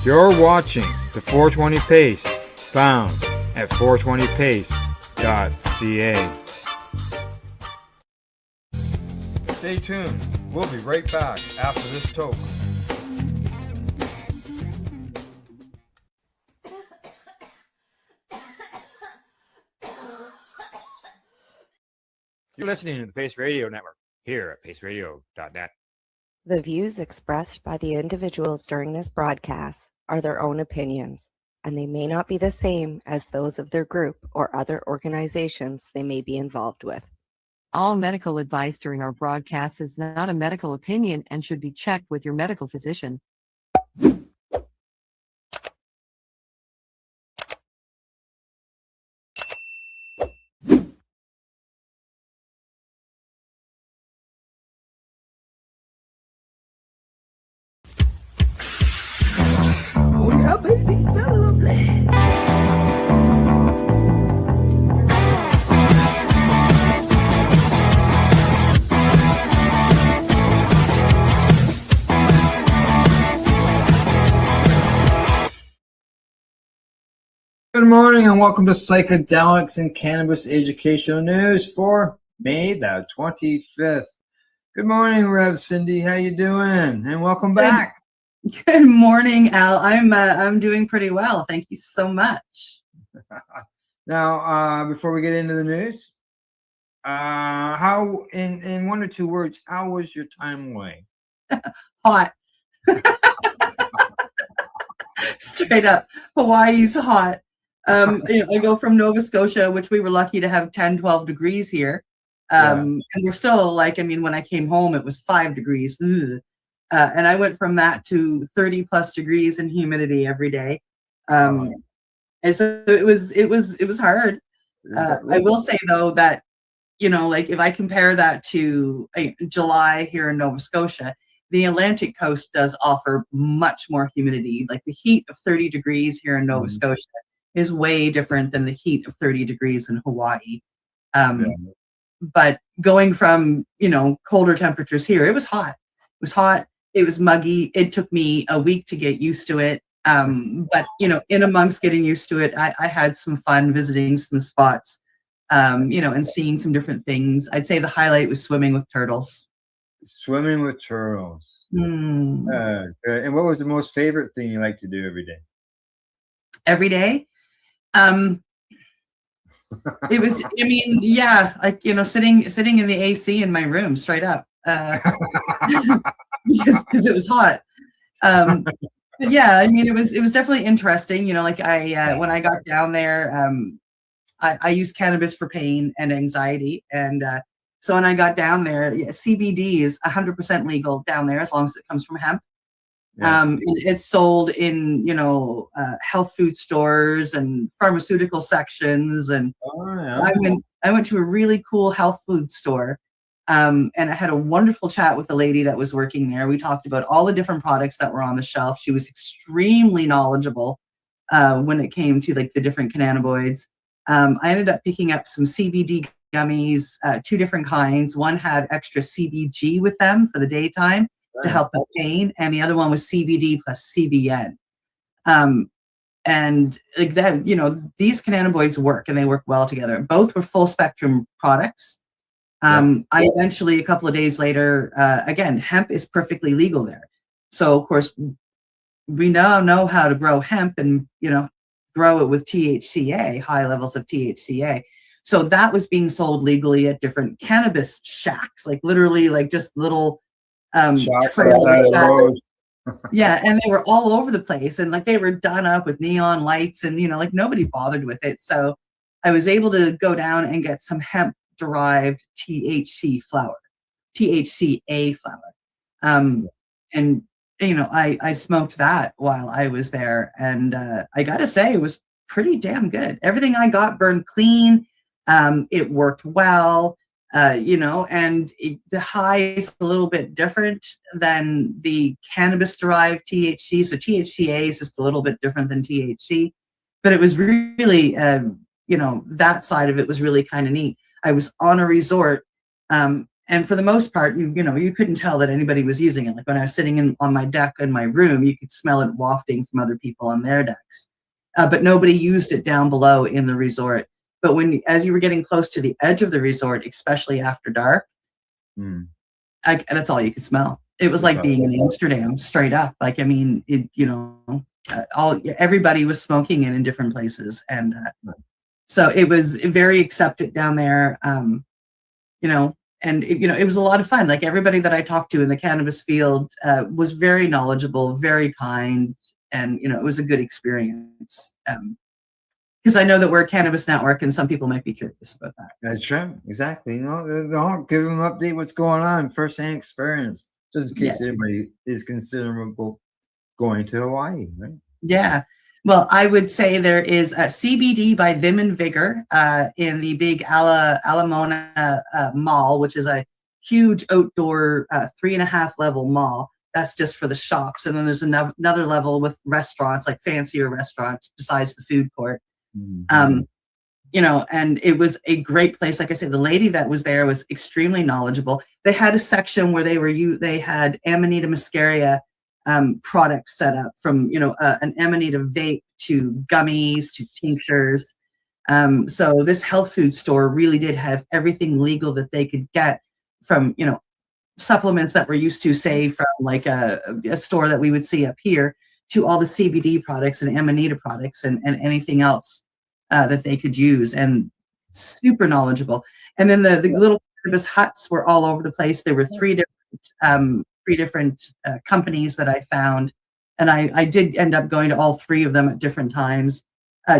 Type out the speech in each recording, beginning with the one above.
You're watching the 420 Pace, found at 420pace.ca. Stay tuned. We'll be right back after this toke. You're listening to the Pace Radio Network here at paceradio.net. The views expressed by the individuals during this broadcast are their own opinions, and they may not be the same as those of their group or other organizations they may be involved with. All medical advice during our broadcast is not a medical opinion and should be checked with your medical physician. Oh yeah, baby, that's lovely. Good morning and welcome to Psychedelics and Cannabis Educational News for May the 25th. Good morning, Rev Cindy. How you doing? And welcome back. Good morning, Al. I'm doing pretty well. Thank you so much. Now, before we get into the news, how in 1 or 2 words, how was your time away? Hot. Straight up, Hawaii's hot. I go from Nova Scotia, which we were lucky to have 10, 12 degrees here. And we're still when I came home, it was 5 degrees. And I went from that to 30 plus degrees and humidity every day. And so it was hard. I will say though that, if I compare that to July here in Nova Scotia, the Atlantic coast does offer much more humidity. Like the heat of 30 degrees here in Nova Scotia is way different than the heat of 30 degrees in Hawaii. But going from, colder temperatures here, it was hot. It was hot. It was muggy. It took me a week to get used to it. But, in amongst getting used to it, I had some fun visiting some spots, and seeing some different things. I'd say the highlight was swimming with turtles. Swimming with turtles. And what was the most favorite thing you like to do every day? Every day? It was, sitting in the AC in my room straight up, because it was hot. But yeah, it was definitely interesting. When I got down there, I use cannabis for pain and anxiety. And, so when I got down there, CBD is 100% legal down there as long as it comes from hemp. And it's sold in, health food stores and pharmaceutical sections. And I went to a really cool health food store. And I had a wonderful chat with the lady that was working there. We talked about all the different products that were on the shelf. She was extremely knowledgeable when it came to the different cannabinoids. I ended up picking up some CBD gummies, 2 different kinds. One had extra CBG with them for the daytime to help with pain, and the other one was CBD plus CBN. And these cannabinoids work, and they work well together. Both were full spectrum products. I eventually, a couple of days later, again, hemp is perfectly legal there. So of course, we now know how to grow hemp and, grow it with THCA, high levels of THCA. So that was being sold legally at different cannabis shacks, literally just little trailer yeah, and they were all over the place, and they were done up with neon lights, and nobody bothered with it. So I was able to go down and get some hemp derived THCA flower. And I smoked that while I was there, and I gotta say it was pretty damn good. Everything I got burned clean. It worked well. And the high is a little bit different than the cannabis-derived THC. So THCA is just a little bit different than THC. But it was really, that side of it was really kind of neat. I was on a resort, and And for the most part, you couldn't tell that anybody was using it. Like when I was sitting on my deck in my room, you could smell it wafting from other people on their decks. But nobody used it down below in the resort. But as you were getting close to the edge of the resort, especially after dark, that's all you could smell. It was like being in Amsterdam, straight up. Like, I mean, everybody was smoking it in different places, and so it was very accepted down there. And it was a lot of fun. Like everybody that I talked to in the cannabis field was very knowledgeable, very kind, and it was a good experience. Because I know that we're a cannabis network, and some people might be curious about that. That's right, exactly. Don't give them an update what's going on, first-hand experience, just in case anybody is considering going to Hawaii, right? Yeah. Well, I would say there is a CBD by Vim and Vigor in the big Alamona Mall, which is a huge outdoor 3.5 level mall. That's just for the shops. And then there's another level with restaurants, like fancier restaurants besides the food court. And it was a great place. Like I said, the lady that was there was extremely knowledgeable. They had a section where they had Amanita muscaria products set up, from an Amanita vape to gummies to tinctures. So this health food store really did have everything legal that they could get, from supplements that we're used to, say from like a store that we would see up here, to all the CBD products and Amanita products and anything else that they could use, and super knowledgeable. And then the little cannabis huts were all over the place. There were three different companies that I found, and I did end up going to all three of them at different times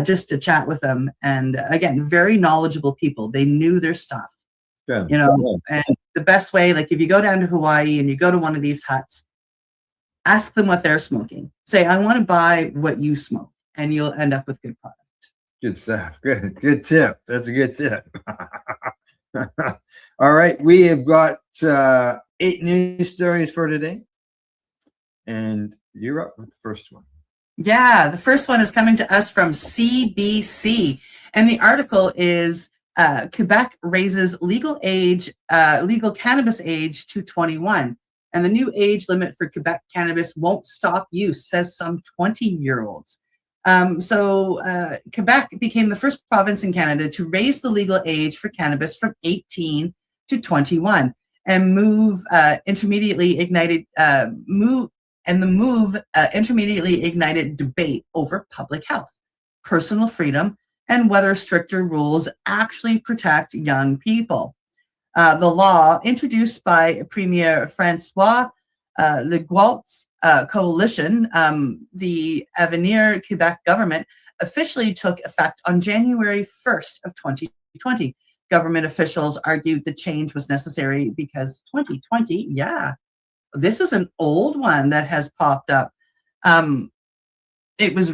just to chat with them. And again, very knowledgeable people. They knew their stuff. Yeah. And the best way, like if you go down to Hawaii and you go to one of these huts, ask them what they're smoking. Say, I want to buy what you smoke, and you'll end up with good product. Good stuff. Good tip. That's a good tip. All right. We have got 8 news stories for today. And you're up with the first one. Yeah, the first one is coming to us from CBC. And the article is Quebec raises legal cannabis age to 21. And the new age limit for Quebec cannabis won't stop use, says some 20-year-olds. Quebec became the first province in Canada to raise the legal age for cannabis from 18 to 21, and intermediately ignited debate over public health, personal freedom, and whether stricter rules actually protect young people. The law, introduced by Premier François Legault's coalition, the Avenir Quebec government, officially took effect on January 1st of 2020. Government officials argued the change was necessary because 2020, this is an old one that has popped up. It was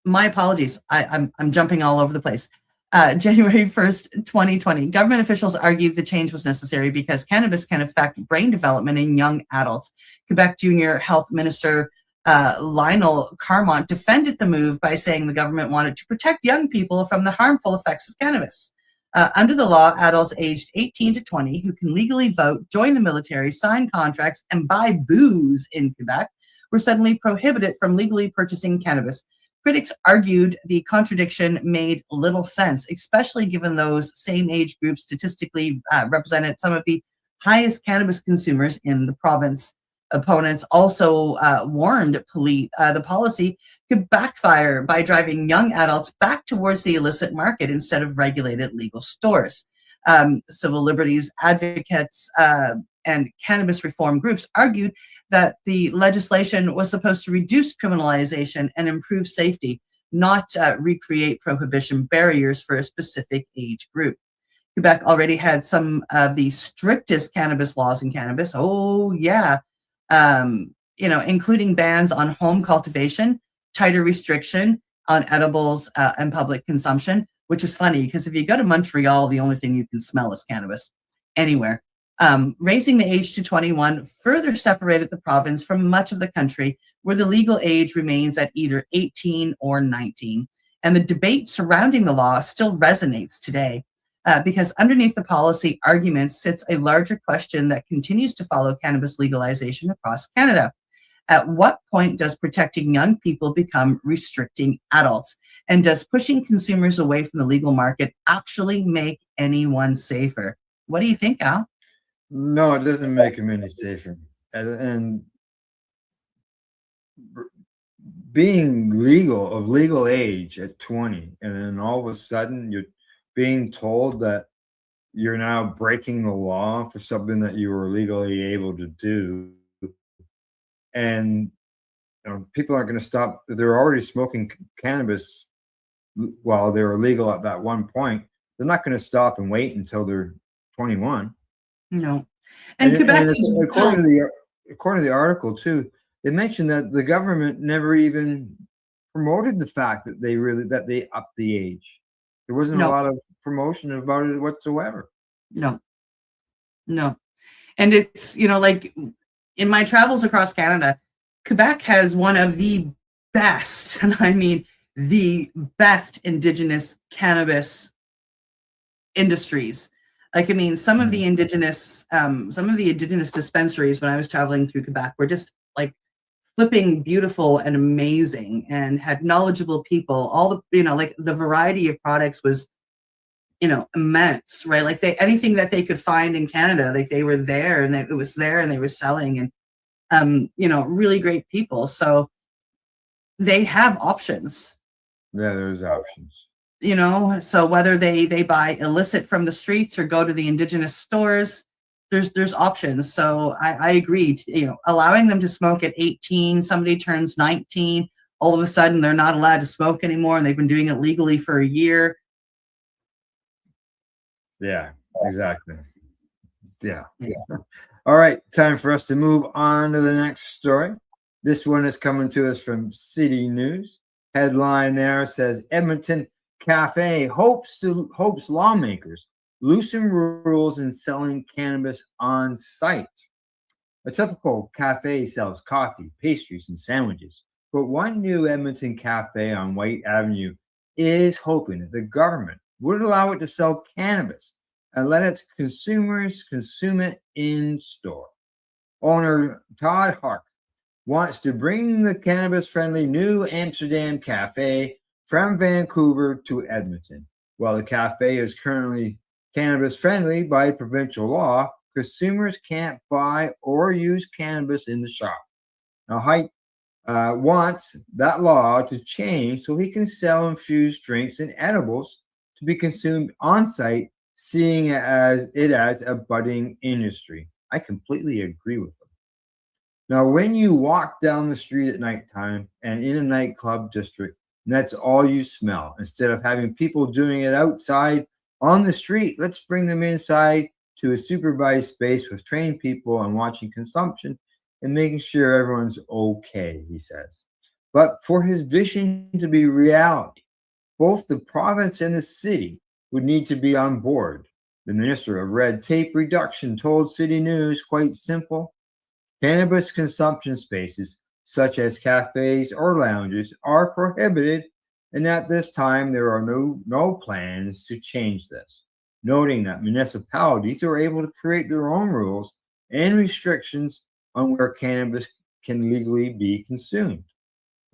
my apologies. I'm jumping all over the place. January 1st, 2020. Government officials argued the change was necessary because cannabis can affect brain development in young adults. Quebec Junior Health Minister Lionel Carmont defended the move by saying the government wanted to protect young people from the harmful effects of cannabis. Under the law, adults aged 18 to 20 who can legally vote, join the military, sign contracts, and buy booze in Quebec were suddenly prohibited from legally purchasing cannabis. Critics argued the contradiction made little sense, especially given those same age groups statistically represented some of the highest cannabis consumers in the province. Opponents also warned the policy could backfire by driving young adults back towards the illicit market instead of regulated legal stores. Civil liberties advocates and cannabis reform groups argued that the legislation was supposed to reduce criminalization and improve safety, not recreate prohibition barriers for a specific age group. Quebec already had some of the strictest cannabis laws in cannabis. Including bans on home cultivation, tighter restriction on edibles and public consumption, which is funny because if you go to Montreal, the only thing you can smell is cannabis anywhere. Raising the age to 21 further separated the province from much of the country, where the legal age remains at either 18 or 19. And the debate surrounding the law still resonates today. because underneath the policy arguments sits a larger question that continues to follow cannabis legalization across Canada. At what point does protecting young people become restricting adults? And does pushing consumers away from the legal market actually make anyone safer? What do you think, Al? No, it doesn't make them any safer. And being of legal age at 20, and then all of a sudden you're being told that you're now breaking the law for something that you were legally able to do. And people aren't going to stop. They're already smoking cannabis while they were legal at that one point. They're not going to stop and wait until they're 21. No. And Quebec is according to the article too, they mentioned that the government never even promoted the fact that they upped the age. There wasn't a lot of promotion about it whatsoever. No. And it's, like in my travels across Canada, Quebec has one of the best, and I mean the best, Indigenous cannabis industries. Like, I mean, some of the Indigenous dispensaries when I was traveling through Quebec were just like flipping beautiful and amazing, and had knowledgeable people. All the, like the variety of products was, immense, right? Like anything that they could find in Canada, like they were there, and it was there, and they were selling, and really great people. So they have options. Yeah, there's options. So whether they buy illicit from the streets or go to the Indigenous stores, there's options. So I agree. Allowing them to smoke at 18, somebody turns 19, all of a sudden they're not allowed to smoke anymore, and they've been doing it legally for a year. Yeah, exactly. Yeah. All right, time for us to move on to the next story. This one is coming to us from City News. Headline there says Edmonton Cafe hopes lawmakers loosen rules in selling cannabis on site. A typical cafe sells coffee, pastries, and sandwiches, but one new Edmonton cafe on White Avenue is hoping that the government would allow it to sell cannabis and let its consumers consume it in store. Owner Todd Hark wants to bring the cannabis-friendly New Amsterdam Cafe from Vancouver to Edmonton. While the cafe is currently cannabis-friendly by provincial law, consumers can't buy or use cannabis in the shop. Now, Hike wants that law to change so he can sell infused drinks and edibles to be consumed on site, seeing it as a budding industry. I completely agree with him. Now, when you walk down the street at nighttime and in a nightclub district, and that's all you smell, instead of having people doing it outside on the street, let's bring them inside to a supervised space with trained people and watching consumption and making sure everyone's okay, he says. But for his vision to be reality, both the province and the city would need to be on board. The Minister of Red Tape Reduction told City News, quite simple, cannabis consumption spaces, such as cafes or lounges, are prohibited, and at this time there are no plans to change this, noting that municipalities are able to create their own rules and restrictions on where cannabis can legally be consumed.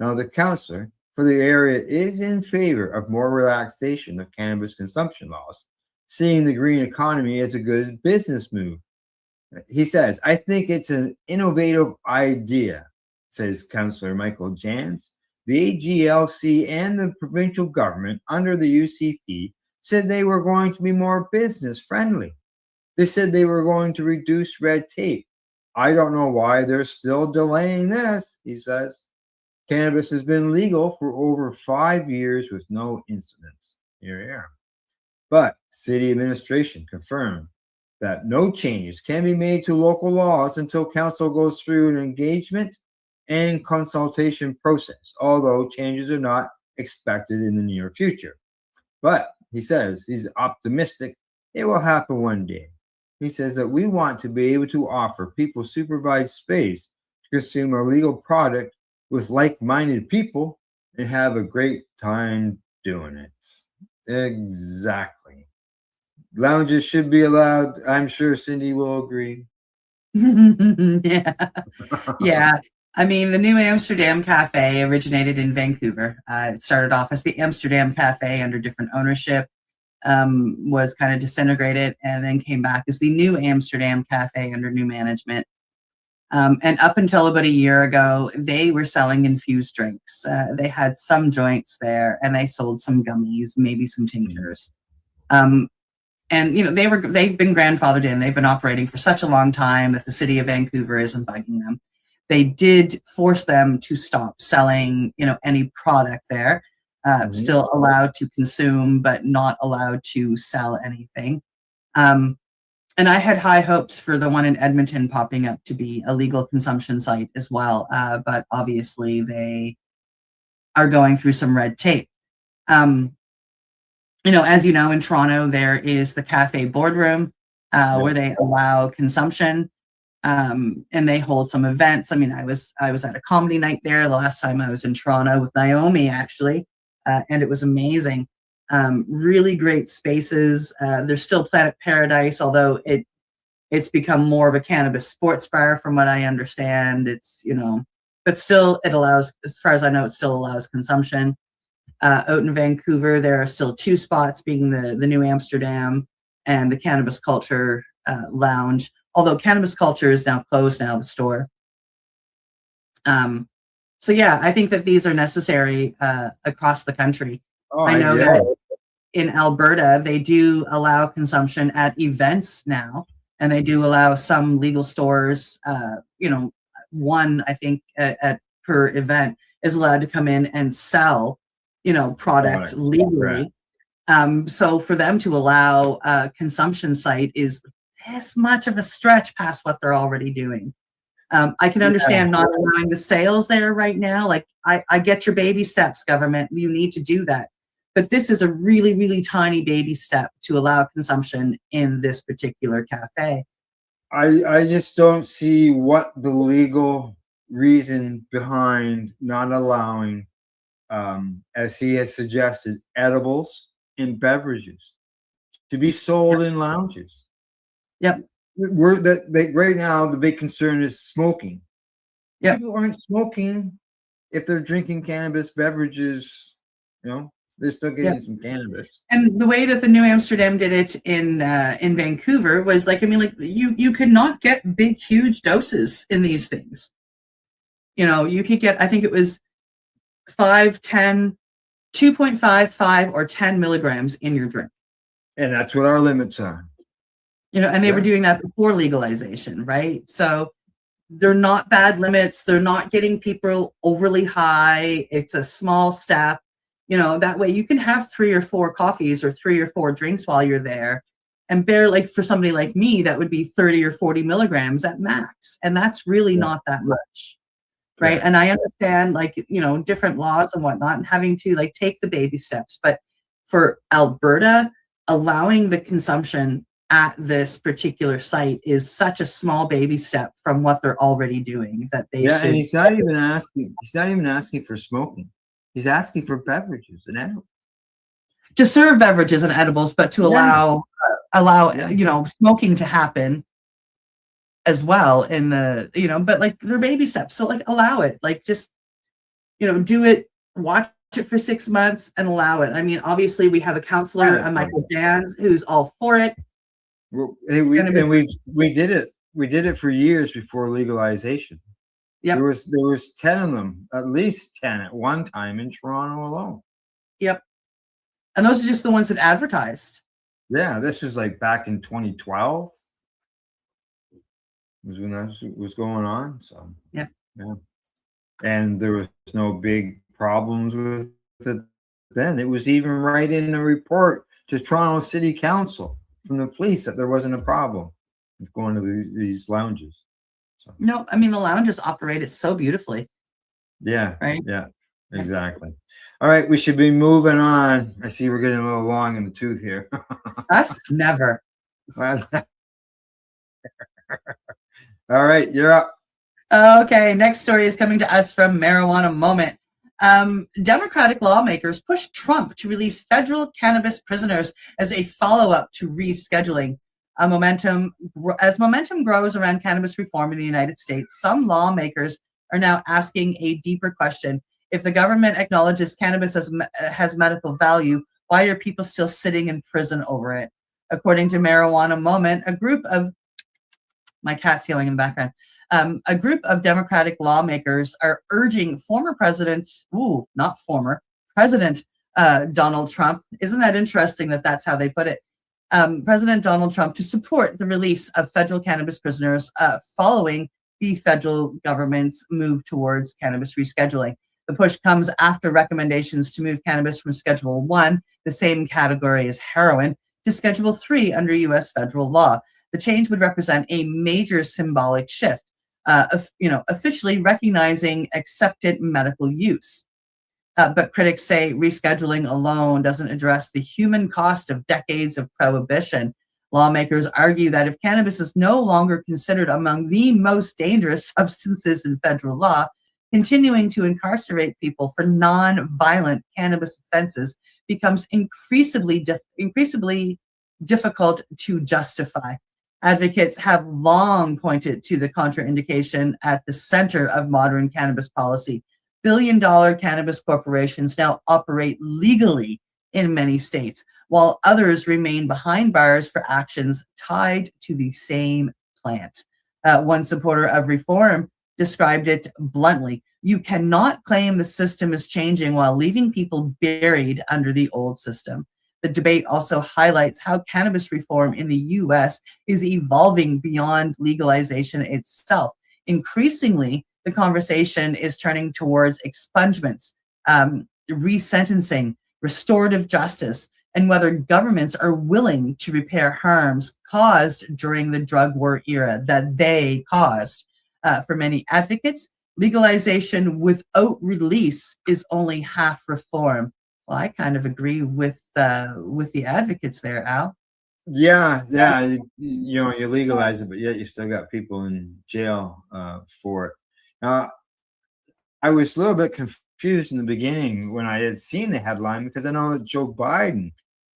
Now, the councillor for the area is in favor of more relaxation of cannabis consumption laws, seeing the green economy as a good business move. He says, I think it's an innovative idea, says Councillor Michael Jans. The AGLC and the provincial government under the UCP said they were going to be more business friendly. They said they were going to reduce red tape. I don't know why they're still delaying this, he says. Cannabis has been legal for over 5 years with no incidents. Here. But city administration confirmed that no changes can be made to local laws until council goes through an engagement and consultation process, although changes are not expected in the near future. But he says he's optimistic it will happen one day. He says that we want to be able to offer people supervised space to consume a legal product with like-minded people and have a great time doing it. Exactly. Lounges should be allowed. I'm sure Cindy will agree. Yeah. Yeah. I mean, the New Amsterdam Cafe originated in Vancouver. It started off as the Amsterdam Cafe under different ownership, was kind of disintegrated, and then came back as the New Amsterdam Cafe under new management. And up until about a year ago, they were selling infused drinks. They had some joints there, and they sold some gummies, maybe some tinctures. And they've been grandfathered in. They've been operating for such a long time that the city of Vancouver isn't bugging them. They did force them to stop selling, any product there. Still allowed to consume, but not allowed to sell anything. And I had high hopes for the one in Edmonton popping up to be a legal consumption site as well. But obviously they are going through some red tape. As you know, in Toronto, there is the Cafe Boardroom where they allow consumption, and they hold some events. I mean, I was at a comedy night there the last time I was in Toronto with Naomi, actually, and it was amazing. Really great spaces. There's still Planet Paradise, although it's become more of a cannabis sports bar, from what I understand. It's but still, it allows, as far as I know, it still allows consumption. Out in Vancouver, there are still two spots, being the New Amsterdam and the Cannabis Culture Lounge. Although Cannabis Culture is now closed now, the store. So yeah, I think that these are necessary across the country. I know that in Alberta, they do allow consumption at events now, and they do allow some legal stores, one, I think, at per event is allowed to come in and sell, product legally. So for them to allow a consumption site is this much of a stretch past what they're already doing. I can understand not allowing the sales there right now. Like, I get your baby steps, government. You need to do that. But this is a really, really tiny baby step to allow consumption in this particular cafe. I just don't see what the legal reason behind not allowing, as he has suggested, edibles and beverages to be sold in lounges. Yep. Right now, the big concern is smoking. Yep. People aren't smoking if they're drinking cannabis beverages. They're still getting some cannabis. And the way that the New Amsterdam did it in Vancouver was you could not get big, huge doses in these things. You could get, I think it was 5, 10, 2.5, 5, or 10 milligrams in your drink. And that's what our limits are. And they were doing that before legalization, right? So they're not bad limits. They're not getting people overly high. It's a small step. That way you can have 3 or 4 coffees or 3 or 4 drinks while you're there, and for somebody like me, that would be 30 or 40 milligrams at max. And that's really not that much. Right. And I understand, different laws and whatnot, and having to take the baby steps. But for Alberta, allowing the consumption at this particular site is such a small baby step from what they're already doing that they should. And he's not even asking for smoking. He's asking for beverages and edibles. To serve beverages and edibles, but to allow smoking to happen as well in the, but they're baby steps. So allow it, just, do it, watch it for 6 months and allow it. I mean, obviously we have a counselor, Michael Jans, who's all for it. Well, we did it. We did it for years before legalization. Yep. There was 10 of them, at least 10 at one time in Toronto alone. Yep. And those are just the ones that advertised. Yeah, this was back in 2012 was when that was going on. So yeah. And there was no big problems with it then. It was even right in the report to Toronto City Council from the police that there wasn't a problem with going to these lounges. So. No, I mean, the lounges operate it so beautifully. Yeah. Right. Yeah. Exactly. All right, we should be moving on. I see we're getting a little long in the tooth here. Us? Never. All right, you're up. Okay, next story is coming to us from Marijuana Moment. Democratic lawmakers pushed Trump to release federal cannabis prisoners as a follow-up to rescheduling. As momentum grows around cannabis reform in the United States, some lawmakers are now asking a deeper question. If the government acknowledges cannabis has medical value, why are people still sitting in prison over it? According to Marijuana Moment, a group of my cat's yelling in the background. A group of Democratic lawmakers are urging President Donald Trump. Isn't that interesting that that's how they put it? President Donald Trump to support the release of federal cannabis prisoners following the federal government's move towards cannabis rescheduling. The push comes after recommendations to move cannabis from Schedule 1, the same category as heroin, to Schedule 3 under U.S. federal law. The change would represent a major symbolic shift, officially recognizing accepted medical use. But critics say rescheduling alone doesn't address the human cost of decades of prohibition. Lawmakers argue that if cannabis is no longer considered among the most dangerous substances in federal law, continuing to incarcerate people for non-violent cannabis offenses becomes increasingly difficult to justify. Advocates have long pointed to the contraindication at the center of modern cannabis policy. Billion-dollar cannabis corporations now operate legally in many states, while others remain behind bars for actions tied to the same plant. One supporter of reform described it bluntly: you cannot claim the system is changing while leaving people buried under the old system. The debate also highlights how cannabis reform in the U.S. is evolving beyond legalization itself. Increasingly, the conversation is turning towards expungements, resentencing, restorative justice, and whether governments are willing to repair harms caused during the drug war era that they caused. For many advocates, legalization without release is only half reform. Well, I kind of agree with the advocates there, Al. Yeah. You legalize it, but yet you still got people in jail for it. Now, I was a little bit confused in the beginning when I had seen the headline, because I know that Joe Biden,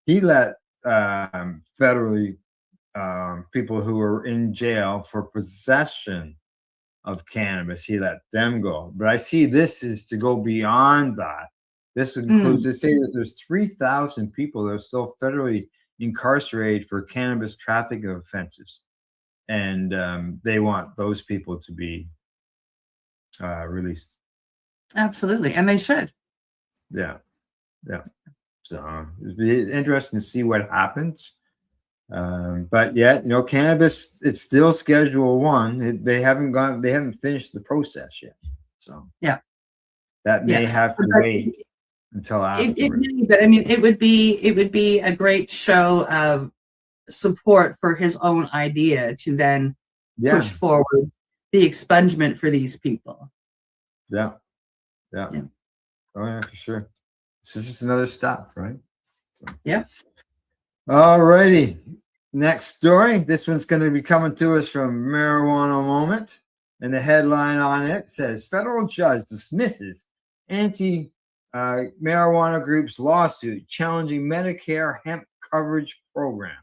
he let federally people who were in jail for possession of cannabis, he let them go. But I see this is to go beyond that. This includes, they say that there's 3,000 people that are still federally incarcerated for cannabis trafficking offenses. And they want those people to be released. Absolutely, and they should. Yeah. So it'd be interesting to see what happens. But yet, cannabis, it's still Schedule 1. They haven't finished the process yet. So yeah, that may have to wait until after. But I mean, it would be a great show of support for his own idea to then push forward the expungement for these people. Yeah. Oh yeah, for sure. This is just another stop, right? So. Yeah. All righty. Next story. This one's going to be coming to us from Marijuana Moment. And the headline on it says, federal judge dismisses anti-marijuana group's lawsuit challenging Medicare hemp coverage program.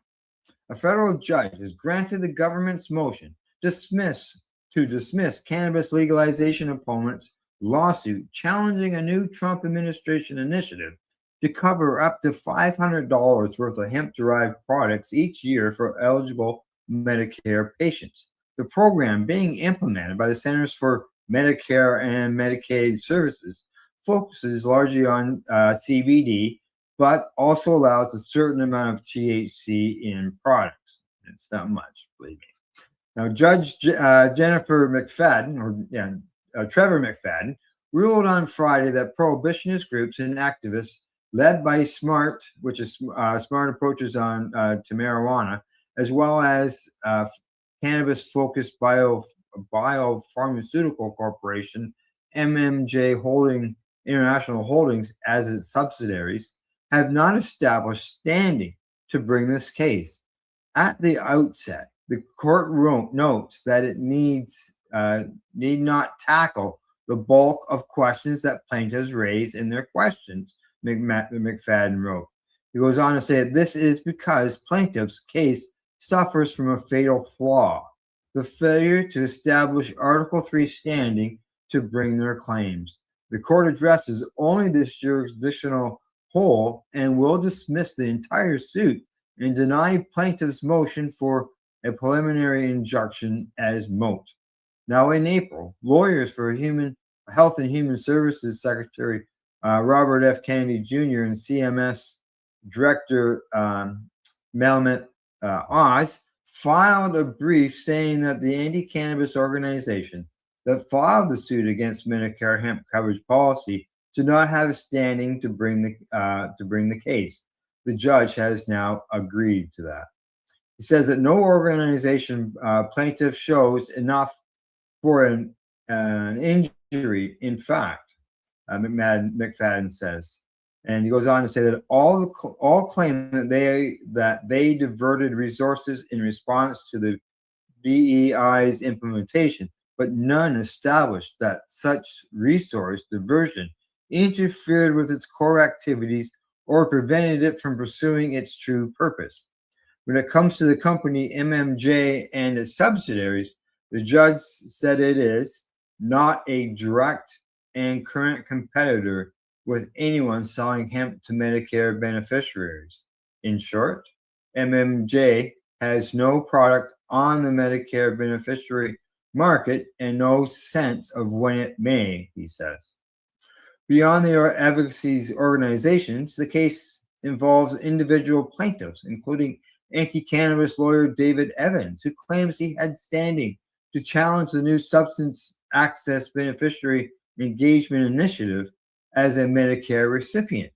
A federal judge has granted the government's motion to dismiss cannabis legalization opponents' lawsuit challenging a new Trump administration initiative to cover up to $500 worth of hemp-derived products each year for eligible Medicare patients. The program, being implemented by the Centers for Medicare and Medicaid Services, focuses largely on CBD, but also allows a certain amount of THC in products. It's not much, believe me. Now, Judge Trevor McFadden ruled on Friday that prohibitionist groups and activists led by SMART, which is Smart Approaches to Marijuana, as well as cannabis-focused biopharmaceutical corporation, MMJ International Holdings, as its subsidiaries, have not established standing to bring this case. At the outset, the court notes that it need not tackle the bulk of questions that plaintiffs raise in their questions, McFadden wrote. He goes on to say that this is because plaintiff's case suffers from a fatal flaw, the failure to establish Article 3 standing to bring their claims. The court addresses only this jurisdictional hole and will dismiss the entire suit and deny plaintiff's motion for a preliminary injunction as moot. Now, in April, lawyers for Health and Human Services Secretary Robert F. Kennedy Jr. and CMS Director Melmet Oz filed a brief saying that the anti-cannabis organization that filed the suit against Medicare hemp coverage policy did not have standing to bring the case. The judge has now agreed to that. He says that no organization plaintiff shows enough for an injury. In fact, McFadden says, and he goes on to say that all claim that they diverted resources in response to the BEI's implementation, but none established that such resource diversion interfered with its core activities or prevented it from pursuing its true purpose. When it comes to the company MMJ and its subsidiaries, the judge said it is not a direct and current competitor with anyone selling hemp to Medicare beneficiaries. In short, MMJ has no product on the Medicare beneficiary market and no sense of when it may, he says. Beyond the advocacy organizations, the case involves individual plaintiffs, including anti-cannabis lawyer David Evans, who claims he had standing to challenge the new Substance Access Beneficiary Engagement Initiative as a Medicare recipient.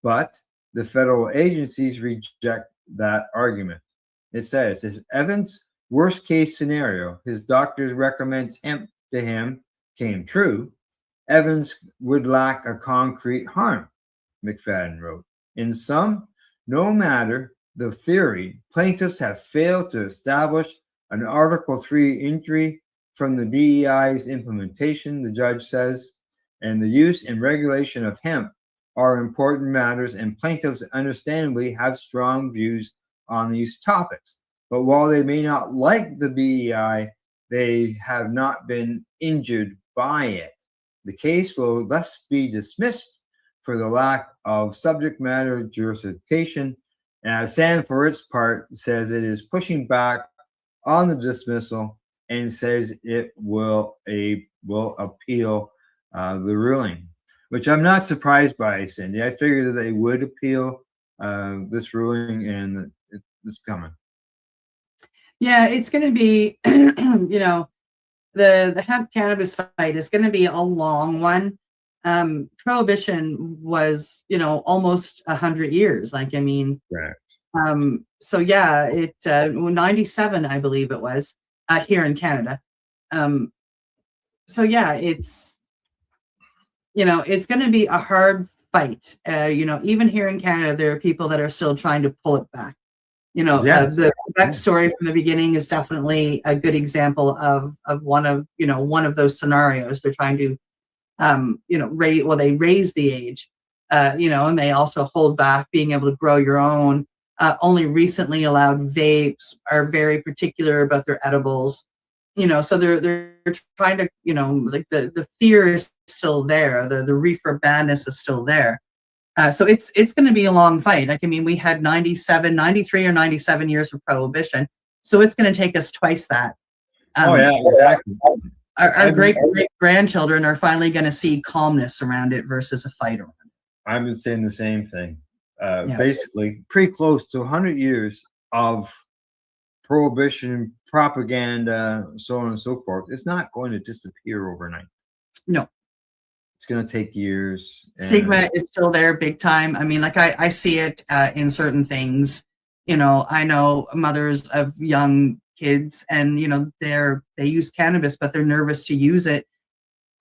But the federal agencies reject that argument. It says, if Evans' worst case scenario, his doctors recommends hemp to him, came true, Evans would lack a concrete harm, McFadden wrote. In sum, no matter the theory, plaintiffs have failed to establish an Article 3 injury from the BEI's implementation, the judge says, and the use and regulation of hemp are important matters, and plaintiffs understandably have strong views on these topics. But while they may not like the BEI, they have not been injured by it. The case will thus be dismissed for the lack of subject matter jurisdiction. SAN, for its part, says it is pushing back on the dismissal and says it will appeal the ruling, which I'm not surprised by, Cindy. I figured that they would appeal this ruling, and it's coming. Yeah, it's going to be, the hemp cannabis fight is going to be a long one. Prohibition was, almost 100 years. Correct. So yeah, 97, I believe it was, here in Canada. So yeah, it's going to be a hard fight. Even here in Canada, there are people that are still trying to pull it back. Yes. The backstory from the beginning is definitely a good example of one of those scenarios. They're trying to, they raise the age, and they also hold back being able to grow your own. Only recently allowed vapes, are very particular about their edibles. So they're trying to, the fear is still there. The reefer madness is still there. So it's going to be a long fight. We had 93 or 97 years of prohibition. So it's going to take us twice that. Exactly. Our great grandchildren are finally going to see calmness around it versus a fight around it. I've been saying the same thing. Basically, pretty close to 100 years of prohibition, propaganda, so on and so forth. It's not going to disappear overnight. No. It's going to take years. Stigma is still there big time. I see it in certain things. I know mothers of young kids, and they use cannabis, but they're nervous to use it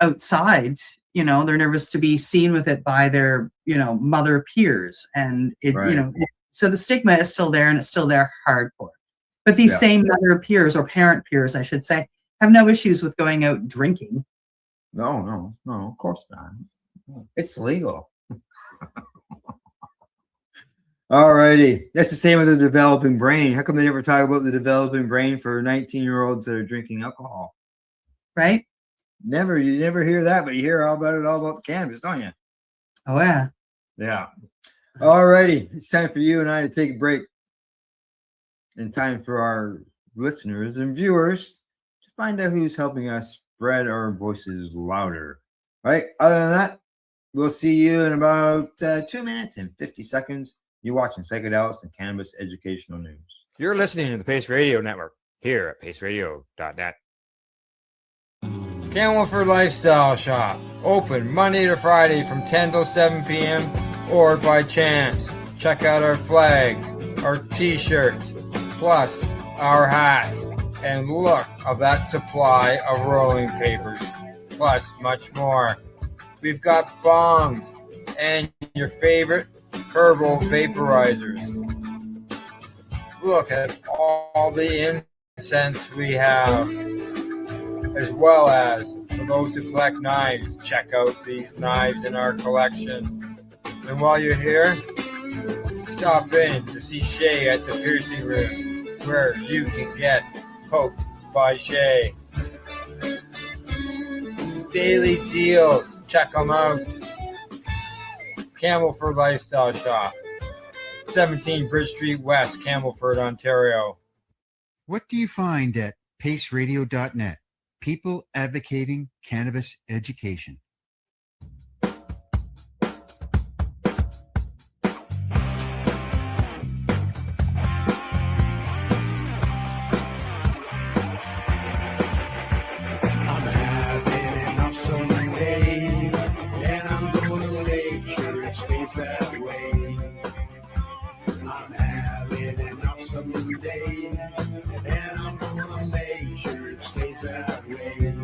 outside. They're nervous to be seen with it by their mother peers, and it Right. So the stigma is still there, and it's still there hardcore. But these same mother peers, or parent peers, I should say, have no issues with going out drinking. No, of course not. It's legal. Alrighty. That's the same with the developing brain. How come they never talk about the developing brain for 19-year-olds that are drinking alcohol? Right? You never hear that, but you hear all about the cannabis, don't you? Oh, yeah. Yeah. Alrighty. It's time for you and I to take a break. And time for our listeners and viewers to find out who's helping us spread our voices louder. All right. Other than that, we'll see you in about 2 minutes and 50 seconds. You're watching Psychedelics and Cannabis Educational News. You're listening to the Pace Radio Network here at paceradio.net. Camelford Lifestyle Shop. Open Monday to Friday from 10 till 7 p.m. or by chance. Check out our flags, our t-shirts, plus our hats. And look of that supply of rolling papers, plus much more. We've got bongs and your favorite herbal vaporizers. Look at all the incense we have, as well as for those who collect knives, check out these knives in our collection. And while you're here, stop in to see Shay at the piercing room, where you can get poked by Shay. Daily deals, check them out. Camelford Lifestyle Shop, 17 Bridge Street West, Camelford, Ontario. What do you find at paceradio.net? People advocating cannabis education. I'm having an awesome day, and I'm gonna make sure it stays that way. I'm having an awesome day, and I'm gonna make sure it stays that way.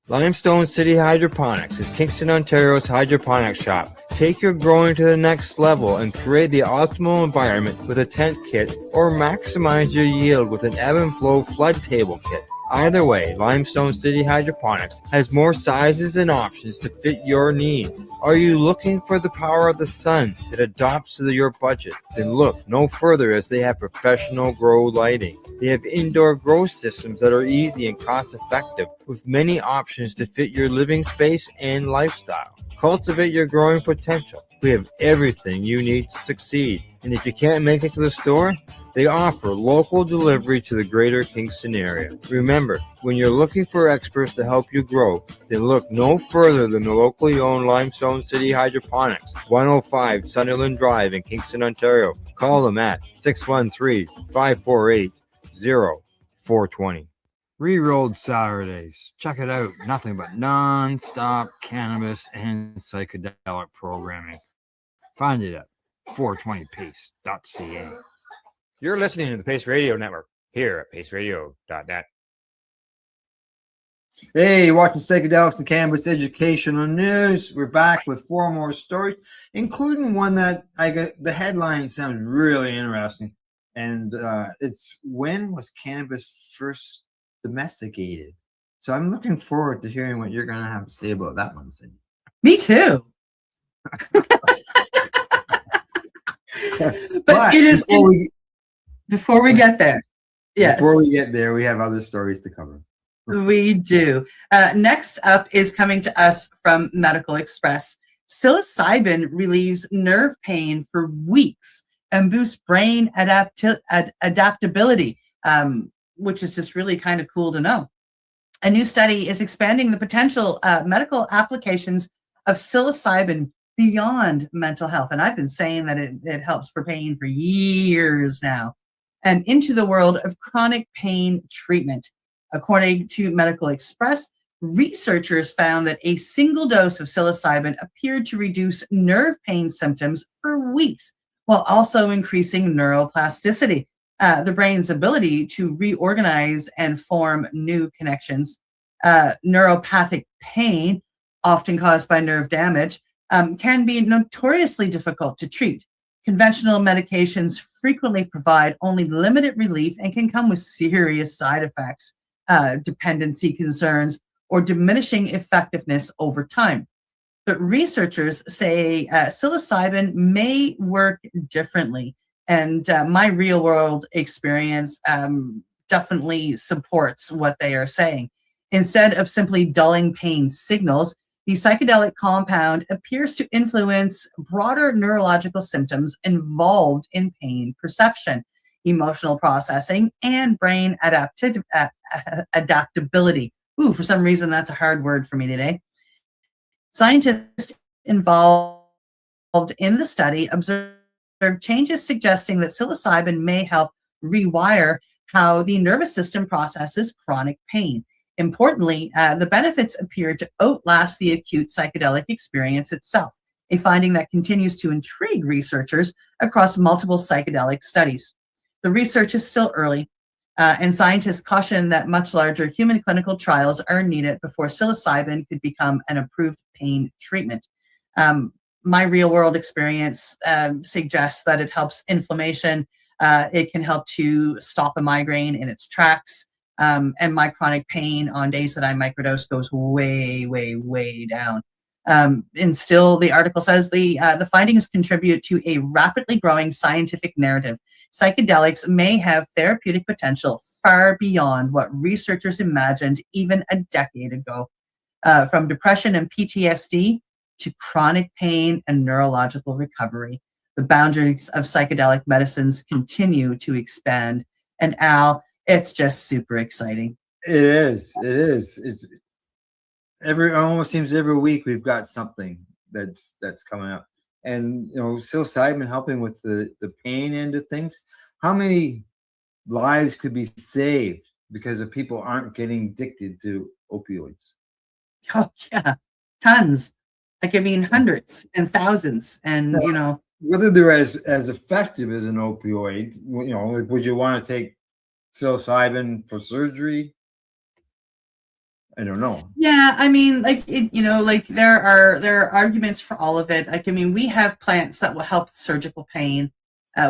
Limestone City Hydroponics is Kingston, Ontario's hydroponics shop. Take your growing to the next level and create the optimal environment with a tent kit, or maximize your yield with an ebb and flow flood table kit. Either way, Limestone City Hydroponics has more sizes and options to fit your needs. Are you looking for the power of the sun that adapts to your budget? Then look no further, as they have professional grow lighting. They have indoor grow systems that are easy and cost effective, with many options to fit your living space and lifestyle. Cultivate your growing potential. We have everything you need to succeed. And if you can't make it to the store, they offer local delivery to the greater Kingston area. Remember, when you're looking for experts to help you grow, then look no further than the locally owned Limestone City Hydroponics, 105 Sunderland Drive in Kingston, Ontario. Call them at 613-548-0420. Rerolled Saturdays. Check it out. Nothing but non-stop cannabis and psychedelic programming. Find it at 420pace.ca. You're listening to the Pace Radio Network here at paceradio.net. Hey, watching Psychedelics and Cannabis Educational News. We're back with 4 more stories, including one that the headline sounds really interesting. And it's, when was cannabis first domesticated? So I'm looking forward to hearing what you're going to have to say about that one, Cindy. Me too. But it is before we get there. Yes. Before we get there, we have other stories to cover. We do. Next up is coming to us from Medical Express. Psilocybin relieves nerve pain for weeks and boosts brain adaptability, which is just really kind of cool to know. A new study is expanding the potential medical applications of psilocybin beyond mental health. And I've been saying that it helps for pain for years now, and into the world of chronic pain treatment. According to Medical Express, researchers found that a single dose of psilocybin appeared to reduce nerve pain symptoms for weeks, while also increasing neuroplasticity, the brain's ability to reorganize and form new connections. Neuropathic pain, often caused by nerve damage, can be notoriously difficult to treat. Conventional medications frequently provide only limited relief and can come with serious side effects. dependency concerns, or diminishing effectiveness over time. But researchers say psilocybin may work differently. And my real world experience definitely supports what they are saying. Instead of simply dulling pain signals, the psychedelic compound appears to influence broader neurological symptoms involved in pain perception, emotional processing, and brain adaptability. Ooh, for some reason, that's a hard word for me today. Scientists involved in the study observed changes suggesting that psilocybin may help rewire how the nervous system processes chronic pain. Importantly, the benefits appear to outlast the acute psychedelic experience itself, a finding that continues to intrigue researchers across multiple psychedelic studies. The research is still early, and scientists caution that much larger human clinical trials are needed before psilocybin could become an approved pain treatment. My real world experience suggests that it helps inflammation. It can help to stop a migraine in its tracks. And my chronic pain on days that I microdose goes way, way, way down. And still, the article says the findings contribute to a rapidly growing scientific narrative. Psychedelics may have therapeutic potential far beyond what researchers imagined even a decade ago. From depression and PTSD to chronic pain and neurological recovery, the boundaries of psychedelic medicines continue to expand. And Al, it's just super exciting. It is. It is. It's almost seems every week we've got something that's coming up. And psilocybin helping with the pain end of things. How many lives could be saved because of people aren't getting addicted to opioids? Oh yeah, tons. Like, I mean, hundreds and thousands. And whether they're as effective as an opioid, like, would you want to take psilocybin for surgery? I don't know. Yeah, I mean, like like there are arguments for all of it. Like, I mean, we have plants that will help with surgical pain.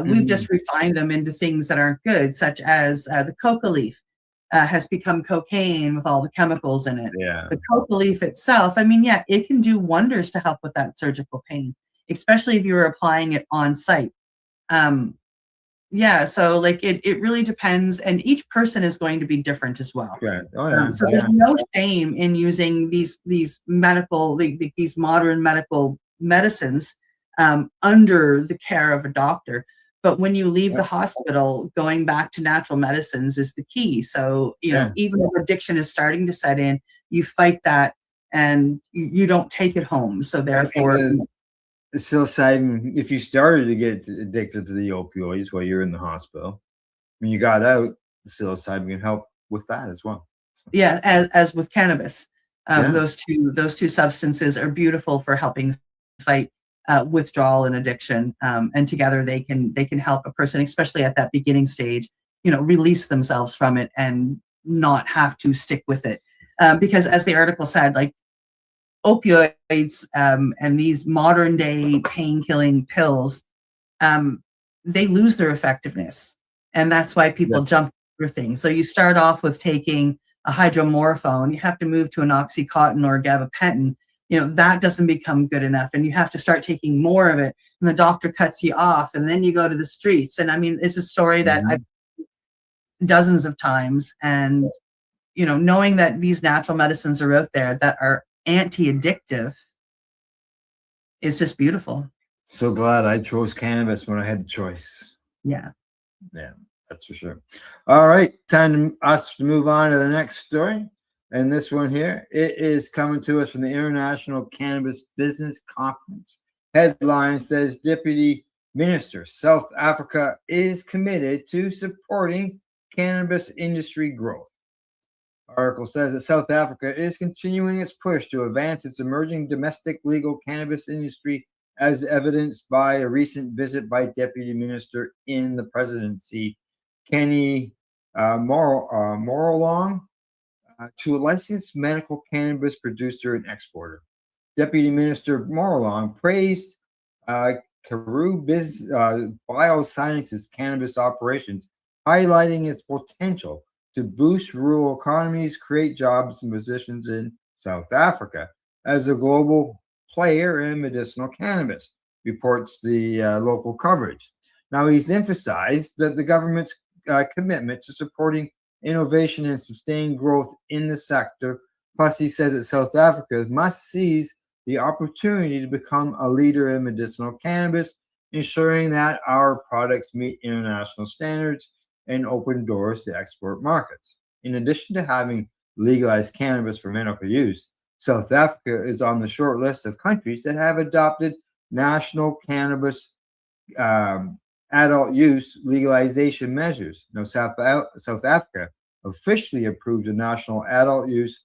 We've just refined them into things that aren't good, such as the coca leaf has become cocaine with all the chemicals in it. Yeah. The coca leaf itself, I mean, yeah, it can do wonders to help with that surgical pain, especially if you were applying it on site. Yeah, so like it really depends, and each person is going to be different as well. Right. Oh yeah. So there's no shame in using these medical these modern medical medicines under the care of a doctor. But when you leave the hospital, going back to natural medicines is the key. So even if addiction is starting to set in, you fight that, and you don't take it home. So therefore, psilocybin, if you started to get addicted to the opioids while you're in the hospital, when you got out, the psilocybin can help with that as well. Yeah, as with cannabis, those two substances are beautiful for helping fight withdrawal and addiction, and together they can help a person, especially at that beginning stage, release themselves from it and not have to stick with it, because as the article said, like, opioids and these modern day pain killing pills, they lose their effectiveness, and that's why people jump through things. So you start off with taking a hydromorphone, you have to move to an Oxycontin or gabapentin. That doesn't become good enough, and you have to start taking more of it, and the doctor cuts you off, and then you go to the streets. And I mean, it's a story that I've dozens of times, and knowing that these natural medicines are out there that are anti-addictive is just beautiful. So glad I chose cannabis when I had the choice. Yeah, that's for sure. All right, time us to move on to the next story. And this one here, it is coming to us from the International Cannabis Business Conference. Headline says Deputy Minister, South Africa is committed to supporting cannabis industry growth. Article says that South Africa is continuing its push to advance its emerging domestic legal cannabis industry, as evidenced by a recent visit by Deputy Minister in the presidency, Kenny Morolong, to a licensed medical cannabis producer and exporter. Deputy Minister Morolong praised Karoo Biosciences cannabis operations, highlighting its potential to boost rural economies, create jobs and positions in South Africa as a global player in medicinal cannabis, reports the local coverage. Now, he's emphasized that the government's commitment to supporting innovation and sustained growth in the sector. Plus, he says that South Africa must seize the opportunity to become a leader in medicinal cannabis, ensuring that our products meet international standards and open doors to export markets. In addition to having legalized cannabis for medical use, South Africa is on the short list of countries that have adopted national cannabis adult use legalization measures. Now, South Africa officially approved the national adult use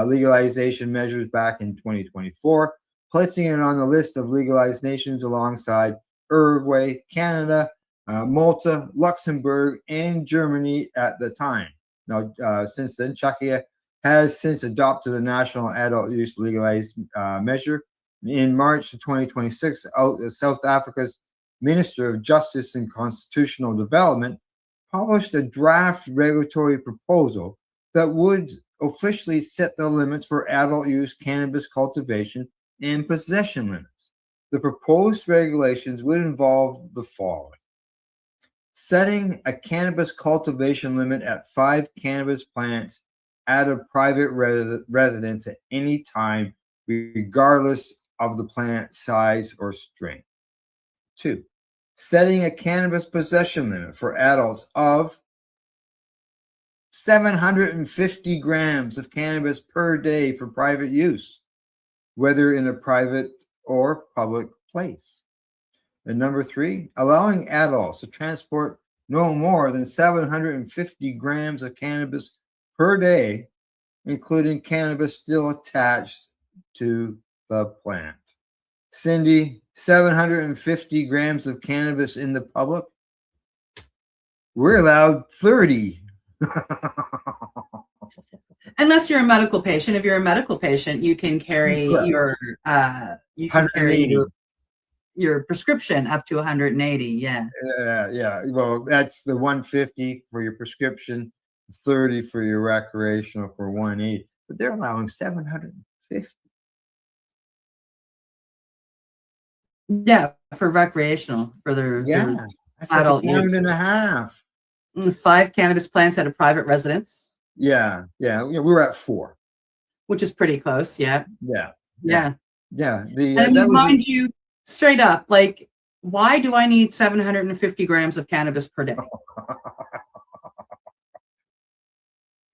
legalization measures back in 2024, placing it on the list of legalized nations alongside Uruguay, Canada, Malta, Luxembourg, and Germany at the time. Now, since then, Czechia has since adopted a national adult use legalized measure. In March of 2026, South Africa's Minister of Justice and Constitutional Development published a draft regulatory proposal that would officially set the limits for adult use cannabis cultivation and possession limits. The proposed regulations would involve the following: setting a cannabis cultivation limit at 5 cannabis plants at a private residence at any time, regardless of the plant size or strain. 2, setting a cannabis possession limit for adults of 750 grams of cannabis per day for private use, whether in a private or public place. And number 3, allowing adults to transport no more than 750 grams of cannabis per day, including cannabis still attached to the plant. Cindy, 750 grams of cannabis in the public? We're allowed 30. Unless you're a medical patient. If you're a medical patient, you can carry your prescription up to 180. Yeah. Yeah. Well, that's the 150 for your prescription, 30 for your recreational for 180. But they're allowing 750. Yeah, for recreational, for their That's adult like a pound use. and a half. 5 cannabis plants at a private residence, Yeah. We're at 4. which is pretty close. Yeah. Yeah. Yeah. The And that was mind you, straight up, like, why do I need 750 grams of cannabis per day?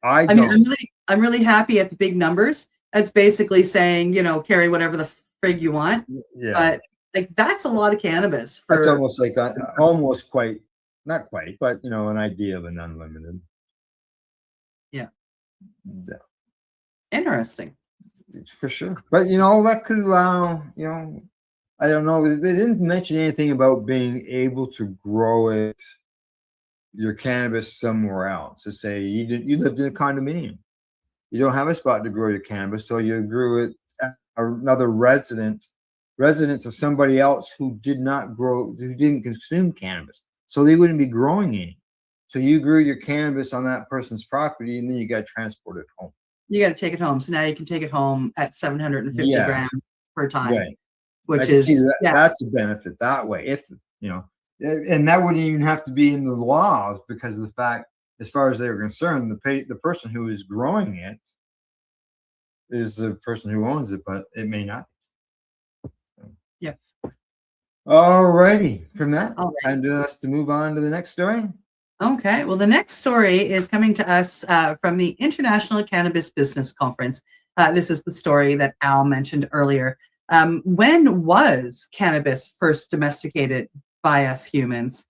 I mean, don't. I'm really happy at the big numbers. That's basically saying, carry whatever the frig you want. Yeah. But like, that's a lot of cannabis That's for. almost like almost quite, not quite, but an idea of an unlimited. Yeah. Yeah. Interesting. For sure. But that could allow, I don't know. They didn't mention anything about being able to grow your cannabis somewhere else. To say you lived in a condominium. You don't have a spot to grow your cannabis, so you grew it at another residence of somebody else who didn't consume cannabis. So they wouldn't be growing any. So you grew your cannabis on that person's property, and then you got to transport it home. You got to take it home. So now you can take it home at 750 grams per time, right? Which is that's a benefit that way. If and that wouldn't even have to be in the laws, because of the fact, as far as they were concerned, the person who is growing it is the person who owns it, but it may not. Yeah. All righty. From that, All right. time to us to move on to the next story. Okay. Well, the next story is coming to us from the International Cannabis Business Conference. This is the story that Al mentioned earlier. When was cannabis first domesticated by us humans?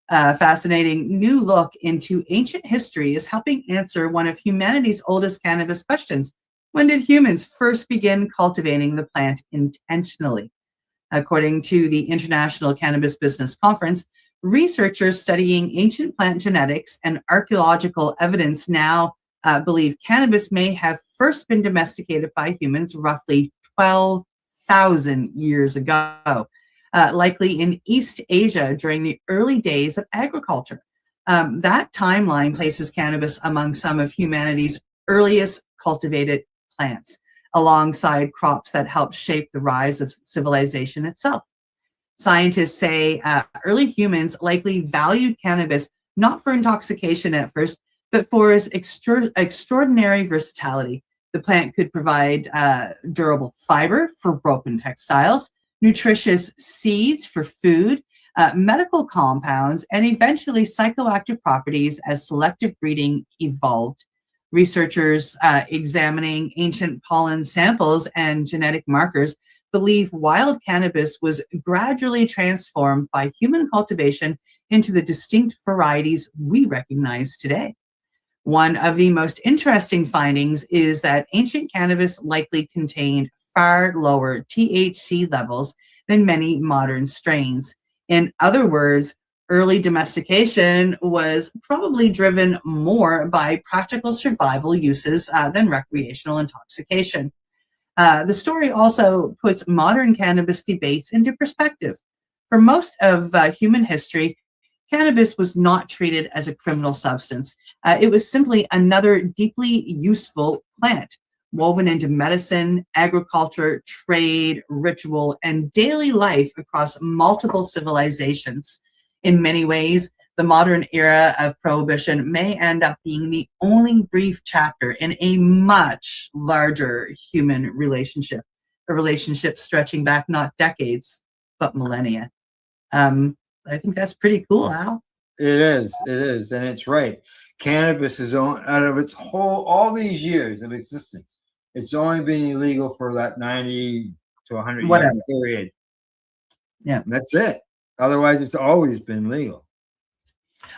Fascinating new look into ancient history is helping answer one of humanity's oldest cannabis questions. When did humans first begin cultivating the plant intentionally? According to the International Cannabis Business Conference, researchers studying ancient plant genetics and archaeological evidence now believe cannabis may have first been domesticated by humans roughly 12,000 years ago, likely in East Asia during the early days of agriculture. That timeline places cannabis among some of humanity's earliest cultivated plants, alongside crops that helped shape the rise of civilization itself. Scientists say early humans likely valued cannabis not for intoxication at first, but for its extraordinary versatility. The plant could provide durable fiber for rope and textiles, nutritious seeds for food, medical compounds, and eventually psychoactive properties as selective breeding evolved. Researchers examining ancient pollen samples and genetic markers believe wild cannabis was gradually transformed by human cultivation into the distinct varieties we recognize today. One of the most interesting findings is that ancient cannabis likely contained far lower THC levels than many modern strains. In other words, early domestication was probably driven more by practical survival uses than recreational intoxication. The story also puts modern cannabis debates into perspective. For most of human history, cannabis was not treated as a criminal substance. It was simply another deeply useful plant, woven into medicine, agriculture, trade, ritual, and daily life across multiple civilizations. In many ways, the modern era of prohibition may end up being the only brief chapter in a much larger human relationship, a relationship stretching back not decades, but millennia. I think that's pretty cool, Al. It is, and it's right. Cannabis is on out of its whole all these years of existence. It's only been illegal for that 90 to 100 Whatever. year period. Yeah. And that's it. Otherwise, it's always been legal.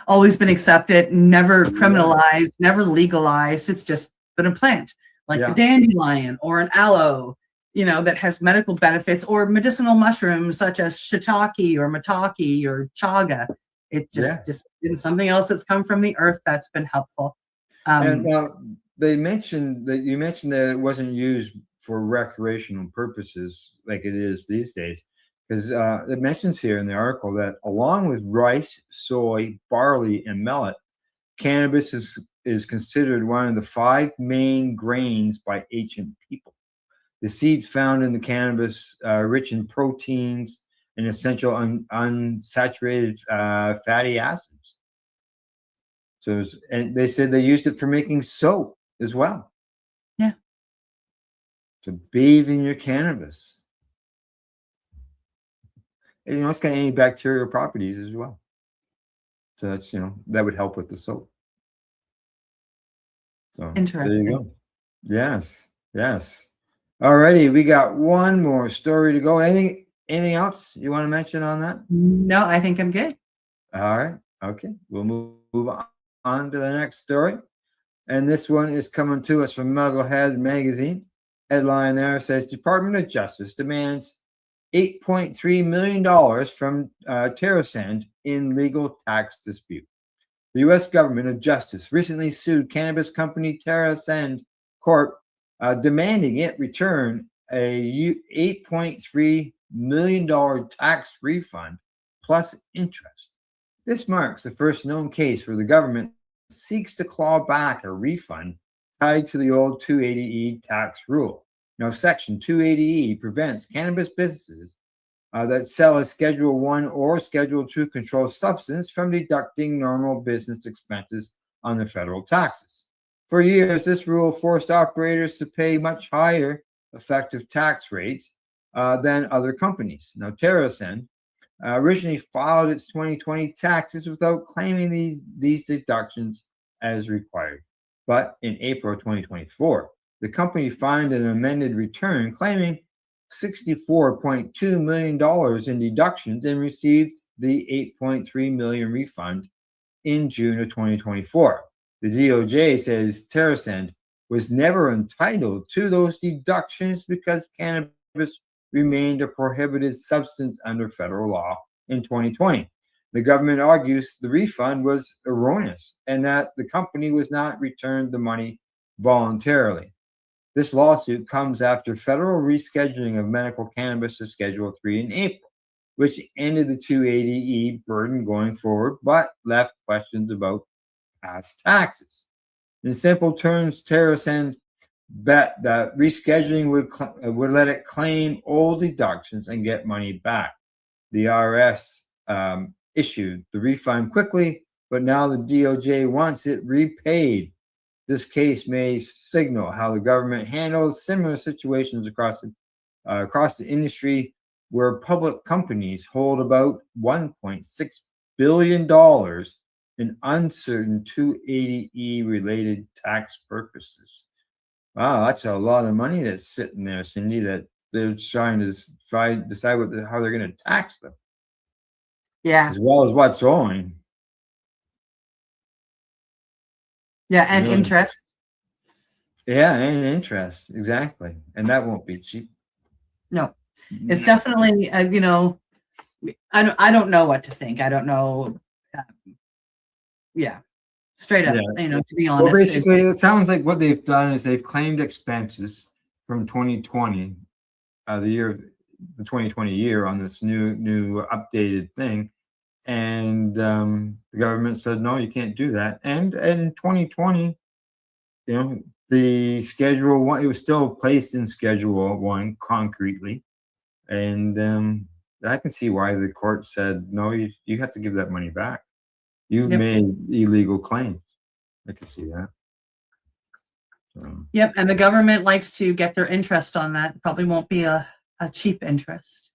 Always been accepted, never criminalized, never legalized. It's just been a plant, like a dandelion or an aloe, that has medical benefits, or medicinal mushrooms such as shiitake or maitake or chaga. It just been something else that's come from the earth that's been helpful. And you mentioned that it wasn't used for recreational purposes like it is these days, because it mentions here in the article that along with rice, soy, barley, and millet, cannabis is considered one of the 5 main grains by ancient people. The seeds found in the cannabis are rich in proteins and essential unsaturated fatty acids. And they said they used it for making soap as well. Yeah. So bathe in your cannabis. And, it's got antibacterial properties as well. So that's, that would help with the soap. So interesting. There you go. Yes. Alrighty, we got one more story to go. Anything else you want to mention on that? No, I think I'm good. All right. Okay. We'll move on to the next story. And this one is coming to us from Mugglehead Magazine. Headline there says Department of Justice demands $8.3 million from TerraSend in legal tax dispute. The U.S. Government of Justice recently sued cannabis company TerraSend Corp., demanding it return a $8.3 million tax refund plus interest. This marks the first known case where the government seeks to claw back a refund tied to the old 280E tax rule. Now, Section 280E prevents cannabis businesses that sell a Schedule 1 or Schedule 2 controlled substance from deducting normal business expenses on their federal taxes. For years, this rule forced operators to pay much higher effective tax rates than other companies. Now, TerraSend originally filed its 2020 taxes without claiming these deductions as required. But in April 2024, the company filed an amended return claiming $64.2 million in deductions and received the $8.3 million refund in June of 2024. The DOJ says TerraSend was never entitled to those deductions because cannabis remained a prohibited substance under federal law in 2020. The government argues the refund was erroneous and that the company was not returned the money voluntarily. This lawsuit comes after federal rescheduling of medical cannabis to Schedule 3 in April. which ended the 280E burden going forward, but left questions about past taxes. In simple terms, TerraSend bet that rescheduling would let it claim old deductions and get money back. The IRS issued the refund quickly, but now the DOJ wants it repaid. This case may signal how the government handles similar situations across the industry, where public companies hold about $1.6 billion in uncertain 280E related tax purposes. Wow, that's a lot of money that's sitting there, Cindy, that they're trying to decide how they're going to tax them, Yeah. as well as what's owing. Yeah, and Really? interest. Yeah, and interest, exactly, and that won't be cheap. No, it's definitely I don't know what to think. I don't know. Yeah, straight up. Yeah. To be honest. Well, basically, it sounds like what they've done is they've claimed expenses from 2020, the 2020 year, on this new updated thing, and the government said no, you can't do that. And in 2020, the Schedule 1, it was still placed in Schedule 1 concretely, and I can see why the court said no, you have to give that money back. You've made illegal claims. I can see that. Yep, and the government likes to get their interest on that. Probably won't be a cheap interest.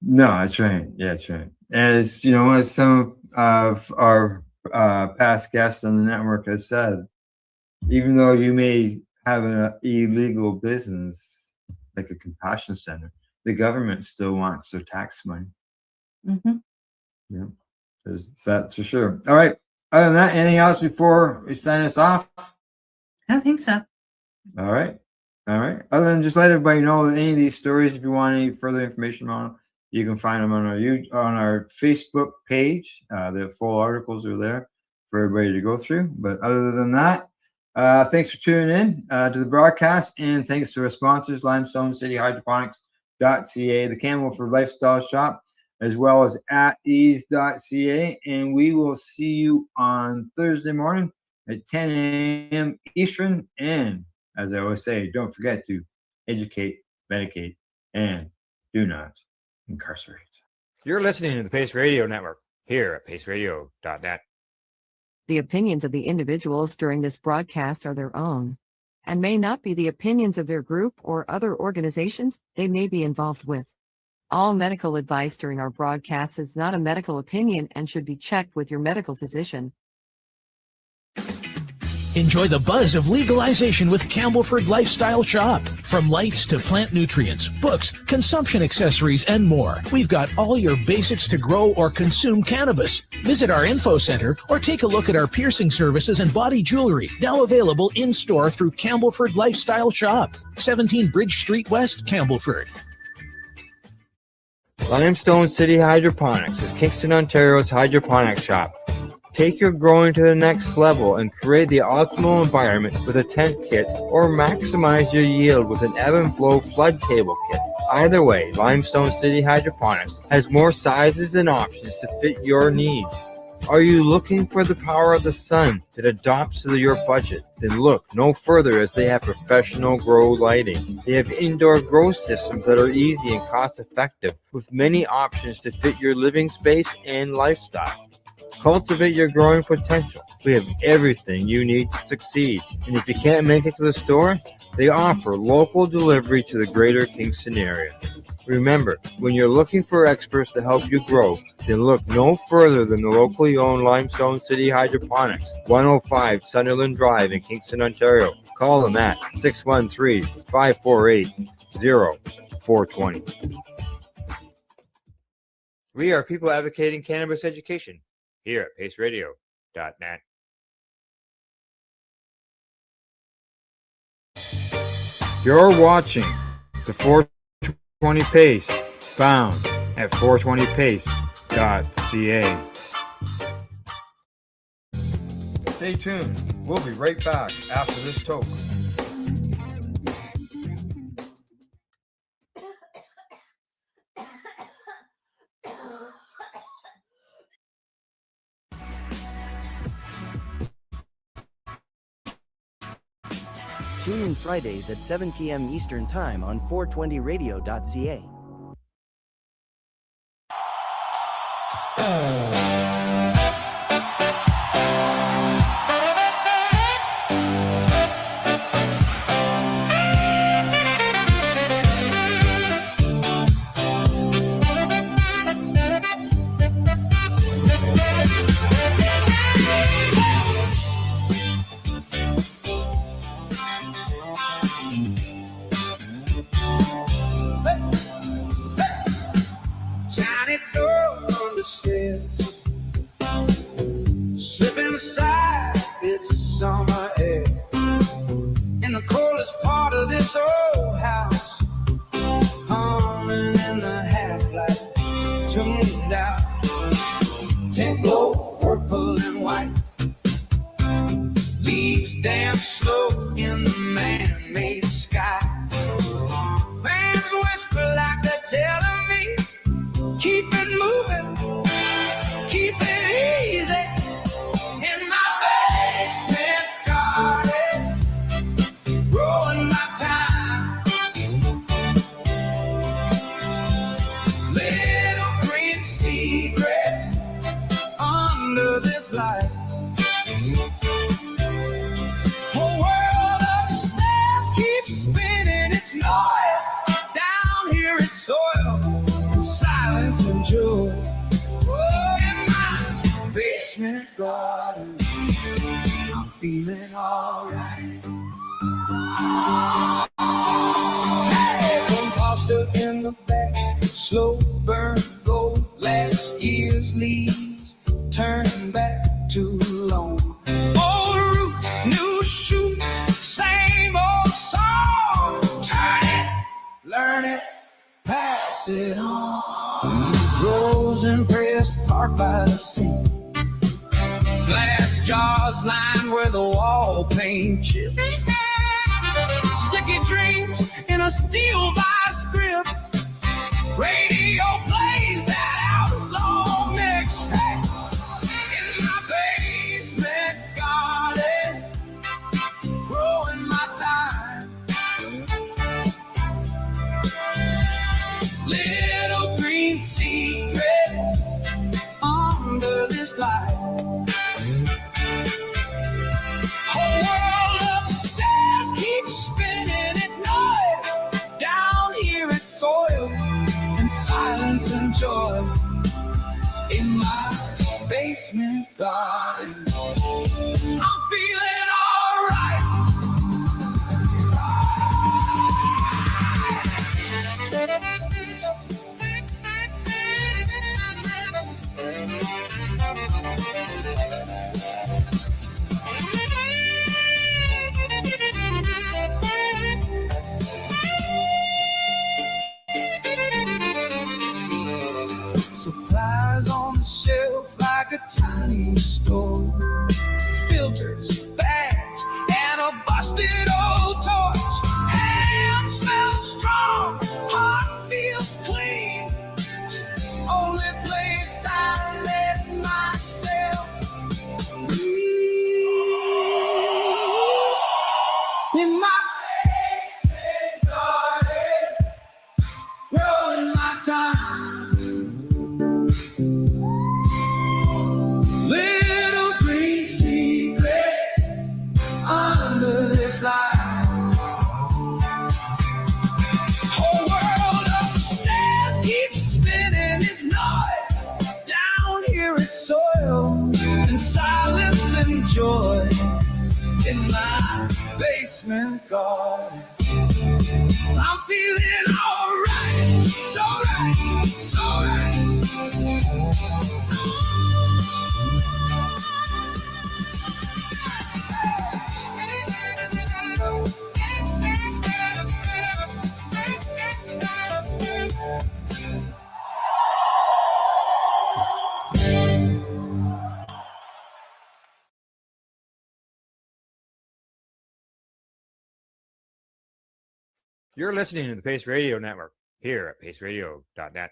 No, that's right. Yeah, that's right. As some of our past guests on the network have said, even though you may have an illegal business like a compassion center, the government still wants their tax money. Mm-hmm. Yeah, that's for sure. All right. Other than that, anything else before we sign us off? I don't think so. All right. Other than just let everybody know that any of these stories, if you want any further information on them, you can find them on our Facebook page. The full articles are there for everybody to go through. But other than that, thanks for tuning in to the broadcast, and thanks to our sponsors, Limestone City Hydroponics.ca, the Campbellford Lifestyle Shop, as well as at ease.ca. And we will see you on Thursday morning at 10 a.m. Eastern. And as I always say, don't forget to educate, medicate, and do not incarcerate. You're listening to the Pace Radio Network here at paceradio.net. The opinions of the individuals during this broadcast are their own and may not be the opinions of their group or other organizations they may be involved with. All medical advice during our broadcast is not a medical opinion and should be checked with your medical physician. Enjoy the buzz of legalization with Campbellford Lifestyle Shop. From lights to plant nutrients, books, consumption accessories, and more, we've got all your basics to grow or consume cannabis. Visit our info center or take a look at our piercing services and body jewelry, now available in-store through Campbellford Lifestyle Shop, 17 Bridge Street West, Campbellford. Limestone City Hydroponics is Kingston, Ontario's hydroponics shop. Take your growing to the next level and create the optimal environment with a tent kit, or maximize your yield with an ebb and flow flood table kit. Either way, Limestone City Hydroponics has more sizes and options to fit your needs. Are you looking for the power of the sun that adapts to your budget? Then look no further, as they have professional grow lighting. They have indoor grow systems that are easy and cost effective, with many options to fit your living space and lifestyle. Cultivate your growing potential. We have everything you need to succeed. And if you can't make it to the store, they offer local delivery to the greater Kingston area. Remember, when you're looking for experts to help you grow, then look no further than the locally owned Limestone City Hydroponics, 105 Sunderland Drive in Kingston, Ontario. Call them at 613-548-0420. We are people advocating cannabis education here at paceradio.net. You're watching the 420 Pace, found at 420pace.ca. Stay tuned. We'll be right back after this toke. Tune in Fridays at 7 p.m. Eastern Time on 420radio.ca. Tiny door on the stairs, slipping aside its summer air. In the coldest part of this old house, humming in the half-light, tuned out. Tent glow, purple and white. Leaves dance slow in the man-made sky. Fans whisper like they're telling me, keep it moving, keep it easy. In my basement garden, growing my time. Little green secret under this light. Whole world upstairs keeps spinning its noise. Down here it's soil, silence and joy. Oh, in my basement garden, I'm feeling alright. Hey, one pasta in the back, slow burn gold. Last year's leaves turning back too long. Old roots, new shoots, same old song. Turn it, learn it, pass it on. Rose and pressed park by the sea. Glass jars lined where the wall paint chips. Sticky dreams in a steel vice grip. Radio plays that outlaw mix. Hey, in my basement garden, growing my time. Little green secrets under this light. Whole world upstairs keeps spinning its noise. Down here it's soil and silence and joy. In my basement garden, I'm feeling alright. Supplies on the shelf like a tiny store. Filters, bags, and a busted old torch. Hand smells strong, heart feels clean. Only place I let myself breathe. In my basement garden, growing my time. Little green secrets under this light. Whole world upstairs keeps spinning its noise. Down here it's soil and silence and joy. In my basement garden, I'm feeling alright, so right, so right, so You're listening to the Pace Radio Network here at paceradio.net.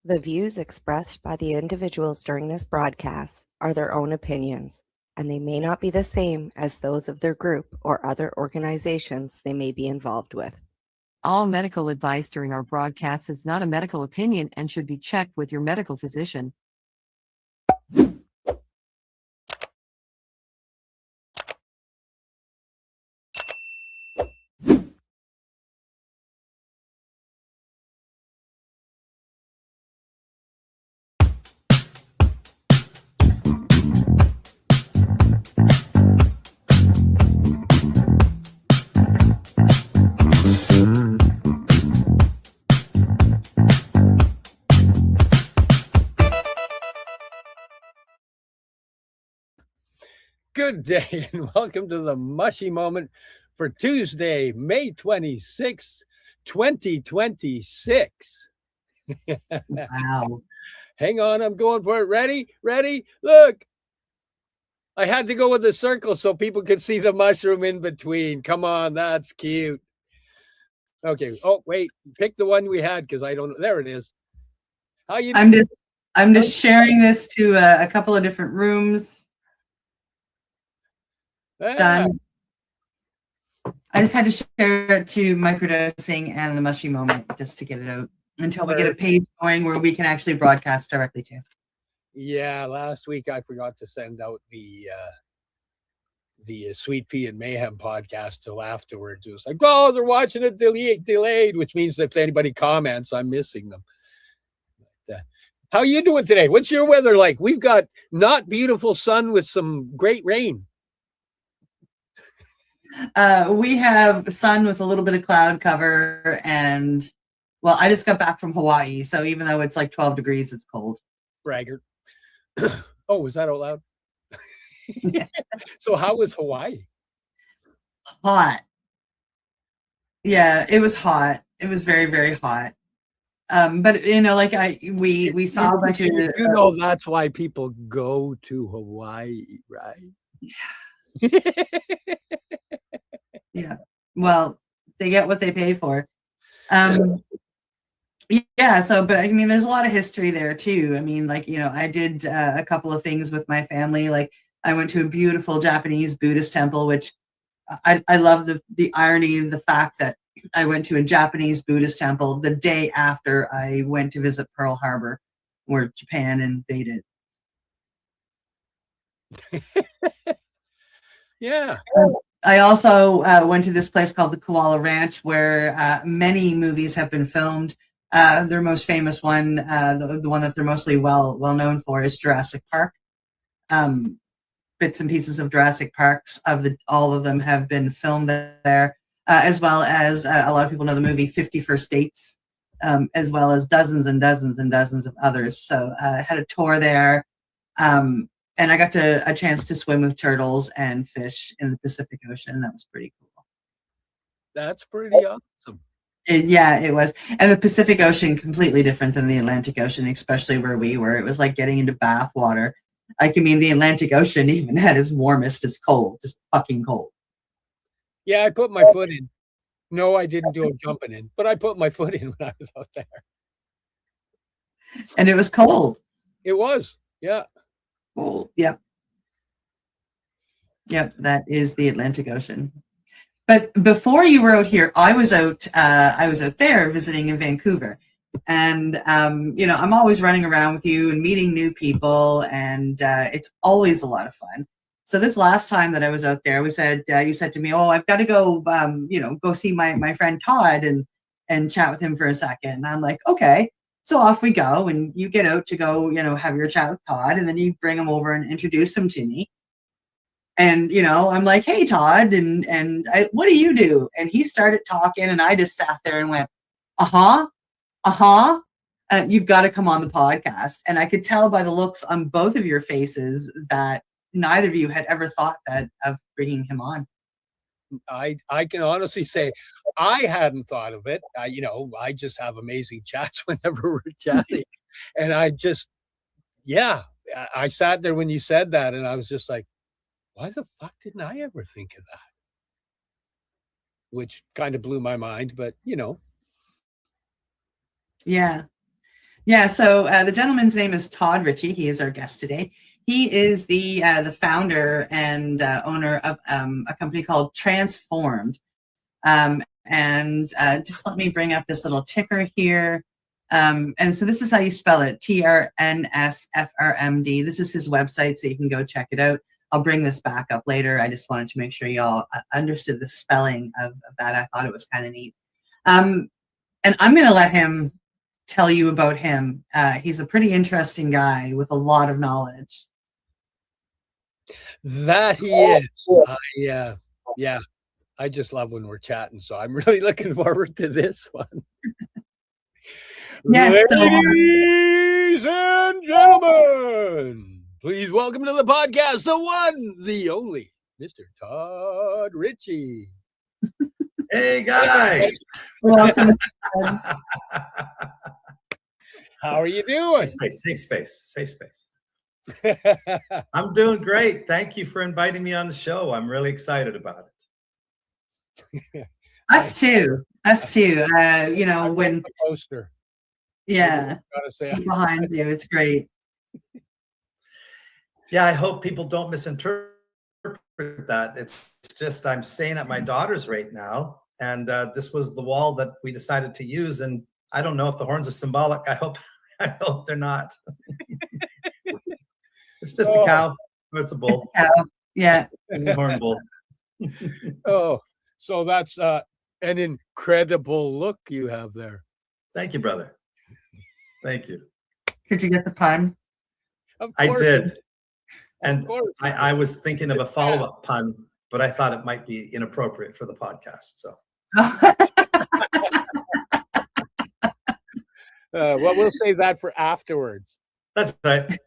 The views expressed by the individuals during this broadcast are their own opinions, and they may not be the same as those of their group or other organizations they may be involved with. All medical advice during our broadcast is not a medical opinion and should be checked with your medical physician. Good day and welcome to the Mushy Moment for Tuesday, May 26th, 2026. Wow. Hang on, I'm going for it. Ready? Ready? Look. I had to go with the circle so people could see the mushroom in between. Come on, that's cute. Okay. Oh, wait. Pick the one we had because I don't know. There it is. How you doing? I'm just sharing this to a couple of different rooms. Done. I just had to share it to microdosing and the mushy moment just to get it out until we get a page going where we can actually broadcast directly to. Yeah, last week I forgot to send out the Sweet Pea and Mayhem podcast till afterwards. It was like, oh, they're watching it delayed, which means if anybody comments, I'm missing them. But, how you doing today? What's your weather like? We've got not beautiful sun with some great rain. We have sun with a little bit of cloud cover, and well, I just got back from Hawaii, so even though it's like 12 degrees, it's cold. Braggart. Oh, was that out loud? Yeah. So how was Hawaii? Hot. Yeah, it was hot. It was very, very hot. But you know, like we saw a bunch of that's why people go to Hawaii, right? Yeah. Yeah. Well, they get what they pay for. Yeah. So, but I mean, there's a lot of history there too. I mean, like, you know, I did a couple of things with my family. Like, I went to a beautiful Japanese Buddhist temple, which I love the irony of the fact that I went to a Japanese Buddhist temple the day after I went to visit Pearl Harbor, where Japan invaded. Yeah. I also went to this place called the Koala Ranch, where many movies have been filmed. Their most famous one, the one that they're mostly well known for, is Jurassic Park. Bits and pieces of Jurassic Parks all of them have been filmed there, as well as a lot of people know the movie 50 First Dates, as well as dozens and dozens and dozens of others. So I had a tour there. And I got a chance to swim with turtles and fish in the Pacific Ocean. That was pretty cool. That's pretty awesome. Yeah, it was. And the Pacific Ocean, completely different than the Atlantic Ocean, especially where we were. It was like getting into bath water. Like, I mean, the Atlantic Ocean, even at its warmest, it's cold, just fucking cold. Yeah, I put my foot in. No, I didn't do a jumping in, but I put my foot in when I was out there. And it was cold. It was, yeah. Cold. Yep. Yep, that is the Atlantic Ocean. But before you were out here, I was out there visiting in Vancouver. And you know, I'm always running around with you and meeting new people, and it's always a lot of fun. So this last time that I was out there, you said to me, "Oh, I've got to go, you know, go see my friend Todd and chat with him for a second." And I'm like, "Okay." So off we go, and you get out to go, you know, have your chat with Todd, and then you bring him over and introduce him to me. And, you know, I'm like, "Hey, Todd, and what do you do?" And he started talking, and I just sat there and went, "Uh-huh, uh-huh. You've got to come on the podcast." And I could tell by the looks on both of your faces that neither of you had ever thought that of bringing him on. I can honestly say I hadn't thought of it. You know, I just have amazing chats whenever we're chatting. And I just, yeah, I sat there when you said that, and I was just like, why the fuck didn't I ever think of that? Which kind of blew my mind, but you know. Yeah. Yeah, so the gentleman's name is Todd Ritchie. He is our guest today. He is the founder and owner of a company called Transformed. And just let me bring up this little ticker here. And so this is how you spell it, TRNSFRMD. This is his website, so you can go check it out. I'll bring this back up later. I just wanted to make sure y'all understood the spelling of that. I thought it was kind of neat. And I'm going to let him tell you about him. He's a pretty interesting guy with a lot of knowledge. That he is. Yeah. I just love when we're chatting, so I'm really looking forward to this one. Yes, Ladies and gentlemen, please welcome to the podcast the one, the only, Mr. Todd Ritchie. Hey guys. Welcome. How are you doing? Safe space. I'm doing great. Thank you for inviting me on the show. I'm really excited about it. Us too. You know, when poster. Yeah. Gotta say behind you. It's great. Yeah, I hope people don't misinterpret that. It's just I'm staying at my daughter's right now, and this was the wall that we decided to use. And I don't know if the horns are symbolic. I hope they're not. It's just a cow. It's a bull. It's a cow. Yeah. A horn bull. Oh, so that's an incredible look you have there. Thank you, brother. Thank you. Did you get the pun? I did. And I was thinking of a follow-up pun, but I thought it might be inappropriate for the podcast. So. Well, we'll save that for afterwards. That's right.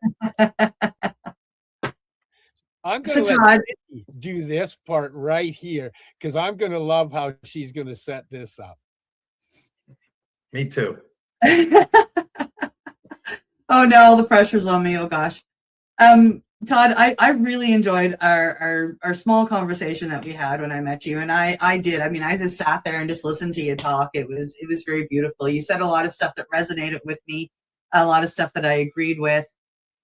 I'm going to let Nikki do this part right here because I'm going to love how she's going to set this up. Me too. Oh no, the pressure's on me. Oh gosh. Todd, I really enjoyed our small conversation that we had when I met you. And I did. I mean, I just sat there and just listened to you talk. It was very beautiful. You said a lot of stuff that resonated with me, a lot of stuff that I agreed with.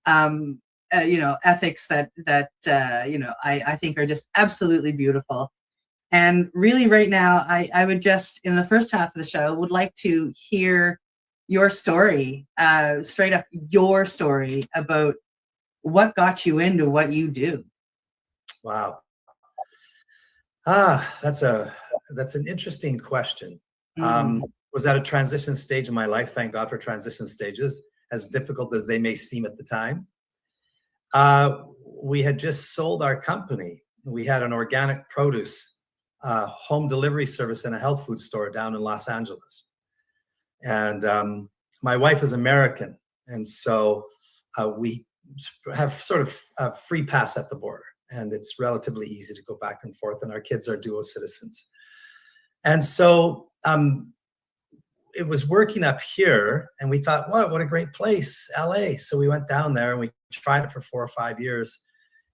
You know, ethics that you know, I think are just absolutely beautiful. And really right now, I would just, in the first half of the show, would like to hear your story, straight up your story about what got you into what you do. Wow. That's an interesting question. Was at a transition stage in my life. Thank God for transition stages, as difficult as they may seem at the time. We had just sold our company. We had an organic produce home delivery service in a health food store down in Los Angeles. And my wife is American. And so we have sort of a free pass at the border. And it's relatively easy to go back and forth. And our kids are dual citizens. And so it was working up here. And we thought, what a great place, LA. So we went down there and we tried it for 4 or 5 years.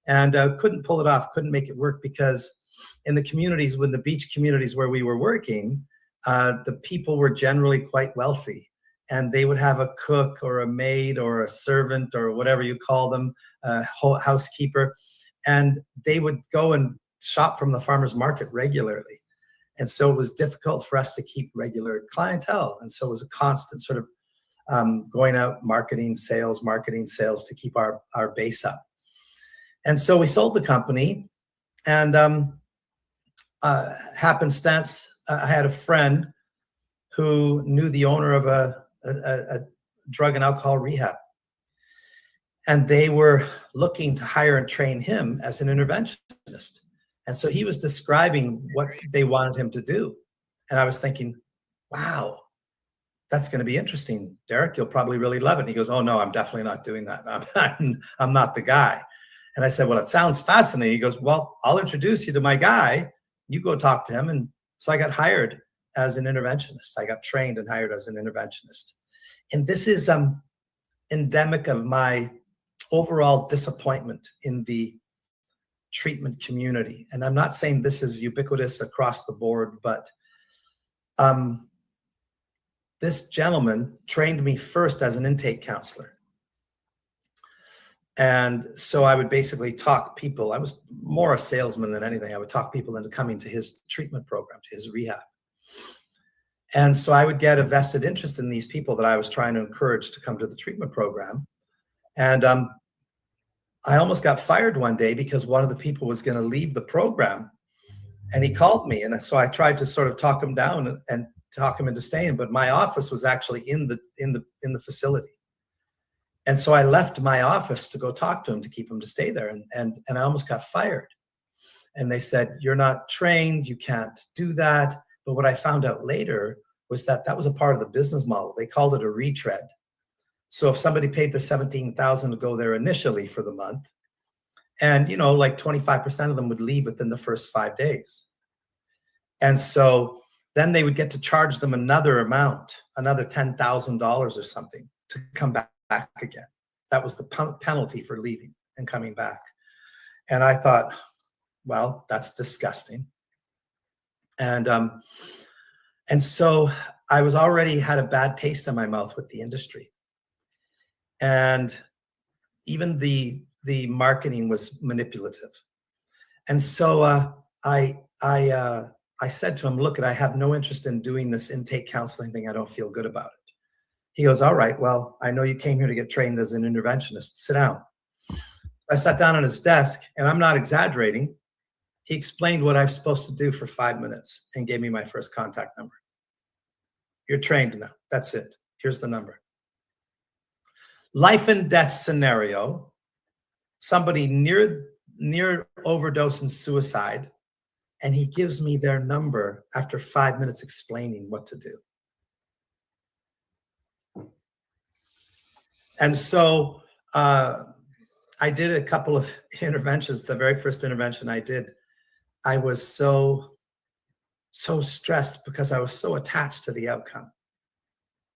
And couldn't pull it off, couldn't make it work because in the communities, when the beach communities where we were working, the people were generally quite wealthy, and they would have a cook or a maid or a servant or whatever you call them, a housekeeper, and they would go and shop from the farmer's market regularly. And so it was difficult for us to keep regular clientele. And so it was a constant sort of going out, marketing sales to keep our base up. And so we sold the company, and happenstance, I had a friend who knew the owner of a drug and alcohol rehab. And they were looking to hire and train him as an interventionist. And so he was describing what they wanted him to do. And I was thinking, wow, that's going to be interesting, Derek. You'll probably really love it. And he goes, oh, no, I'm definitely not doing that. I'm not the guy. And I said, well, it sounds fascinating. He goes, well, I'll introduce you to my guy. You go talk to him. And so I got hired as an interventionist. I got trained and hired as an interventionist. And this is endemic of my overall disappointment in the treatment community. And I'm not saying this is ubiquitous across the board, but this gentleman trained me first as an intake counselor. And so I would basically talk people. I was more a salesman than anything. I would talk people into coming to his treatment program, to his rehab. And so I would get a vested interest in these people that I was trying to encourage to come to the treatment program. And I almost got fired one day because one of the people was going to leave the program. And he called me. And so I tried to sort of talk him down and talk him into staying. But my office was actually in the facility. And so I left my office to go talk to him to keep him to stay there. And I almost got fired. And they said, you're not trained, you can't do that. But what I found out later was that that was a part of the business model. They called it a retread. So if somebody paid their $17,000 to go there initially for the month, and like 25% of them would leave within the first 5 days. And so then they would get to charge them another amount, another $10,000 or something to come back again. That was the penalty for leaving and coming back. And I thought, well, that's disgusting. And so I was already had a bad taste in my mouth with the industry. And even the marketing was manipulative. And so I said to him, look, I have no interest in doing this intake counseling thing. I don't feel good about it. He goes, all right, well, I know you came here to get trained as an interventionist. Sit down. I sat down on his desk, and I'm not exaggerating. He explained what I'm supposed to do for 5 minutes and gave me my first contact number. You're trained now. That's it. Here's the number. Life and death scenario, somebody near overdose and suicide, and he gives me their number after 5 minutes explaining what to do. And so I did a couple of interventions. The very first intervention I did, I was so stressed because I was so attached to the outcome.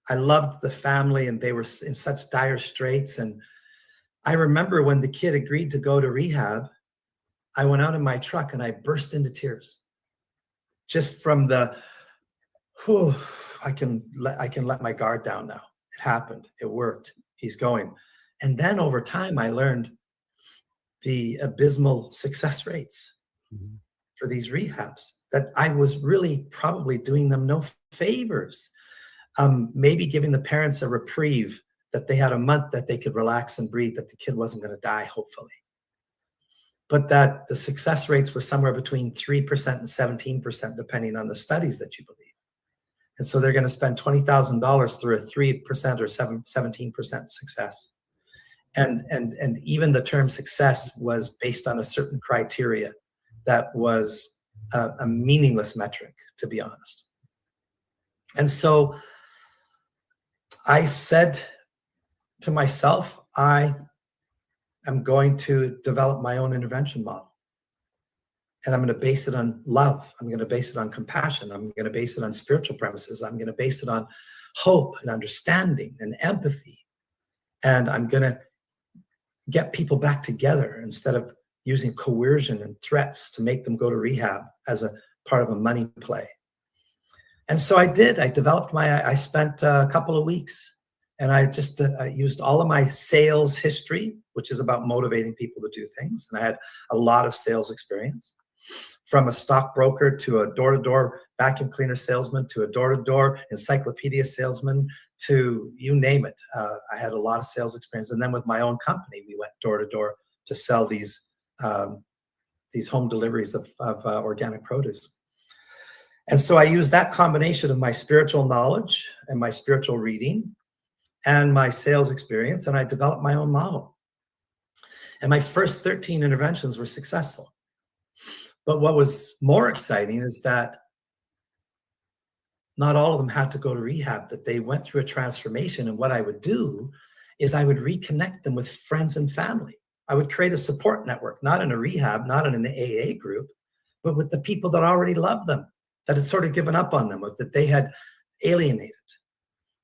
I loved the family, and they were in such dire straits. And I remember when the kid agreed to go to rehab, I went out in my truck and I burst into tears. Just from the, whew, I can let my guard down now. It happened. It worked. He's going. And then over time, I learned the abysmal success rates for these rehabs, that I was really probably doing them no favors. Maybe giving the parents a reprieve, that they had a month that they could relax and breathe, that the kid wasn't going to die, hopefully. But that the success rates were somewhere between 3% and 17%, depending on the studies that you believe. And so they're going to spend $20,000 through a 3% or 17% success. And even the term success was based on a certain criteria that was a meaningless metric, to be honest. And so I said to myself, I am going to develop my own intervention model. And I'm going to base it on love. I'm going to base it on compassion. I'm going to base it on spiritual premises. I'm going to base it on hope and understanding and empathy. And I'm going to get people back together instead of using coercion and threats to make them go to rehab as a part of a money play. And so I did. I spent a couple of weeks, and I just used all of my sales history, which is about motivating people to do things. And I had a lot of sales experience, from a stockbroker to a door-to-door vacuum cleaner salesman to a door-to-door encyclopedia salesman to you name it. I had a lot of sales experience. And then with my own company, we went door-to-door to sell these home deliveries of organic produce. And so I used that combination of my spiritual knowledge and my spiritual reading and my sales experience, and I developed my own model. And my first 13 interventions were successful. But what was more exciting is that not all of them had to go to rehab, that they went through a transformation. And what I would do is I would reconnect them with friends and family. I would create a support network, not in a rehab, not in an AA group, but with the people that already loved them, that had sort of given up on them, or that they had alienated.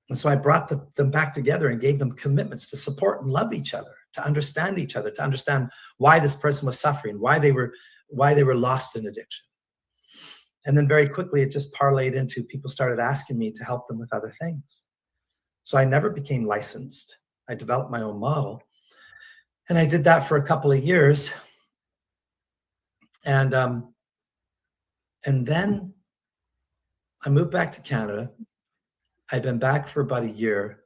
And so I brought them back together and gave them commitments to support and love each other, to understand each other, to understand why this person was suffering, why they were lost in addiction. And then very quickly, it just parlayed into people started asking me to help them with other things. So I never became licensed. I developed my own model. And I did that for a couple of years. And then I moved back to Canada. I'd been back for about a year.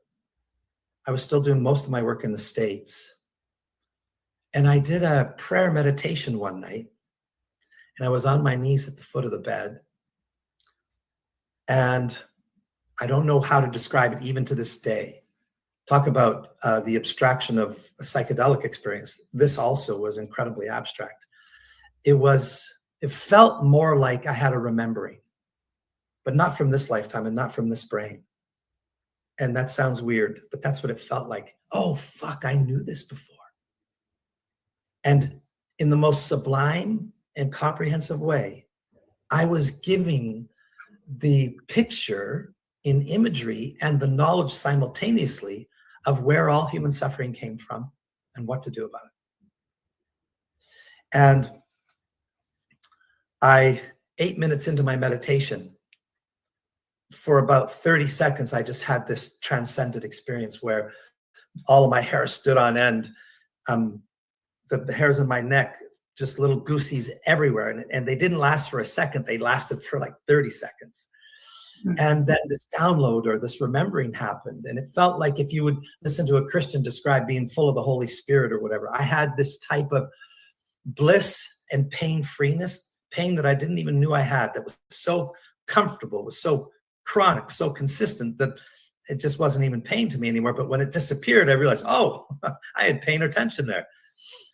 I was still doing most of my work in the States. And I did a prayer meditation one night. And I was on my knees at the foot of the bed. And I don't know how to describe it even to this day. Talk about the abstraction of a psychedelic experience. This also was incredibly abstract. It felt more like I had a remembering, but not from this lifetime and not from this brain. And that sounds weird, but that's what it felt like. Oh, fuck, I knew this before. And in the most sublime and comprehensive way, I was giving the picture in imagery and the knowledge simultaneously of where all human suffering came from and what to do about it. And 8 minutes into my meditation, for about 30 seconds, I just had this transcendent experience where all of my hair stood on end. The hairs on my neck, just little goosies everywhere. And they didn't last for a second. They lasted for like 30 seconds. And then this download or this remembering happened. And it felt like if you would listen to a Christian describe being full of the Holy Spirit or whatever, I had this type of bliss and pain freeness, pain that I didn't even knew I had, that was so comfortable, was so chronic, so consistent that it just wasn't even pain to me anymore. But when it disappeared, I realized, oh, I had pain or tension there.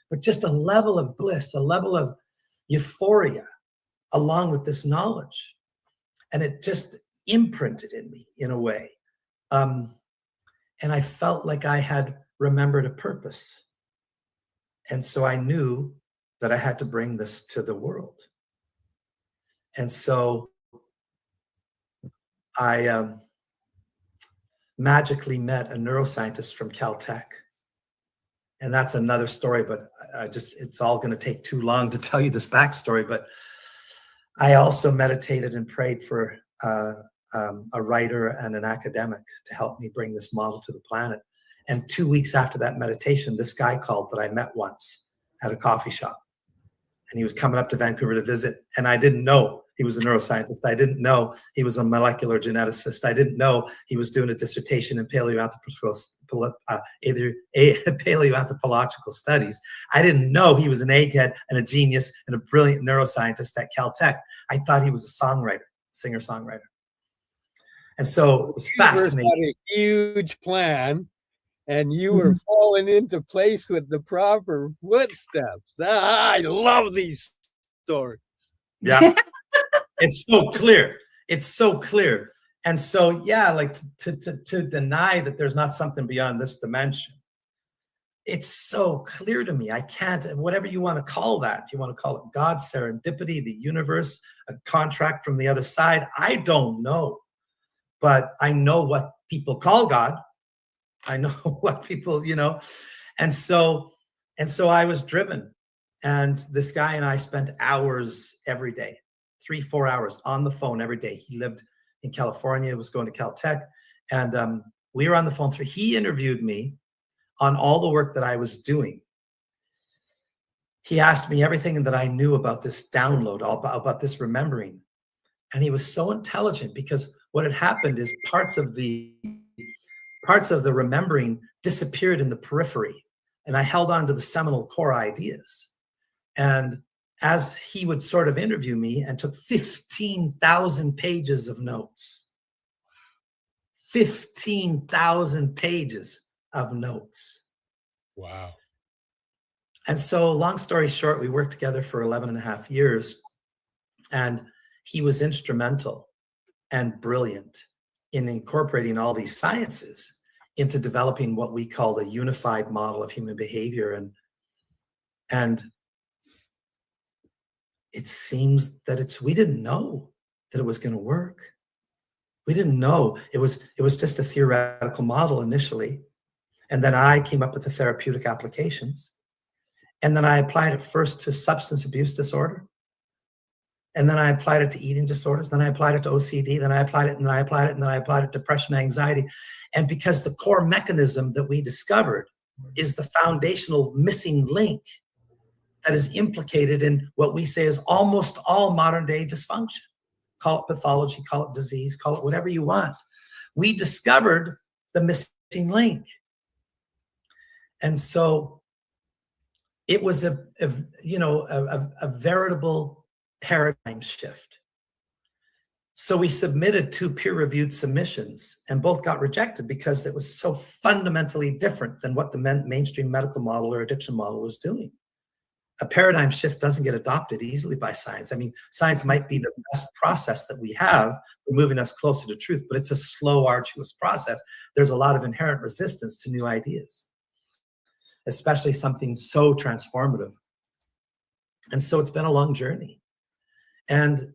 But just a level of bliss, a level of euphoria along with this knowledge. And it just imprinted in me in a way. And I felt like I had remembered a purpose. And so I knew that I had to bring this to the world. And so I magically met a neuroscientist from Caltech. And that's another story, but it's all going to take too long to tell you this backstory. But I also meditated and prayed for a writer and an academic to help me bring this model to the planet. And 2 weeks after that meditation, this guy called that I met once at a coffee shop. And he was coming up to Vancouver to visit. And I didn't know he was a neuroscientist. I didn't know he was a molecular geneticist. I didn't know he was doing a dissertation in paleoanthropological studies. I didn't know he was an egghead and a genius and a brilliant neuroscientist at Caltech. I thought he was a songwriter, singer-songwriter. And so it was fascinating. Had a huge plan, and you were falling into place with the proper footsteps. I love these stories. Yeah. It's so clear. It's so clear. And so, yeah, like to deny that there's not something beyond this dimension. It's so clear to me. I can't, whatever you want to call that, you want to call it God, serendipity, the universe, a contract from the other side. I don't know, but I know what people call God. I know what people, and so I was driven, and this guy and I spent hours every day, 3-4 hours on the phone every day. He lived in California, was going to Caltech, and we were on the phone. He interviewed me on all the work that I was doing. He asked me everything that I knew about this download, about this remembering. And he was so intelligent, because what had happened is parts of the remembering disappeared in the periphery. And I held on to the seminal core ideas. And as he would sort of interview me and took 15,000 pages of notes, 15,000 pages of notes. Wow. And so, long story short, we worked together for 11 and a half years. And he was instrumental and brilliant in incorporating all these sciences into developing what we call the unified model of human behavior. And it seems that we didn't know that it was going to work. We didn't know. It was just a theoretical model initially. And then I came up with the therapeutic applications. And then I applied it first to substance abuse disorder. And then I applied it to eating disorders. Then I applied it to OCD. Then I applied it, and then I applied it, and then I applied it to depression, anxiety. And because the core mechanism that we discovered is the foundational missing link that is implicated in what we say is almost all modern day dysfunction. Call it pathology, call it disease, call it whatever you want. We discovered the missing link. And so it was a veritable paradigm shift. So we submitted 2 peer-reviewed submissions, and both got rejected because it was so fundamentally different than what the mainstream medical model or addiction model was doing. A paradigm shift doesn't get adopted easily by science. I mean, science might be the best process that we have for moving us closer to truth, but it's a slow, arduous process. There's a lot of inherent resistance to new ideas, especially something so transformative. And so it's been a long journey. And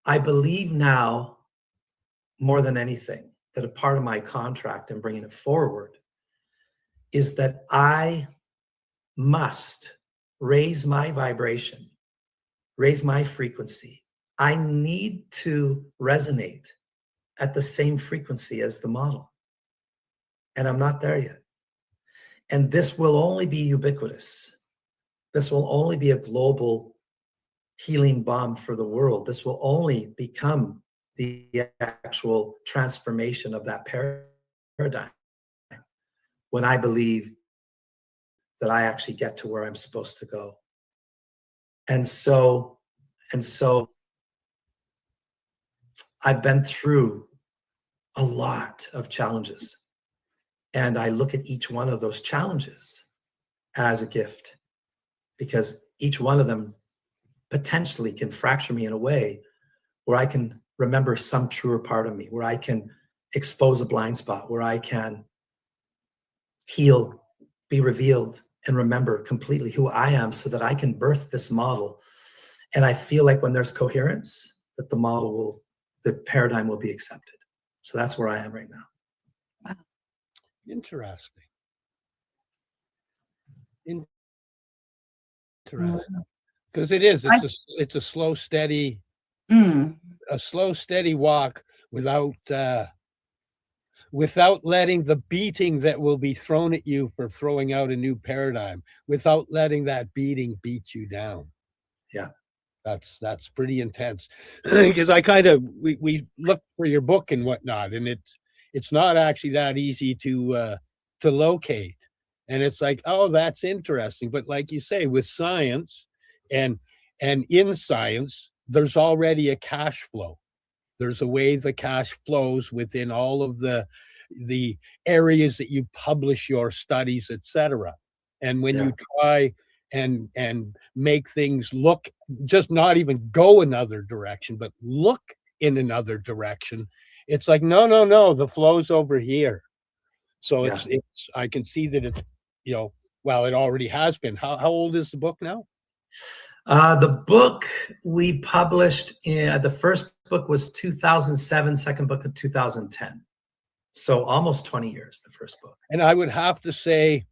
I believe now, more than anything, that a part of my contract in bringing it forward is that I must raise my vibration, raise my frequency. I need to resonate at the same frequency as the model. And I'm not there yet. And this will only be ubiquitous. This will only be a global healing bomb for the world. This will only become the actual transformation of that paradigm when I believe that I actually get to where I'm supposed to go. And so I've been through a lot of challenges, and I look at each one of those challenges as a gift, because each one of them potentially can fracture me in a way where I can remember some truer part of me, where I can expose a blind spot, where I can heal, be revealed, and remember completely who I am so that I can birth this model. And I feel like when there's coherence, that the paradigm will be accepted. So that's where I am right now. Wow. Interesting. Interesting. Because it's a slow, steady, walk without letting the beating that will be thrown at you for throwing out a new paradigm, without letting that beating beat you down. Yeah. That's pretty intense. Because we looked for your book and whatnot, and it's not actually that easy to locate. And it's like, oh, that's interesting. But like you say, with science and in science, there's already a cash flow. There's a way the cash flows within all of the areas that you publish your studies, etc. And when you try and make things look, just not even go another direction, but look in another direction, it's like, no, the flow's over here. So it's I can see that it's, well, it already has been. How old is the book now? The book we published the first book was 2007, second book of 2010. So almost 20 years, the first book. And I would have to say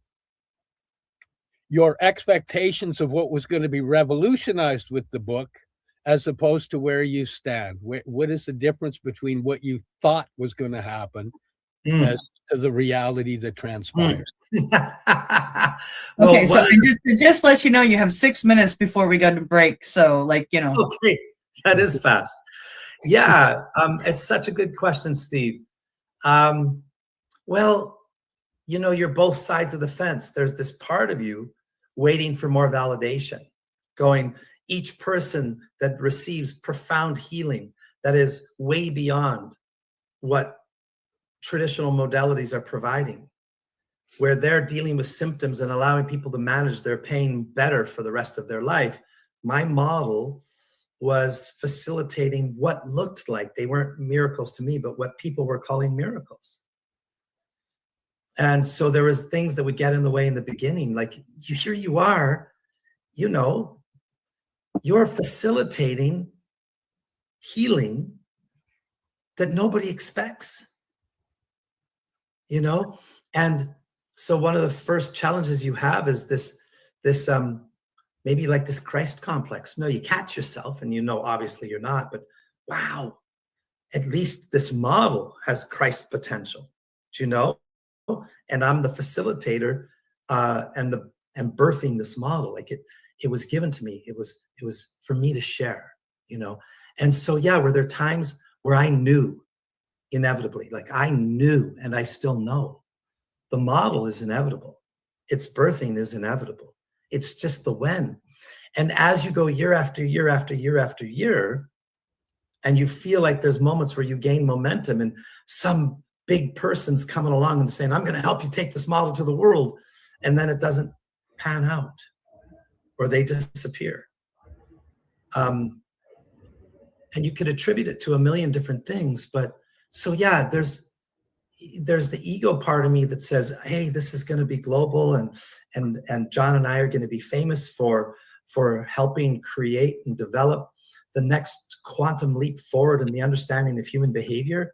your expectations of what was going to be revolutionized with the book, as opposed to where you stand. What is the difference between what you thought was going to happen as to the reality that transpired? Okay, so just let you know, you have 6 minutes before we go to break. So, Okay, that is fast. Yeah, it's such a good question, Steve. Well, you're both sides of the fence. There's this part of you waiting for more validation, going, each person that receives profound healing that is way beyond what traditional modalities are providing, where they're dealing with symptoms and allowing people to manage their pain better for the rest of their life. My model was facilitating what looked like, they weren't miracles to me, but what people were calling miracles. And so there was things that would get in the way in the beginning. Like, here you are, you're facilitating healing that nobody expects, And so one of the first challenges you have is this maybe like this Christ complex. No, you catch yourself and obviously you're not, but wow, at least this model has Christ potential. Do you know? and I'm the facilitator and birthing this model. Like it was given to me. It was for me to share, And so, yeah, were there times where I knew inevitably, like I knew, and I still know the model is inevitable. Its birthing is inevitable. It's just the when. And as you go year after year after year after year, and you feel like there's moments where you gain momentum and some big person's coming along and saying, I'm going to help you take this model to the world. And then it doesn't pan out or they disappear. And you could attribute it to a million different things. But so, yeah, there's the ego part of me that says, hey, this is going to be global. And John and I are going to be famous for helping create and develop the next quantum leap forward in the understanding of human behavior.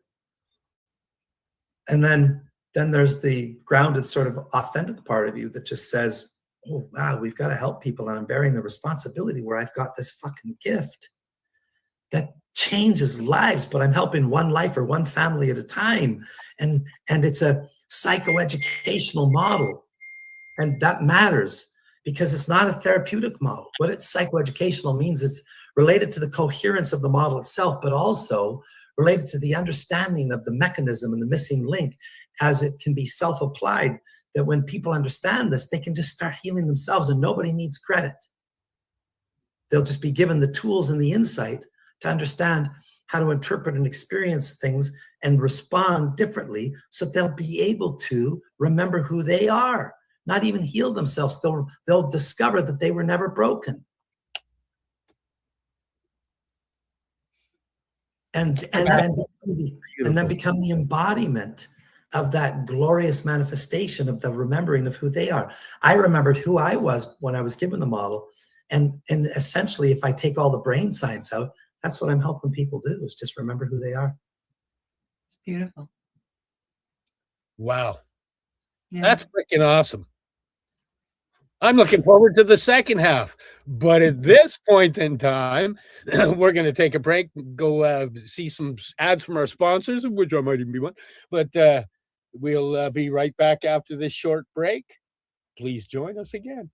And then there's the grounded sort of authentic part of you that just says, oh, wow, we've got to help people. And I'm bearing the responsibility where I've got this fucking gift that changes lives, but I'm helping one life or one family at a time. And it's a psychoeducational model. And that matters because it's not a therapeutic model. What it's psychoeducational means it's related to the coherence of the model itself, but also related to the understanding of the mechanism and the missing link as it can be self-applied, that when people understand this, they can just start healing themselves and nobody needs credit. They'll just be given the tools and the insight to understand how to interpret and experience things and respond differently so they'll be able to remember who they are, not even heal themselves. They'll discover that they were never broken. And then become the embodiment of that glorious manifestation of the remembering of who they are. I remembered who I was when I was given the model. And essentially, if I take all the brain science out, that's what I'm helping people do, is just remember who they are. It's beautiful. Wow. Yeah. That's freaking awesome. I'm looking forward to the second half. But at this point in time, we're going to take a break, go see some ads from our sponsors, which I might even be one. But we'll be right back after this short break. Please join us again.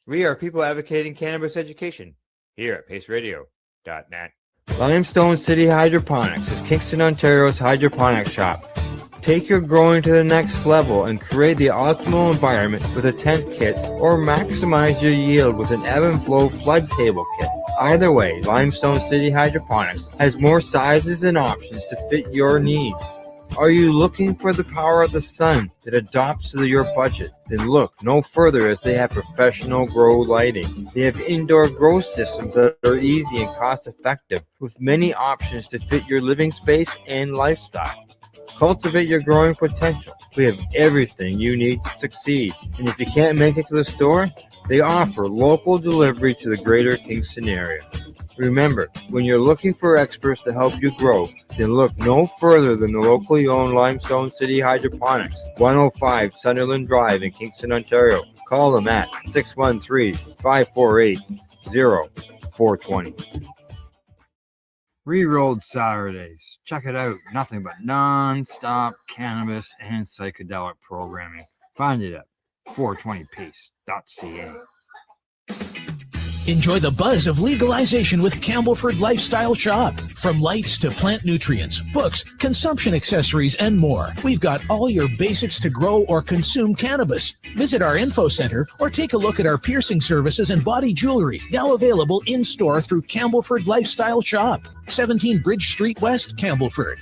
We are people advocating cannabis education here at paceradio.net. Limestone City Hydroponics is Kingston, Ontario's hydroponics shop. Take your growing to the next level and create the optimal environment with a tent kit, or maximize your yield with an ebb and flow flood table kit. Either way, Limestone City Hydroponics has more sizes and options to fit your needs. Are you looking for the power of the sun that adapts to your budget? Then look no further, as they have professional grow lighting. They have indoor grow systems that are easy and cost effective, with many options to fit your living space and lifestyle. Cultivate your growing potential. We have everything you need to succeed. And if you can't make it to the store, they offer local delivery to the greater Kingston area. Remember, when you're looking for experts to help you grow, then look no further than the locally owned Limestone City Hydroponics, 105 Sunderland Drive in Kingston, Ontario. Call them at 613-548-0420. Rerolled Saturdays. Check it out. Nothing but non-stop cannabis and psychedelic programming. Find it at 420pace.ca. Enjoy the buzz of legalization with Campbellford Lifestyle Shop. From lights to plant nutrients, books, consumption accessories, and more, we've got all your basics to grow or consume cannabis. Visit our info center or take a look at our piercing services and body jewelry, now available in-store through Campbellford Lifestyle Shop, 17 Bridge Street West, Campbellford.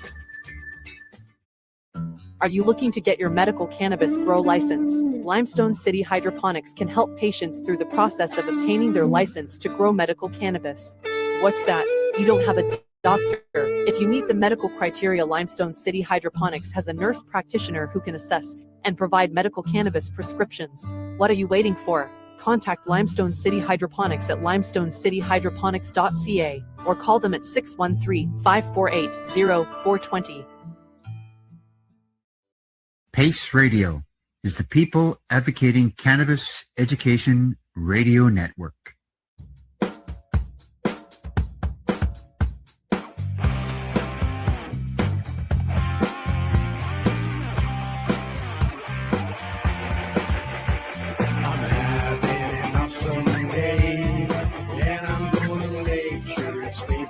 Are you looking to get your medical cannabis grow license? Limestone City Hydroponics can help patients through the process of obtaining their license to grow medical cannabis. What's that? You don't have a doctor. If you meet the medical criteria, Limestone City Hydroponics has a nurse practitioner who can assess and provide medical cannabis prescriptions. What are you waiting for? Contact Limestone City Hydroponics at limestonecityhydroponics.ca or call them at 613-548-0420. Pace Radio is the people advocating cannabis education radio network.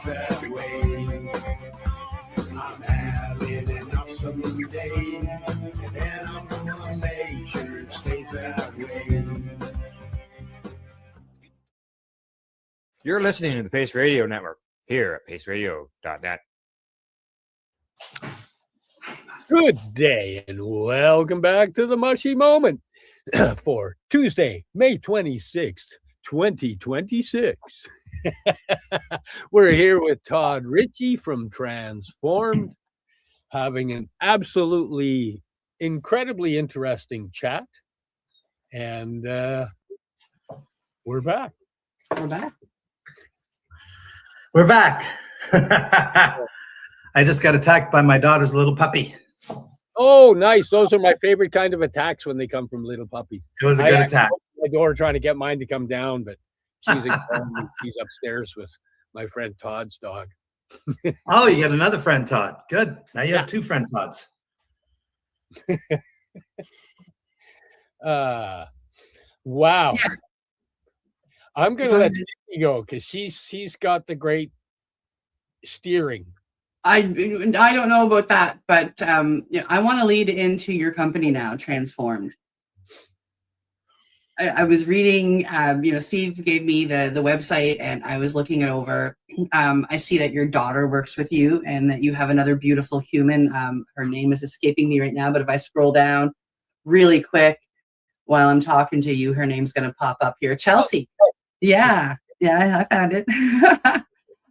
stays that way. I'm having an awesome day, and I'm gonna make sure it stays that way. You're listening to the Pace Radio Network here at paceradio.net. Good day and welcome back to the Mushy Moment for Tuesday, May 26th, 2026. We're here with Todd Ritchie from Transformed, having an absolutely incredibly interesting chat. And we're back. We're back. We're back. I just got attacked by my daughter's little puppy. Oh, nice. Those are my favorite kind of attacks when they come from little puppies. It was a good attack. My door trying to get mine to come down, but she's upstairs with my friend Todd's dog. Oh, you got another friend, Todd. Good. Now you have two friend Todds. Wow. Yeah. I'm gonna let Cindy go because she's got the great steering. I don't know about that, but I want to lead into your company now, Transformed. I was reading, Steve gave me the website and I was looking it over. I see that your daughter works with you and that you have another beautiful human. Her name is escaping me right now, but if I scroll down really quick while I'm talking to you, her name's going to pop up here. Chelsea. Yeah, I found it.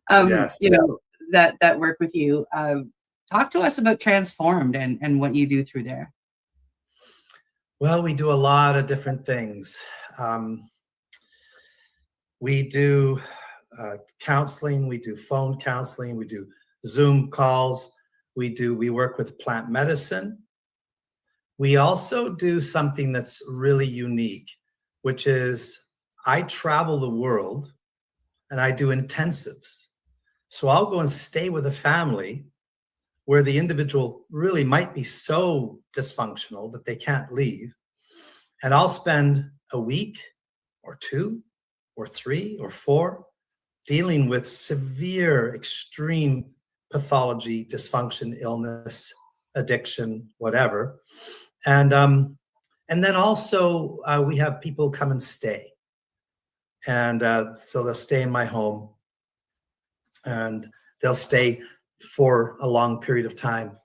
Yes. That work with you. Talk to us about Transformed and what you do through there. Well, we do a lot of different things. We do counseling, we do phone counseling, we do Zoom calls, we work with plant medicine. We also do something that's really unique, which is I travel the world and I do intensives. So I'll go and stay with a family where the individual really might be so dysfunctional that they can't leave. And I'll spend a week or 2 or 3 or 4 dealing with severe, extreme pathology, dysfunction, illness, addiction, whatever. And then also we have people come and stay. And so they'll stay in my home and they'll stay for a long period of time.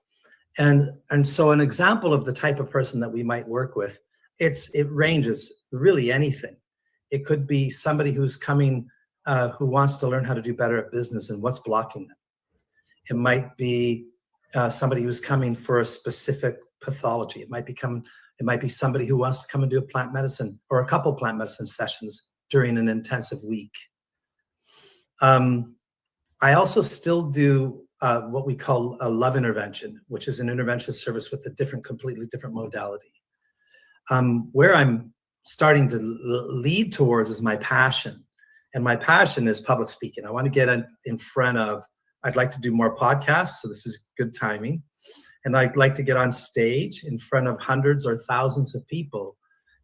And so an example of the type of person that we might work with, it ranges really anything. It could be somebody who's coming, who wants to learn how to do better at business and what's blocking them. It might be somebody who's coming for a specific pathology. It might be somebody who wants to come and do a plant medicine or a couple plant medicine sessions during an intensive week. I also still do what we call a love intervention, which is an intervention service with a completely different modality. Where I'm starting to lead towards is my passion. And my passion is public speaking. I want to get in front of, I'd like to do more podcasts, so this is good timing. And I'd like to get on stage in front of hundreds or thousands of people,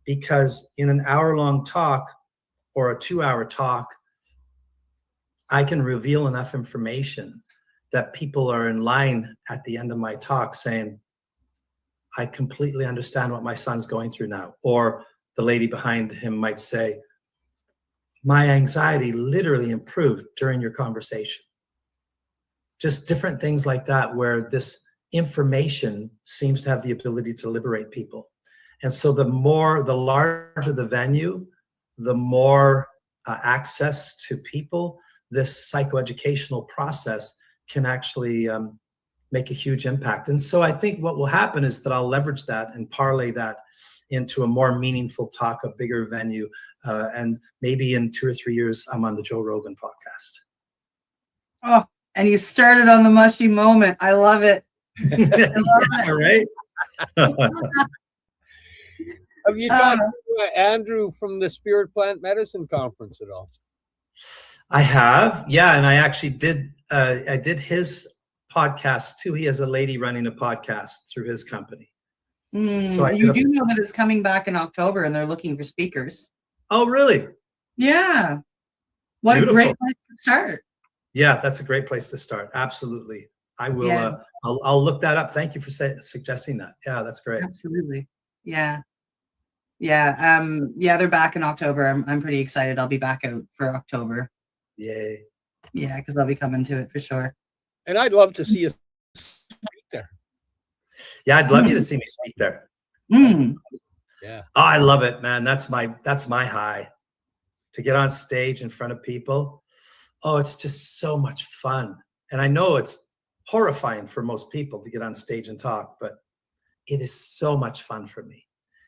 because in an hour-long talk or a 2-hour talk, I can reveal enough information that people are in line at the end of my talk saying, I completely understand what my son's going through now. Or the lady behind him might say, my anxiety literally improved during your conversation. Just different things like that, where this information seems to have the ability to liberate people. And so the larger the venue, the more access to people, this psychoeducational process can actually make a huge impact. And so I think what will happen is that I'll leverage that and parlay that into a more meaningful talk, a bigger venue, and maybe in 2 or 3 years, I'm on the Joe Rogan podcast. Oh, and you started on the mushy moment. I love it. Yeah, right? Have you talked to Andrew from the Spirit Plant Medicine Conference at all? I have, yeah, and I actually did. I did his podcast too. He has a lady running a podcast through his company. So you do know that it's coming back in October, and they're looking for speakers. Oh, really? Yeah. What Beautiful. A great place to start. Yeah, that's a great place to start. Absolutely. I will. Yeah. I'll look that up. Thank you for suggesting that. Yeah, that's great. Absolutely. Yeah. Yeah. Yeah, they're back in October. I'm pretty excited. I'll be back out for October. Yay. Yeah, because I'll be coming to it for sure. And I'd love to see you speak there. Yeah, I'd love you to see me speak there. Mm. Yeah. Oh, I love it, man. That's my high. To get on stage in front of people. Oh, it's just so much fun. And I know it's horrifying for most people to get on stage and talk, but it is so much fun for me.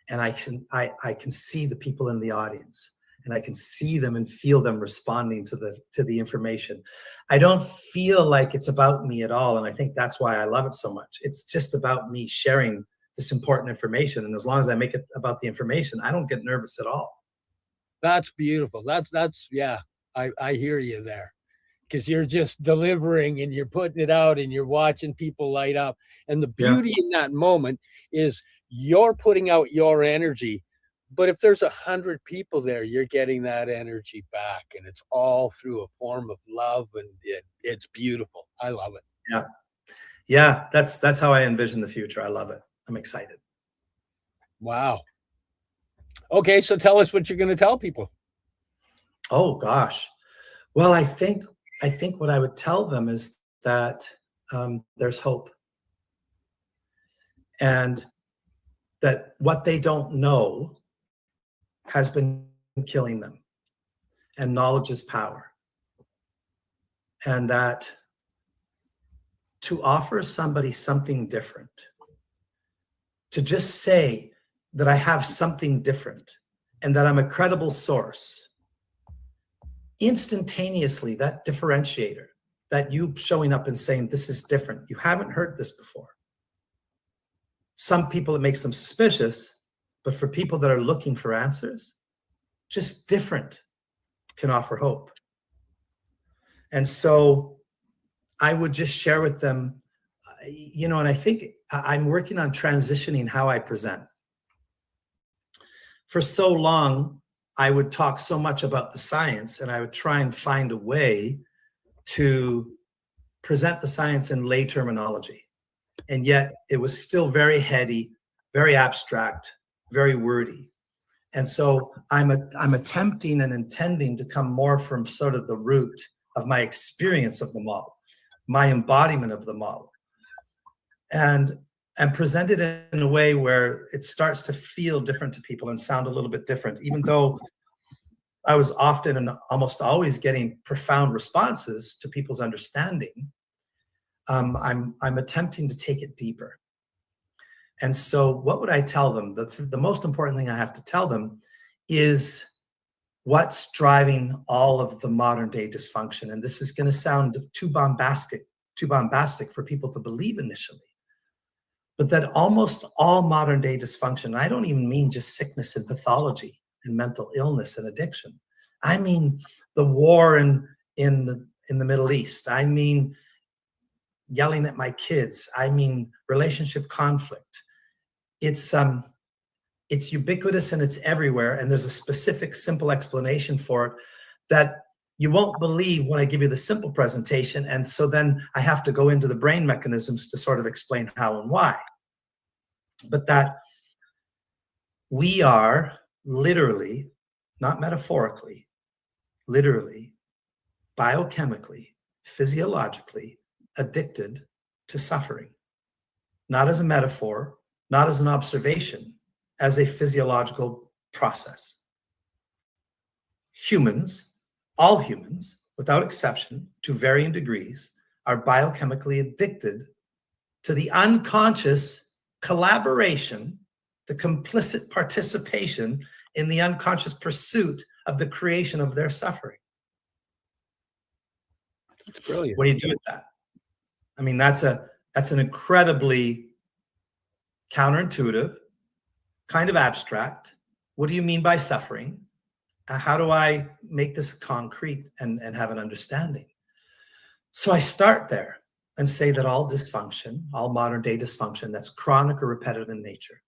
And I can see the people in the audience, and I can see them and feel them responding to the information. I don't feel like it's about me at all. And I think that's why I love it so much. It's just about me sharing this important information. And as long as I make it about the information, I don't get nervous at all. That's beautiful. That's yeah. I hear you there, because you're just delivering and you're putting it out and you're watching people light up. And the beauty in that moment is you're putting out your energy, but if there's 100 people there, you're getting that energy back, and it's all through a form of love, and it's beautiful. I love it. Yeah. Yeah, that's how I envision the future. I love it. I'm excited. Wow. Okay, so tell us what you're going to tell people. Oh gosh. Well, I think what I would tell them is that there's hope, and that what they don't know has been killing them, and knowledge is power, and that to offer somebody something different, to just say that I have something different and that I'm a credible source, instantaneously, that differentiator, that you showing up and saying, this is different, you haven't heard this before. Some people, it makes them suspicious, but for people that are looking for answers, just different can offer hope. And so I would just share with them, and I think I'm working on transitioning how I present. For so long, I would talk so much about the science, and I would try and find a way to present the science in lay terminology. And yet it was still very heady, very abstract, very wordy. And so I'm attempting and intending to come more from sort of the root of my experience of the model, my embodiment of the model, and present it in a way where it starts to feel different to people and sound a little bit different, even though I was often and almost always getting profound responses to people's understanding. I'm attempting to take it deeper. And so what would I tell them? The most important thing I have to tell them is what's driving all of the modern day dysfunction. And this is going to sound too bombastic for people to believe initially. But that almost all modern day dysfunction, I don't even mean just sickness and pathology and mental illness and addiction. I mean the war in the Middle East. I mean yelling at my kids. I mean relationship conflict. It's ubiquitous and it's everywhere. And there's a specific, simple explanation for it that you won't believe when I give you the simple presentation. And so then I have to go into the brain mechanisms to sort of explain how and why. But that we are literally, not metaphorically, literally, biochemically, physiologically addicted to suffering. Not as a metaphor, not as an observation, as a physiological process. Humans, all humans, without exception, to varying degrees, are biochemically addicted to the unconscious collaboration, the complicit participation in the unconscious pursuit of the creation of their suffering. That's brilliant. What do you do with that? I mean, that's an incredibly counterintuitive, kind of abstract. What do you mean by suffering? How do I make this concrete and have an understanding? So I start there and say that all dysfunction, all modern day dysfunction that's chronic or repetitive in nature,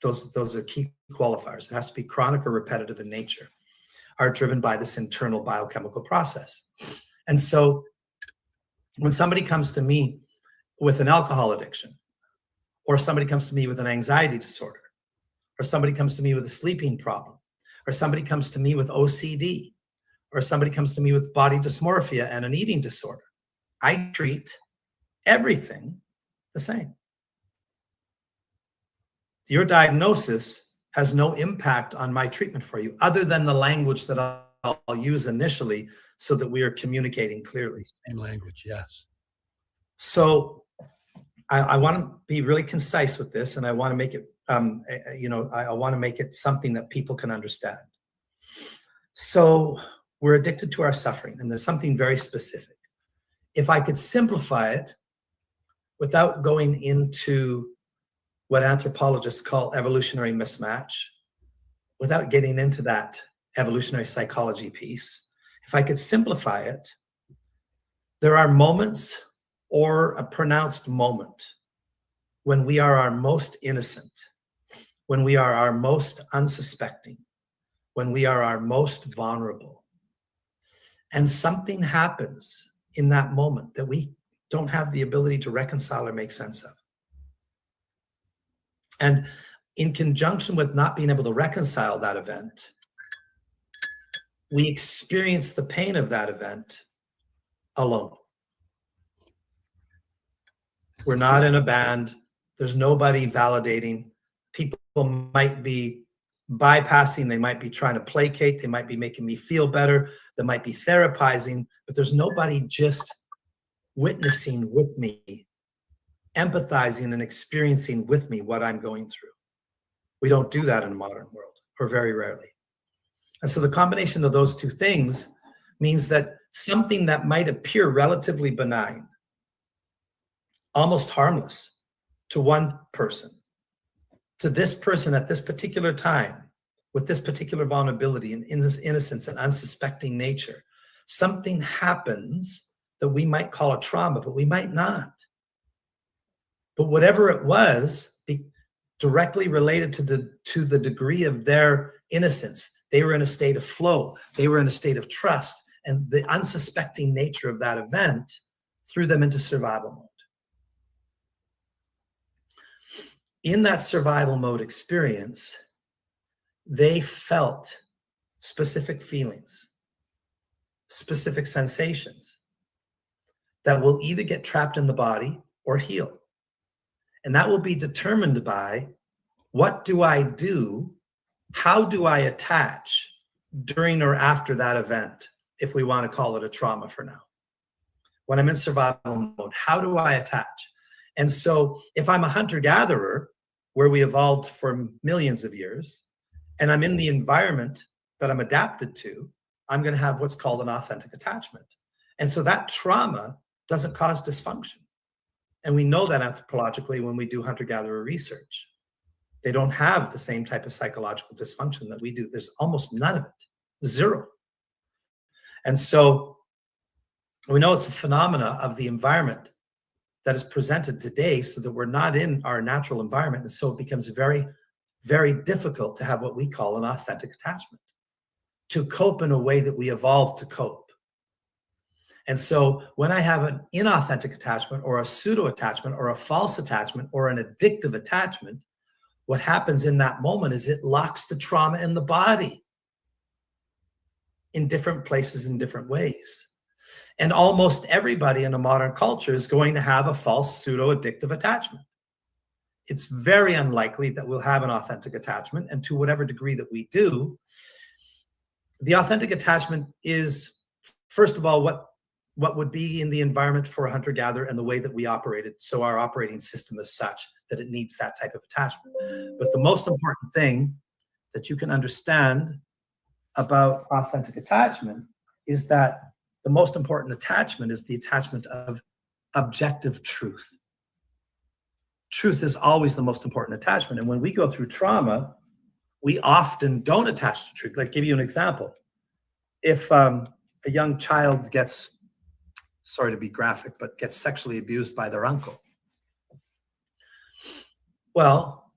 those are key qualifiers. It has to be chronic or repetitive in nature, are driven by this internal biochemical process. And so when somebody comes to me with an alcohol addiction, or somebody comes to me with an anxiety disorder, or somebody comes to me with a sleeping problem, or somebody comes to me with OCD, or somebody comes to me with body dysmorphia and an eating disorder, I treat everything the same. Your diagnosis has no impact on my treatment for you, other than the language that I'll use initially so that we are communicating clearly. Same language, yes. So I want to be really concise with this, and I want to make it, I want to make it something that people can understand. So we're addicted to our suffering, and there's something very specific. If I could simplify it without going into what anthropologists call evolutionary mismatch, without getting into that evolutionary psychology piece, if I could simplify it, there are moments or a pronounced moment when we are our most innocent, when we are our most unsuspecting, when we are our most vulnerable. And something happens in that moment that we don't have the ability to reconcile or make sense of. And in conjunction with not being able to reconcile that event, we experience the pain of that event alone. We're not in a band. There's nobody validating. People might be bypassing. They might be trying to placate. They might be making me feel better. They might be therapizing, but there's nobody just witnessing with me, empathizing and experiencing with me what I'm going through. We don't do that in the modern world, or very rarely. And so the combination of those two things means that something that might appear relatively benign, almost harmless to one person, to this person at this particular time, with this particular vulnerability and in this innocence and unsuspecting nature, something happens that we might call a trauma, but we might not. But whatever it was, directly related to the degree of their innocence, they were in a state of flow, they were in a state of trust, and the unsuspecting nature of that event threw them into survival mode. In that survival mode experience, they felt specific feelings, specific sensations that will either get trapped in the body or heal. And that will be determined by, what do I do? How do I attach during or after that event, if we want to call it a trauma for now? When I'm in survival mode, how do I attach? And so if I'm a hunter-gatherer, where we evolved for millions of years, and I'm in the environment that I'm adapted to, I'm going to have what's called an authentic attachment. And so that trauma doesn't cause dysfunction. And we know that anthropologically when we do hunter-gatherer research. They don't have the same type of psychological dysfunction that we do. There's almost none of it, zero. And so we know it's a phenomena of the environment that is presented today, so that we're not in our natural environment. And so it becomes very, very difficult to have what we call an authentic attachment, to cope in a way that we evolved to cope. And so when I have an inauthentic attachment, or a pseudo attachment, or a false attachment, or an addictive attachment, what happens in that moment is it locks the trauma in the body in different places in different ways. And almost everybody in a modern culture is going to have a false pseudo-addictive attachment. It's very unlikely that we'll have an authentic attachment, and to whatever degree that we do, the authentic attachment is, first of all, what would be in the environment for a hunter-gatherer and the way that we operated. So our operating system is such that it needs that type of attachment. But the most important thing that you can understand about authentic attachment is that the most important attachment is the attachment of objective truth. Truth is always the most important attachment. And when we go through trauma, we often don't attach to truth. Like, give you an example. If a young child gets, sorry to be graphic, but gets sexually abused by their uncle, well,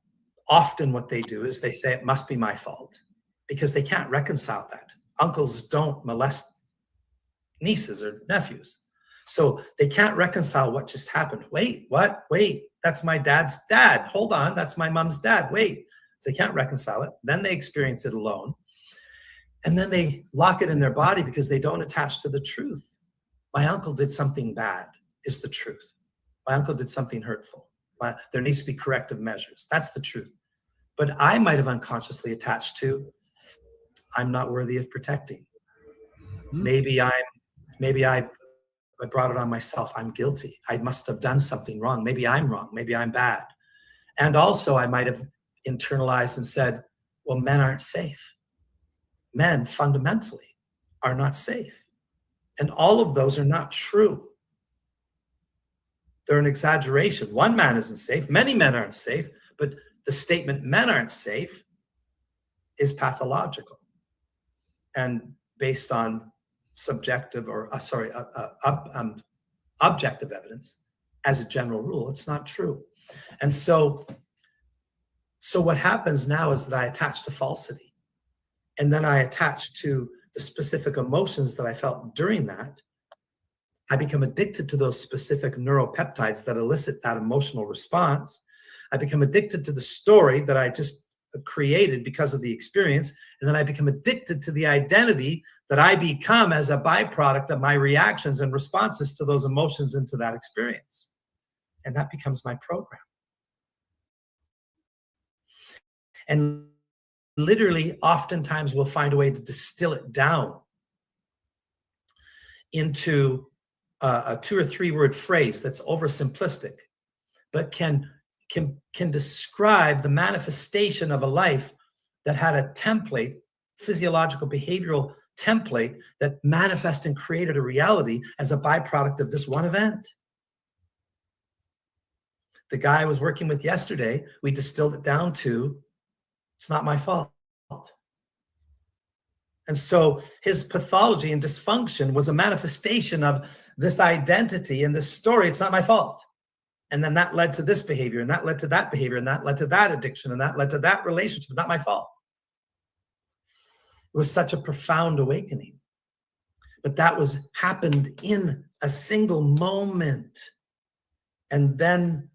often what they do is they say it must be my fault, because they can't reconcile that. Uncles don't molest nieces or nephews. So they can't reconcile what just happened. Wait, what? Wait, that's my dad's dad. Hold on, that's my mom's dad. Wait. So they can't reconcile it. Then they experience it alone. And then they lock it in their body because they don't attach to the truth. My uncle did something bad is the truth. My uncle did something hurtful. There needs to be corrective measures. That's the truth. But I might have unconsciously attached to, I'm not worthy of protecting. Maybe I brought it on myself. I'm guilty. I must have done something wrong. Maybe I'm wrong. Maybe I'm bad. And also I might have internalized and said, well, men aren't safe. Men fundamentally are not safe. And all of those are not true. They're an exaggeration. One man isn't safe. Many men aren't safe. But the statement men aren't safe is pathological and based on subjective or objective evidence. As a general rule, it's not true. And so what happens now is that I attach to falsity, and then I attach to the specific emotions that I felt during that. I become addicted to those specific neuropeptides that elicit that emotional response. I become addicted to the story that I just created because of the experience. And then I become addicted to the identity that I become as a byproduct of my reactions and responses to those emotions and to that experience. And that becomes my program. And literally, oftentimes we'll find a way to distill it down into a 2 or 3 word phrase that's oversimplistic, but can describe the manifestation of a life that had a template, physiological, behavioral template that manifested and created a reality as a byproduct of this one event. The guy I was working with yesterday, we distilled it down to, it's not my fault. And so his pathology and dysfunction was a manifestation of this identity and this story. It's not my fault. And then that led to this behavior, and that led to that behavior, and that led to that addiction, and that led to that relationship. Not my fault. It was such a profound awakening. But that happened in a single moment. And then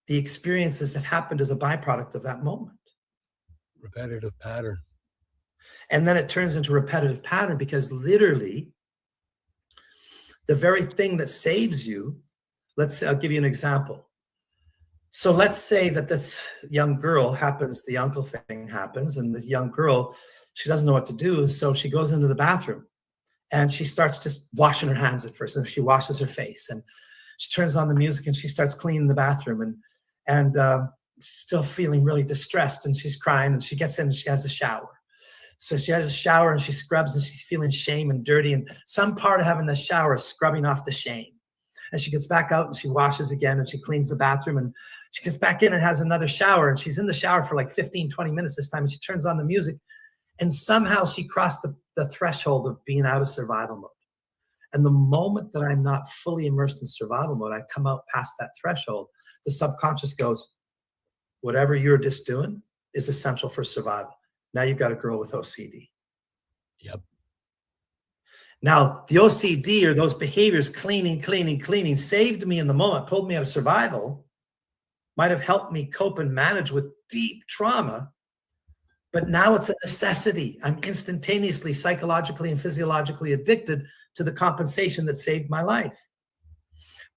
the experiences that happened as a byproduct of that moment. Repetitive pattern. And then it turns into a repetitive pattern because literally the very thing that saves you, I'll give you an example. So let's say that this young girl the uncle thing happens, and this young girl, she doesn't know what to do. So she goes into the bathroom and she starts just washing her hands at first. And she washes her face and she turns on the music and she starts cleaning the bathroom and still feeling really distressed, and she's crying, and she gets in and she has a shower. So she has a shower and she scrubs and she's feeling shame and dirty, and some part of having the shower is scrubbing off the shame. And she gets back out and she washes again and she cleans the bathroom, and she gets back in and has another shower, and she's in the shower for like 15, 20 minutes this time, and she turns on the music, and somehow she crossed the threshold of being out of survival mode. And the moment that I'm not fully immersed in survival mode, I come out past that threshold, the subconscious goes, whatever you're just doing is essential for survival. Now you've got a girl with OCD. Yep. Now, the OCD or those behaviors, cleaning, saved me in the moment, pulled me out of survival, might have helped me cope and manage with deep trauma, but now it's a necessity. I'm instantaneously, psychologically, and physiologically addicted to the compensation that saved my life.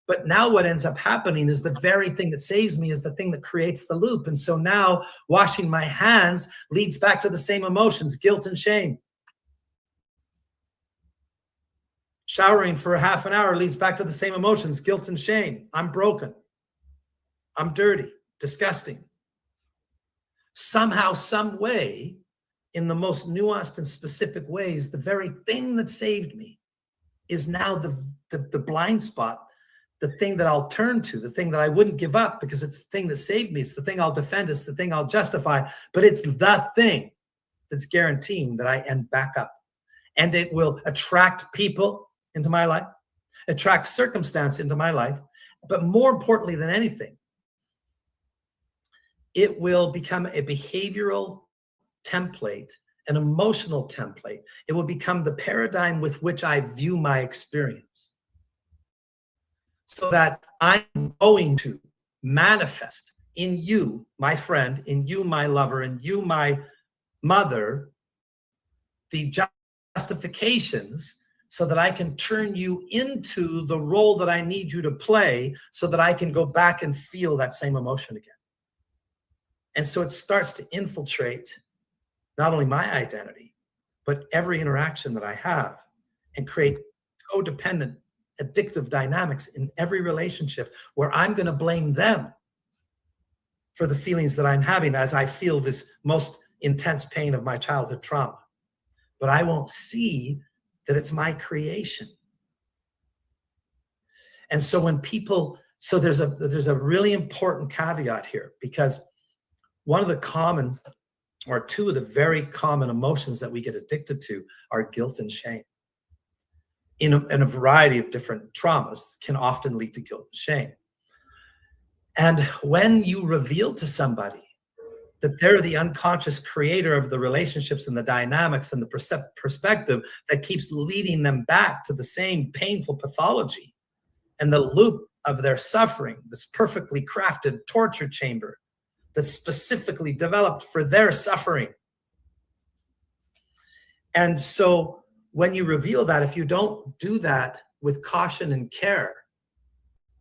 But now what ends up happening is the very thing that saves me is the thing that creates the loop. And so now washing my hands leads back to the same emotions, guilt and shame. Showering for a half an hour leads back to the same emotions, guilt and shame. I'm broken. I'm dirty, disgusting. Somehow, some way, in the most nuanced and specific ways, the very thing that saved me is now the blind spot, the thing that I'll turn to, the thing that I wouldn't give up because it's the thing that saved me. It's the thing I'll defend. It's the thing I'll justify. But it's the thing that's guaranteeing that I end back up. And it will attract people into my life, attract circumstance into my life. But more importantly than anything, it will become a behavioral template an emotional template. It will become the paradigm with which I view my experience. So that I'm going to manifest in you, my friend, in you, my lover, in you, my mother, the justifications so that I can turn you into the role that I need you to play so that I can go back and feel that same emotion again. And so it starts to infiltrate not only my identity, but every interaction that I have and create codependent, addictive dynamics in every relationship where I'm going to blame them for the feelings that I'm having as I feel this most intense pain of my childhood trauma. But I won't see that it's my creation. And so when people, so there's a really important caveat here, because one of the common, or two of the very common emotions that we get addicted to are guilt and shame. In a variety of different traumas can often lead to guilt and shame. And when you reveal to somebody that they're the unconscious creator of the relationships and the dynamics and the perspective that keeps leading them back to the same painful pathology and the loop of their suffering, this perfectly crafted torture chamber that's specifically developed for their suffering. And so when you reveal that, if you don't do that with caution and care,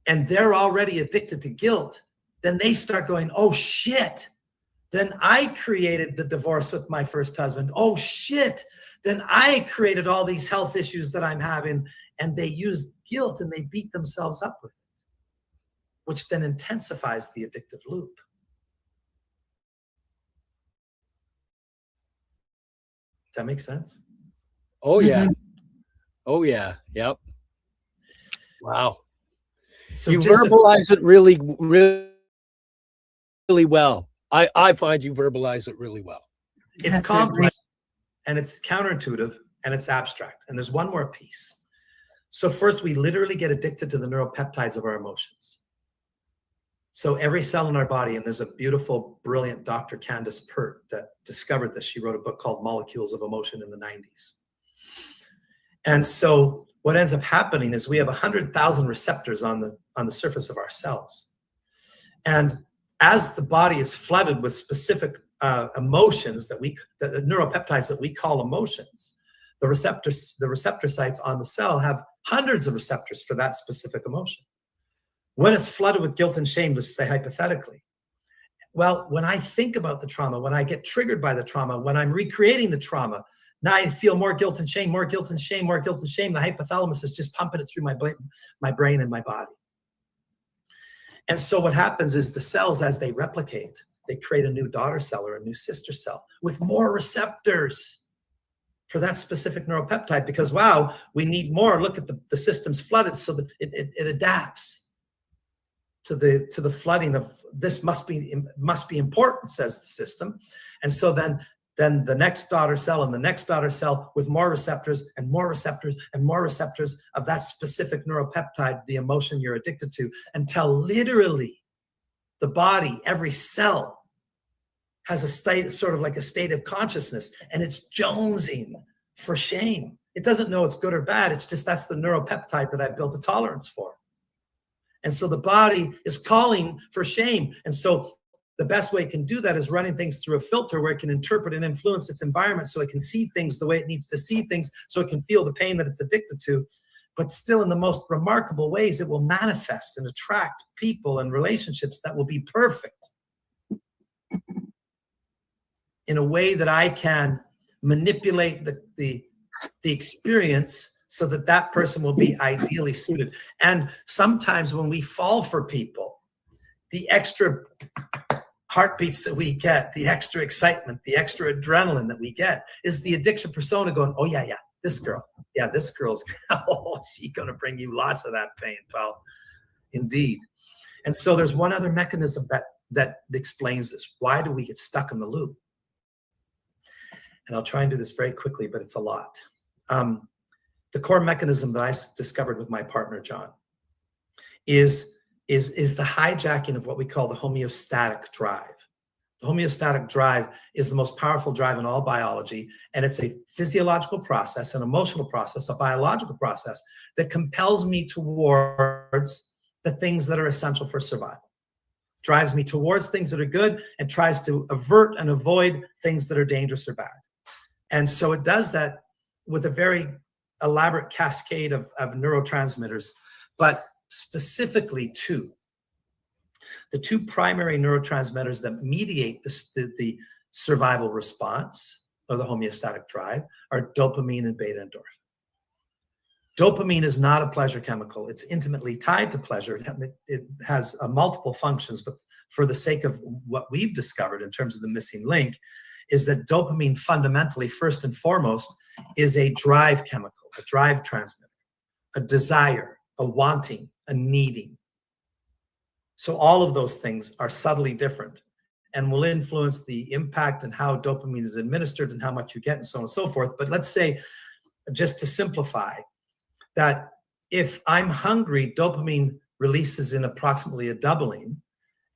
and they're already addicted to guilt, then they start going, oh shit, then I created the divorce with my first husband. Oh shit, then I created all these health issues that I'm having. And they use guilt and they beat themselves up with it, which then intensifies the addictive loop. Does that make sense? Oh yeah. Oh yeah. Yep. Wow. So you just verbalize it really well. I find you verbalize it really well. It's complex and it's counterintuitive and it's abstract. And there's one more piece. So first, we literally get addicted to the neuropeptides of our emotions. So every cell in our body, and there's a beautiful, brilliant Dr. Candace Pert that discovered this. She wrote a book called Molecules of Emotion in the 90s. And so what ends up happening is we have 100,000 receptors on the surface of our cells. And as the body is flooded with specific emotions the neuropeptides that we call emotions, the receptor sites on the cell have hundreds of receptors for that specific emotion. When it's flooded with guilt and shame, let's say hypothetically, well, when I think about the trauma, when I get triggered by the trauma, when I'm recreating the trauma, now I feel more guilt and shame, more guilt and shame, more guilt and shame. The hypothalamus is just pumping it through my brain and my body. And so what happens is the cells, as they replicate, they create a new daughter cell or a new sister cell with more receptors for that specific neuropeptide, because wow, we need more. Look at the system's flooded, so that it adapts to the flooding of this. Must be important, says the system. And so then the next daughter cell and the next daughter cell with more receptors and more receptors and more receptors of that specific neuropeptide, the emotion you're addicted to, until literally the body, every cell, has a state, sort of like a state of consciousness, and it's jonesing for shame. It doesn't know it's good or bad. It's just that's the neuropeptide that I built a tolerance for. And so the body is calling for shame. And so the best way it can do that is running things through a filter where it can interpret and influence its environment so it can see things the way it needs to see things, so it can feel the pain that it's addicted to. But still, in the most remarkable ways, it will manifest and attract people and relationships that will be perfect, in a way that I can manipulate the experience so that that person will be ideally suited. And sometimes when we fall for people, the extra heartbeats that we get, the extra excitement, the extra adrenaline that we get is the addiction persona going, oh yeah, this girl's, oh, she's gonna bring you lots of that pain, pal. Indeed. And so there's one other mechanism that explains this. Why do we get stuck in the loop? And I'll try and do this very quickly, but it's a lot. The core mechanism that I discovered with my partner, John, is the hijacking of what we call the homeostatic drive. The homeostatic drive is the most powerful drive in all biology, and it's a physiological process, an emotional process, a biological process that compels me towards the things that are essential for survival. Drives me towards things that are good and tries to avert and avoid things that are dangerous or bad. And so it does that with a very elaborate cascade of neurotransmitters, but specifically two. The two primary neurotransmitters that mediate the survival response or the homeostatic drive are dopamine and beta endorphin. Dopamine is not a pleasure chemical. It's intimately tied to pleasure. It has multiple functions, but for the sake of what we've discovered in terms of the missing link, is that dopamine fundamentally, first and foremost, is a drive chemical, a drive transmitter, a desire, a wanting, a needing. So all of those things are subtly different and will influence the impact and how dopamine is administered and how much you get and so on and so forth. But let's say, just to simplify, that if I'm hungry, dopamine releases in approximately a doubling,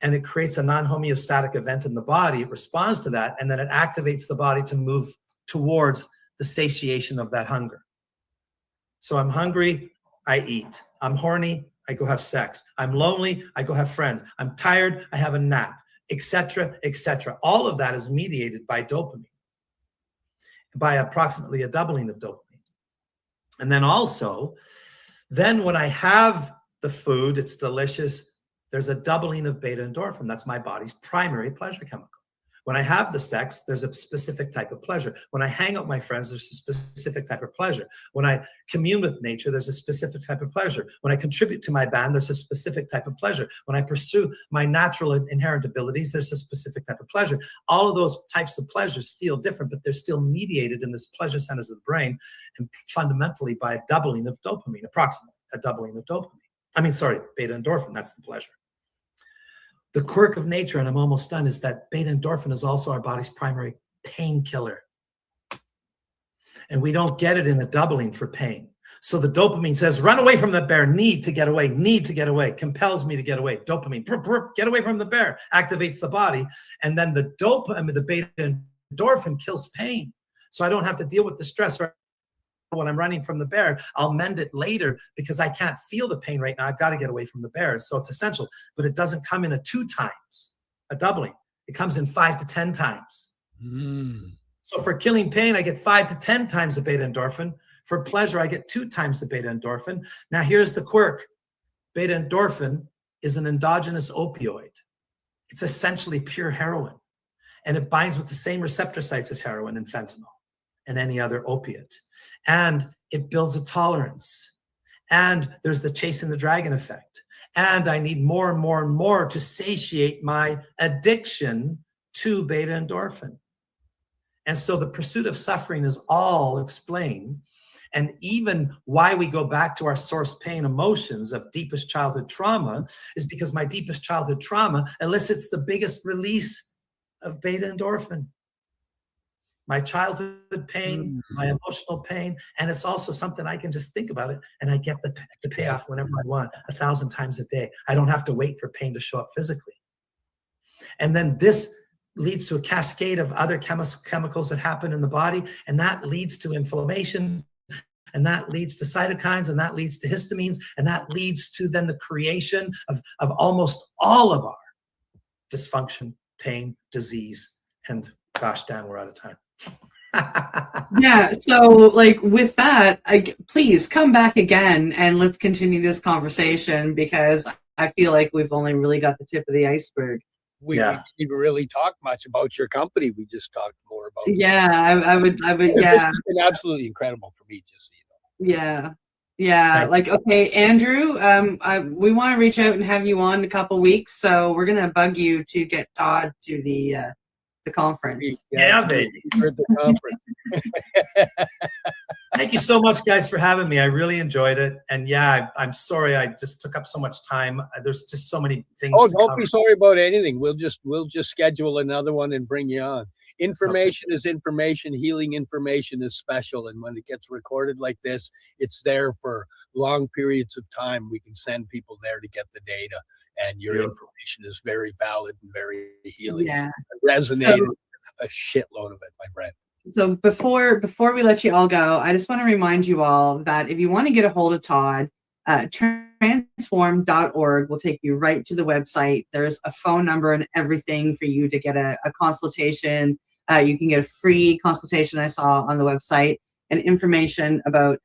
and it creates a non-homeostatic event in the body. It responds to that, and then it activates the body to move towards the satiation of that hunger. So I'm hungry, I eat. I'm horny, I go have sex. I'm lonely, I go have friends. I'm tired, I have a nap, etc., etc. All of that is mediated by dopamine, by approximately a doubling of dopamine. And then also, then when I have the food, it's delicious, there's a doubling of beta endorphin. That's my body's primary pleasure chemical. When I have the sex, there's a specific type of pleasure. When I hang out with my friends, there's a specific type of pleasure. When I commune with nature, there's a specific type of pleasure. When I contribute to my band, there's a specific type of pleasure. When I pursue my natural inherent abilities, there's a specific type of pleasure. All of those types of pleasures feel different, but they're still mediated in this pleasure centers of the brain, and fundamentally by a doubling of dopamine, approximately a doubling of dopamine. Beta endorphin, that's the pleasure. The quirk of nature, and I'm almost done, is that beta endorphin is also our body's primary painkiller. And we don't get it in a doubling for pain. So the dopamine says, run away from the bear, need to get away, compels me to get away. Dopamine, get away from the bear, activates the body. And then the beta endorphin kills pain. So I don't have to deal with the stress when I'm running from the bear. I'll mend it later because I can't feel the pain right now. I've got to get away from the bears. So it's essential, but it doesn't come in a 2 times, a doubling. It comes in 5 to 10 times. So for killing pain, I get 5 to 10 times the beta endorphin. For pleasure, I get 2 times the beta endorphin. Now here's the quirk. Beta endorphin is an endogenous opioid. It's essentially pure heroin, and it binds with the same receptor sites as heroin and fentanyl and any other opiate. And it builds a tolerance. And there's the chasing the dragon effect. And I need more and more and more to satiate my addiction to beta endorphin. And so the pursuit of suffering is all explained. And even why we go back to our source pain emotions of deepest childhood trauma is because my deepest childhood trauma elicits the biggest release of beta endorphin. My childhood pain, my emotional pain, and it's also something I can just think about it and I get the payoff whenever I want, 1,000 times a day. I don't have to wait for pain to show up physically. And then this leads to a cascade of other chemicals that happen in the body, and that leads to inflammation, and that leads to cytokines, and that leads to histamines, and that leads to then the creation of almost all of our dysfunction, pain, disease, and gosh damn, we're out of time. Yeah, so like with that, please come back again and let's continue this conversation, because I feel like we've only really got the tip of the iceberg. We didn't really talk much about your company. We just talked more about I would yeah. This has been absolutely incredible for me, just so you know. Yeah. Like, okay, Andrew, we want to reach out and have you on in a couple weeks, so we're gonna bug you to get Todd to the conference. Yeah, baby. For the conference. Thank you so much, guys, for having me. I really enjoyed it. And yeah, I'm sorry I just took up so much time. There's just so many things. Oh, to don't cover. be sorry about anything. We'll just schedule another one and bring you on. Information is information. Healing information is special. And when it gets recorded like this, it's there for long periods of time. We can send people there to get the data. And your information is very valid and very healing. Yeah. It resonated with a shitload of it, my friend. So before we let you all go, I just want to remind you all that if you want to get a hold of Todd, transform.org will take you right to the website. There's a phone number and everything for you to get a consultation. You can get a free consultation I saw on the website and information about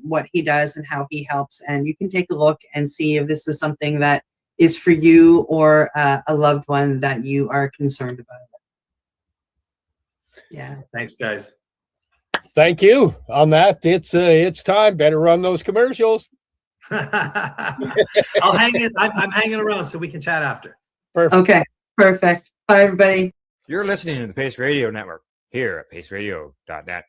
what he does and how he helps. And you can take a look and see if this is something that is for you or a loved one that you are concerned about. Yeah. Thanks, guys. Thank you. On that, it's time. Better run those commercials. I'll hang it. I'm hanging around so we can chat after. Perfect. Okay. Perfect. Bye, everybody. You're listening to the Pace Radio Network here at paceradio.net.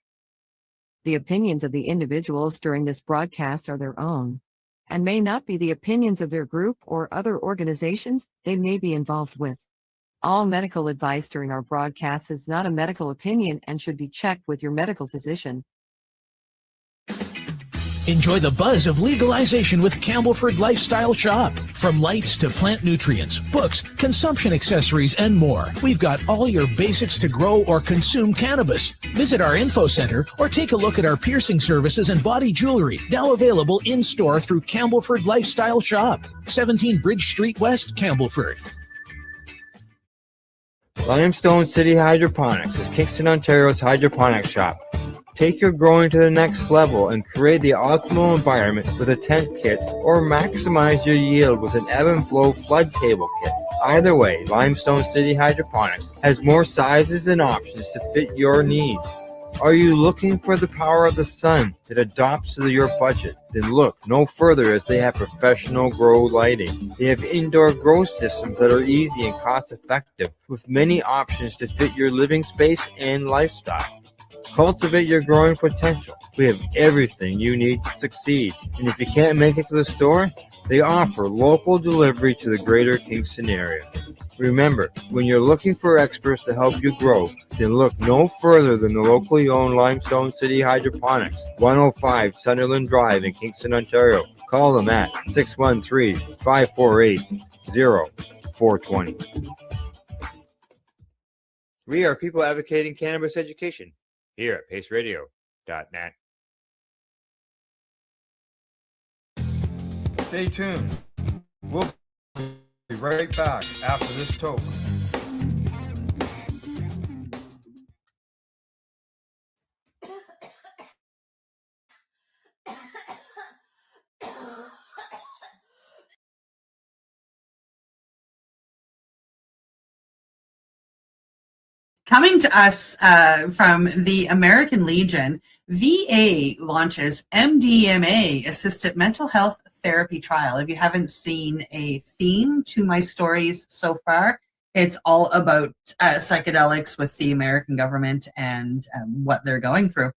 The opinions of the individuals during this broadcast are their own and may not be the opinions of their group or other organizations they may be involved with. All medical advice during our broadcast is not a medical opinion and should be checked with your medical physician. Enjoy the buzz of legalization with Campbellford Lifestyle Shop. From lights to plant nutrients, books, consumption accessories, and more, we've got all your basics to grow or consume cannabis. Visit our info center or take a look at our piercing services and body jewelry, now available in-store through Campbellford Lifestyle Shop, 17 Bridge Street West, Campbellford. Limestone City Hydroponics is Kingston, Ontario's hydroponics shop. Take your growing to the next level and create the optimal environment with a tent kit or maximize your yield with an ebb and flow flood table kit. Either way, Limestone City Hydroponics has more sizes and options to fit your needs. Are you looking for the power of the sun that adapts to your budget? Then look no further, as they have professional grow lighting. They have indoor grow systems that are easy and cost effective with many options to fit your living space and lifestyle. Cultivate your growing potential. We have everything you need to succeed. And if you can't make it to the store, they offer local delivery to the greater Kingston area. Remember, when you're looking for experts to help you grow, then look no further than the locally owned Limestone City Hydroponics, 105 Sunderland Drive in Kingston, Ontario. Call them at 613-548-0420. We are people advocating cannabis education here at paceradio.net. Stay tuned. We'll be right back after this toke. Coming to us from the American Legion, VA launches MDMA-assisted mental health therapy trial. If you haven't seen a theme to my stories so far, it's all about psychedelics with the American government and what they're going through.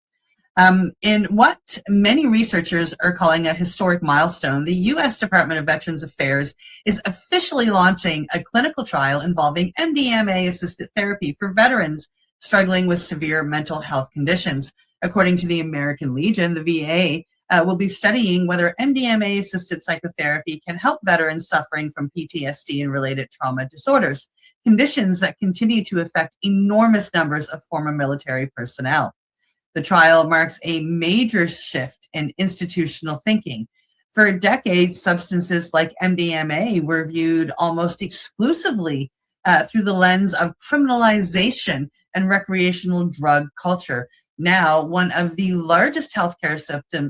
In what many researchers are calling a historic milestone, the U.S. Department of Veterans Affairs is officially launching a clinical trial involving MDMA-assisted therapy for veterans struggling with severe mental health conditions. According to the American Legion, the VA will be studying whether MDMA-assisted psychotherapy can help veterans suffering from PTSD and related trauma disorders, conditions that continue to affect enormous numbers of former military personnel. The trial marks a major shift in institutional thinking. For decades, substances like MDMA were viewed almost exclusively through the lens of criminalization and recreational drug culture. Now, one of the largest healthcare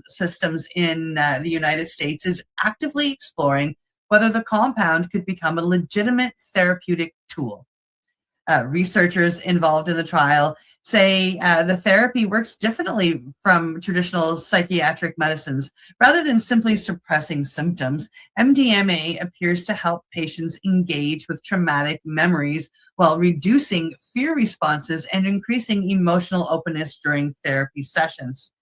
systems in the United States is actively exploring whether the compound could become a legitimate therapeutic tool. Researchers involved in the trial say the therapy works differently from traditional psychiatric medicines. Rather than simply suppressing symptoms, MDMA appears to help patients engage with traumatic memories while reducing fear responses and increasing emotional openness during therapy sessions.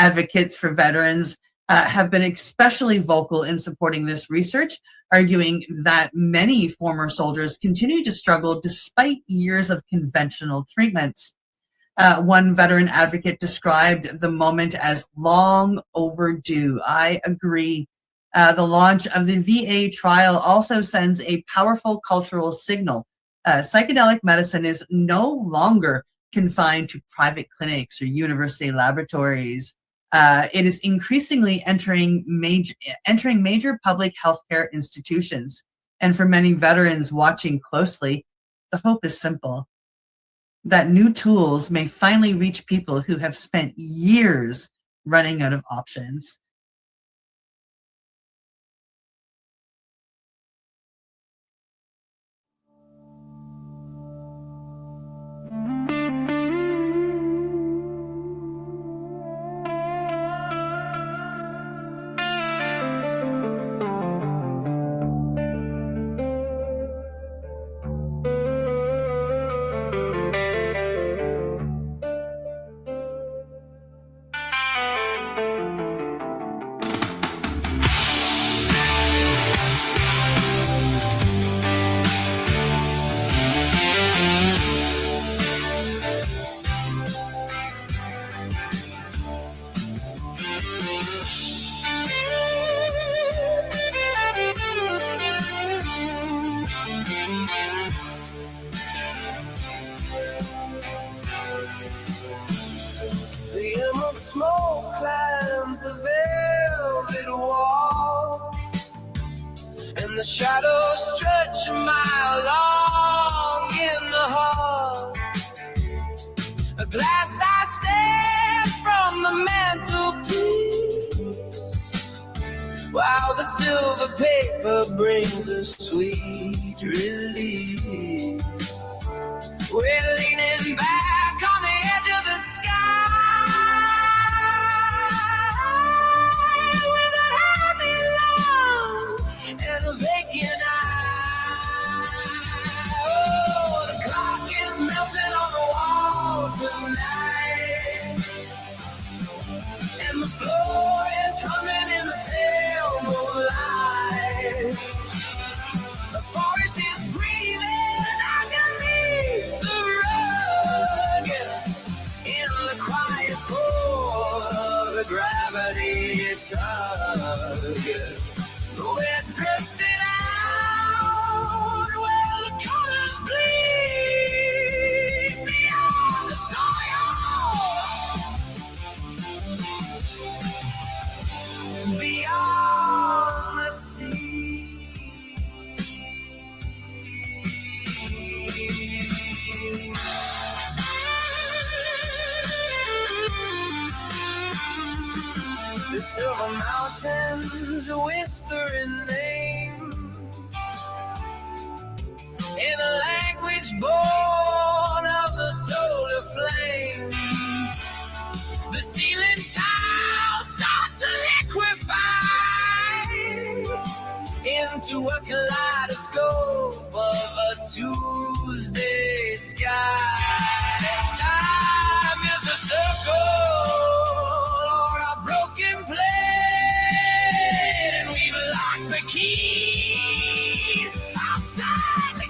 advocates for veterans have been especially vocal in supporting this research, arguing that many former soldiers continue to struggle despite years of conventional treatments. One veteran advocate described the moment as long overdue. I agree. The launch of the VA trial also sends a powerful cultural signal. Psychedelic medicine is no longer confined to private clinics or university laboratories. It is increasingly entering major public healthcare institutions. And for many veterans watching closely, the hope is simple: that new tools may finally reach people who have spent years running out of options. The emerald smoke climbs the velvet wall, and the shadows stretch a mile long in the hall. A glass eye stares from the mantelpiece, while the silver paper brings a sweet release. We're leaning back on the edge of the sky with a heavy lung and a vacant eye. Oh, the clock is melting on the wall tonight, and the floor is humming in the pale moonlight. The forest is breathing underneath the rug, in the quiet pour of the gravity tug. We're drifting out where the colors bleed beyond the soil, beyond the sea. The silver mountains whispering names in a language born of the solar flames. The ceiling tiles start to liquefy into a kaleidoscope of a Tuesday sky. Time is a circle or a broken plate, and we've locked the keys outside the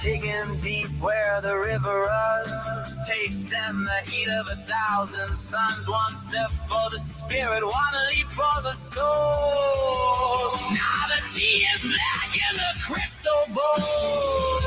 digging deep where the river runs, tasting the heat of 1,000 suns. One step for the spirit, one leap for the soul. Now the tea is black in the crystal bowl.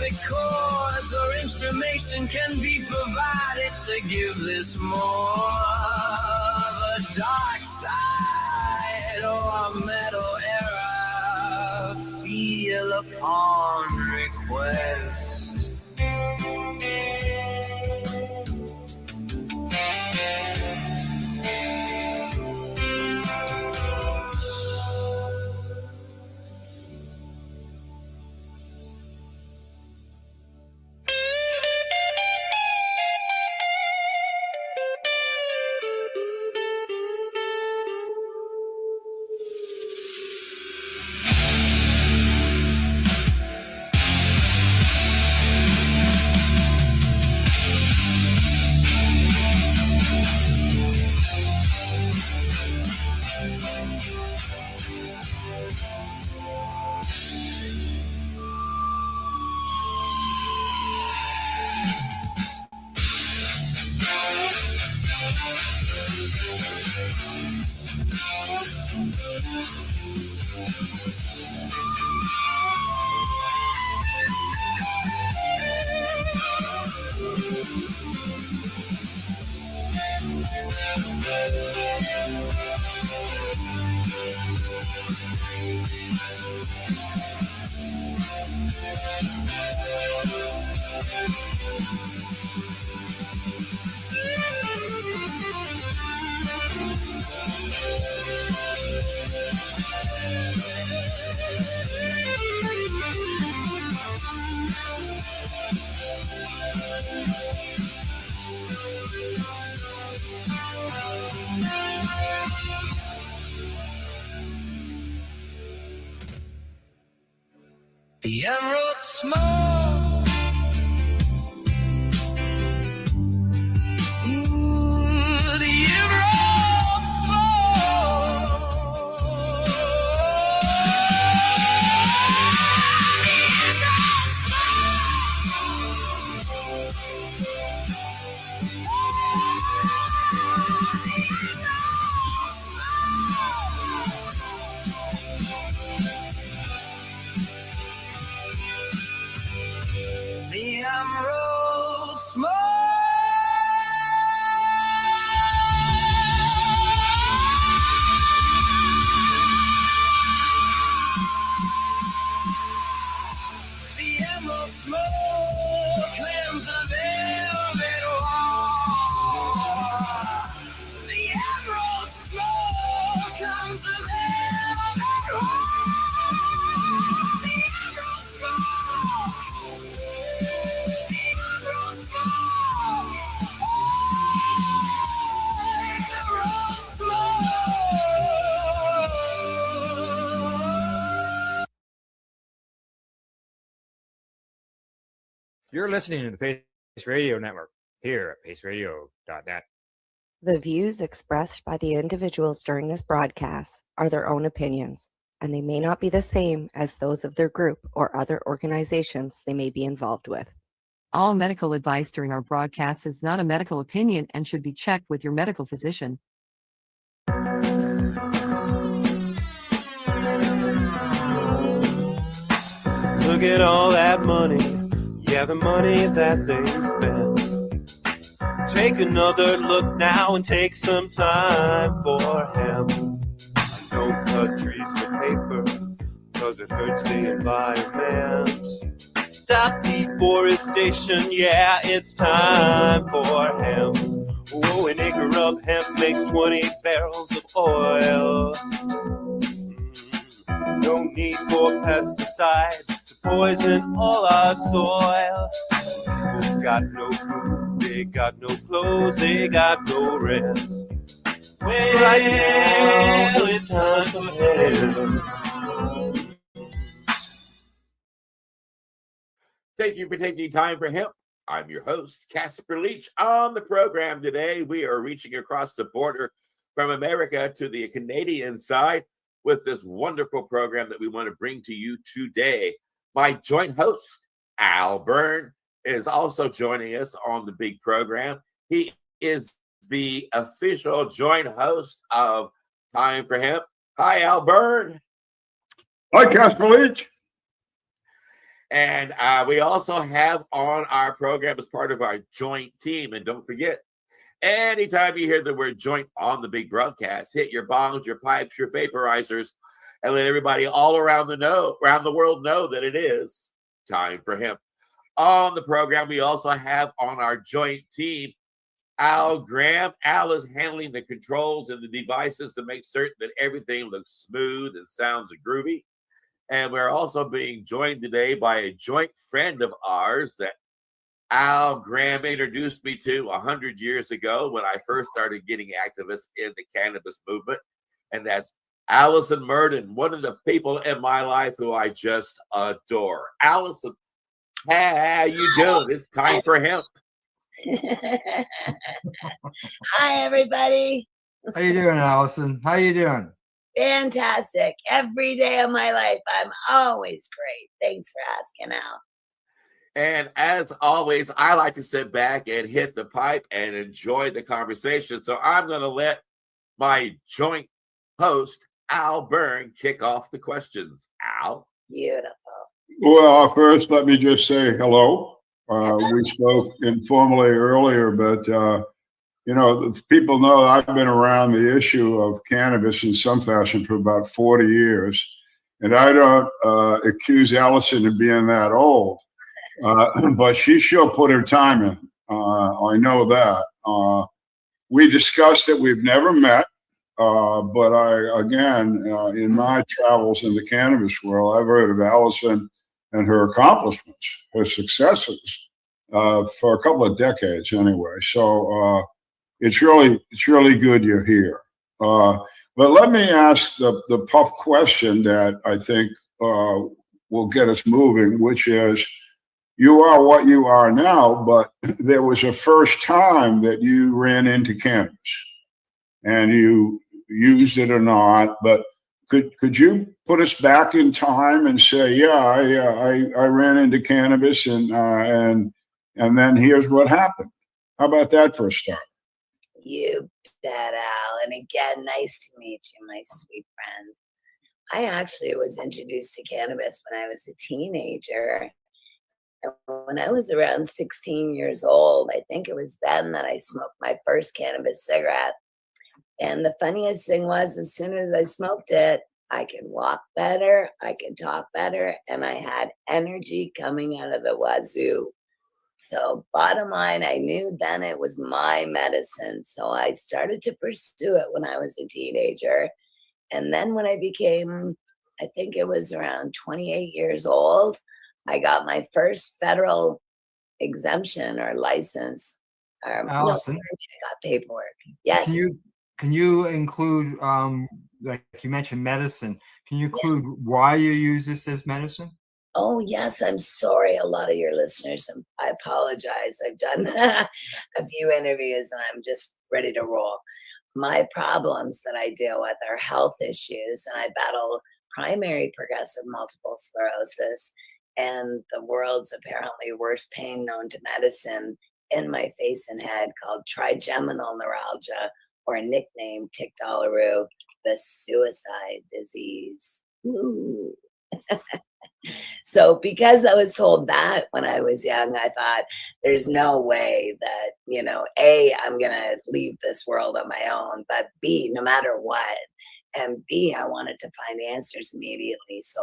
specific chords or instrumentation can be provided to give this more of a dark side or a metal era feel upon request. The emerald smoke, the emerald smoke, the emerald the emerald smoke. The emerald smoke cleanses the velvet wall. The emerald smoke comes the velvet wall. The emerald smoke. You're listening to the Pace Radio Network here at paceradio.net. The views expressed by the individuals during this broadcast are their own opinions, and they may not be the same as those of their group or other organizations they may be involved with. All medical advice during our broadcast is not a medical opinion and should be checked with your medical physician. Look at all that money, yeah, the money that they spent. Take another look now and take some time for him. Don't cut trees with paper, cause it hurts the environment. Stop deforestation, yeah, it's time for him. Oh, an acre of hemp makes 20 barrels of oil. No need for pesticides to poison all our soil. People got no food, they got no clothes, they got no rest. Well, right now it's time for hell. Thank you for taking time for hemp. I'm your host, Casper Leach. On the program today, we are reaching across the border from America to the Canadian side with this wonderful program that we want to bring to you today. My joint host, Al Byrne, is also joining us on the big program. He is the official joint host of Time for Hemp. Hi, Al Byrne. Hi, Casper Leach. And we also have on our program as part of our joint team. And don't forget, anytime you hear the word joint on the big broadcast, hit your bongs, your pipes, your vaporizers, and let everybody all around the world know that it is time for hemp. On the program, we also have on our joint team Al Graham. Al is handling the controls and the devices to make certain that everything looks smooth and sounds groovy. And we're also being joined today by a joint friend of ours that Al Graham introduced me to 100 years ago when I first started getting activists in the cannabis movement. And that's Allison Murden, one of the people in my life who I just adore. Allison, how you doing? It's time for hemp. Hi, everybody. How you doing, Allison? How you doing? Fantastic. Every day of my life, I'm always great. Thanks for asking, Al. And as always, I like to sit back and hit the pipe and enjoy the conversation. So I'm going to let my joint host, Al Byrne, kick off the questions. Al? Beautiful. Well, first, let me just say hello. We spoke informally earlier, but people know I've been around the issue of cannabis in some fashion for about 40 years. And I don't accuse Allison of being that old, but she sure put her time in. I know that. We discussed that we've never met, but in my travels in the cannabis world, I've heard of Allison and her accomplishments, her successes, for a couple of decades anyway. So it's really good you're here. But let me ask the puff question that I think will get us moving, which is, you are what you are now, but there was a first time that you ran into cannabis, and you used it or not. But could you put us back in time and say, I ran into cannabis and then here's what happened? How about that for a start? You bet, Al. And again, nice to meet you, my sweet friend. I actually was introduced to cannabis when I was a teenager. And when I was around 16 years old, I think it was then that I smoked my first cannabis cigarette. And the funniest thing was, as soon as I smoked it, I could walk better, I could talk better, and I had energy coming out of the wazoo. So bottom line, I knew then it was my medicine. So I started to pursue it when I was a teenager. And then when I became, I think it was around 28 years old, I got my first federal exemption or license. Allison? No, I got paperwork. Yes. Can you include, like you mentioned medicine, can you include why you use this as medicine? Oh, yes. I'm sorry. A lot of your listeners, I apologize. I've done a few interviews and I'm just ready to roll. My problems that I deal with are health issues, and I battle primary progressive multiple sclerosis and the world's apparently worst pain known to medicine in my face and head, called trigeminal neuralgia, or nicknamed Tic-Dolaroo, the suicide disease. Ooh. So because I was told that when I was young, I thought there's no way that, A, I'm going to leave this world on my own, but B, no matter what, and B, I wanted to find answers immediately. So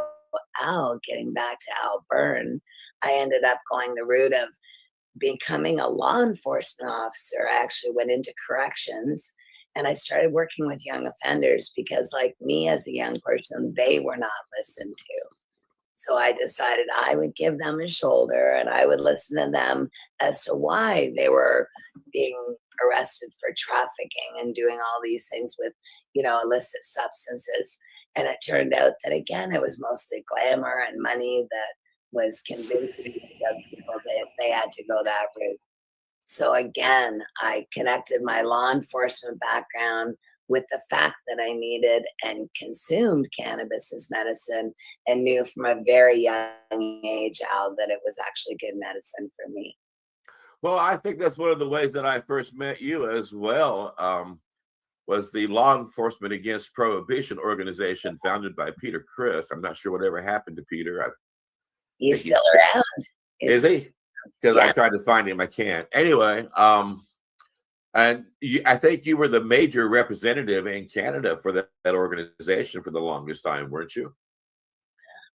getting back to Al Byrne, I ended up going the route of becoming a law enforcement officer. I actually went into corrections and I started working with young offenders because, like me as a young person, they were not listened to. So I decided I would give them a shoulder and I would listen to them as to why they were being arrested for trafficking and doing all these things with, illicit substances. And it turned out that, again, it was mostly glamour and money that was convincing young people that they had to go that route. So again, I connected my law enforcement background with the fact that I needed and consumed cannabis as medicine, and knew from a very young age, Al, that it was actually good medicine for me. Well, I think that's one of the ways that I first met you as well, was the Law Enforcement Against Prohibition organization founded by Peter Criss. I'm not sure whatever happened to Peter. He's still around. Is he? Because I tried to find him, I can't. Anyway, and I think you were the major representative in Canada for that organization for the longest time, weren't you?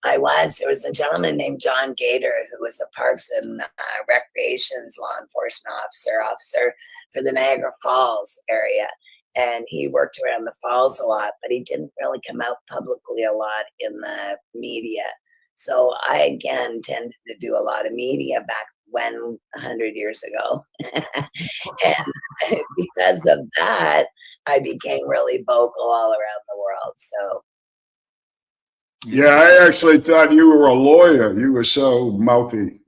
I was. There was a gentleman named John Gator who was a Parks and Recreations law enforcement officer for the Niagara Falls area. And he worked around the falls a lot, but he didn't really come out publicly a lot in the media. So I, again, tended to do a lot of media back when, 100 years ago. And because of that, I became really vocal all around the world. So Yeah, I actually thought you were a lawyer. You were so mouthy.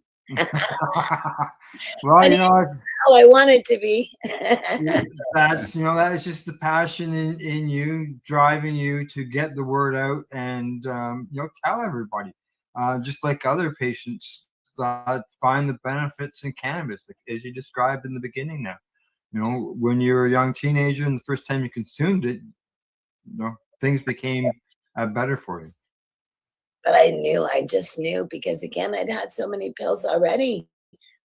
Well, I I wanted to be. that's that is just the passion in you, driving you to get the word out and tell everybody, just like other patients find the benefits in cannabis, like, as you described in the beginning. Now, when you were a young teenager and the first time you consumed it, things became better for you. But I just knew, because again, I'd had so many pills already.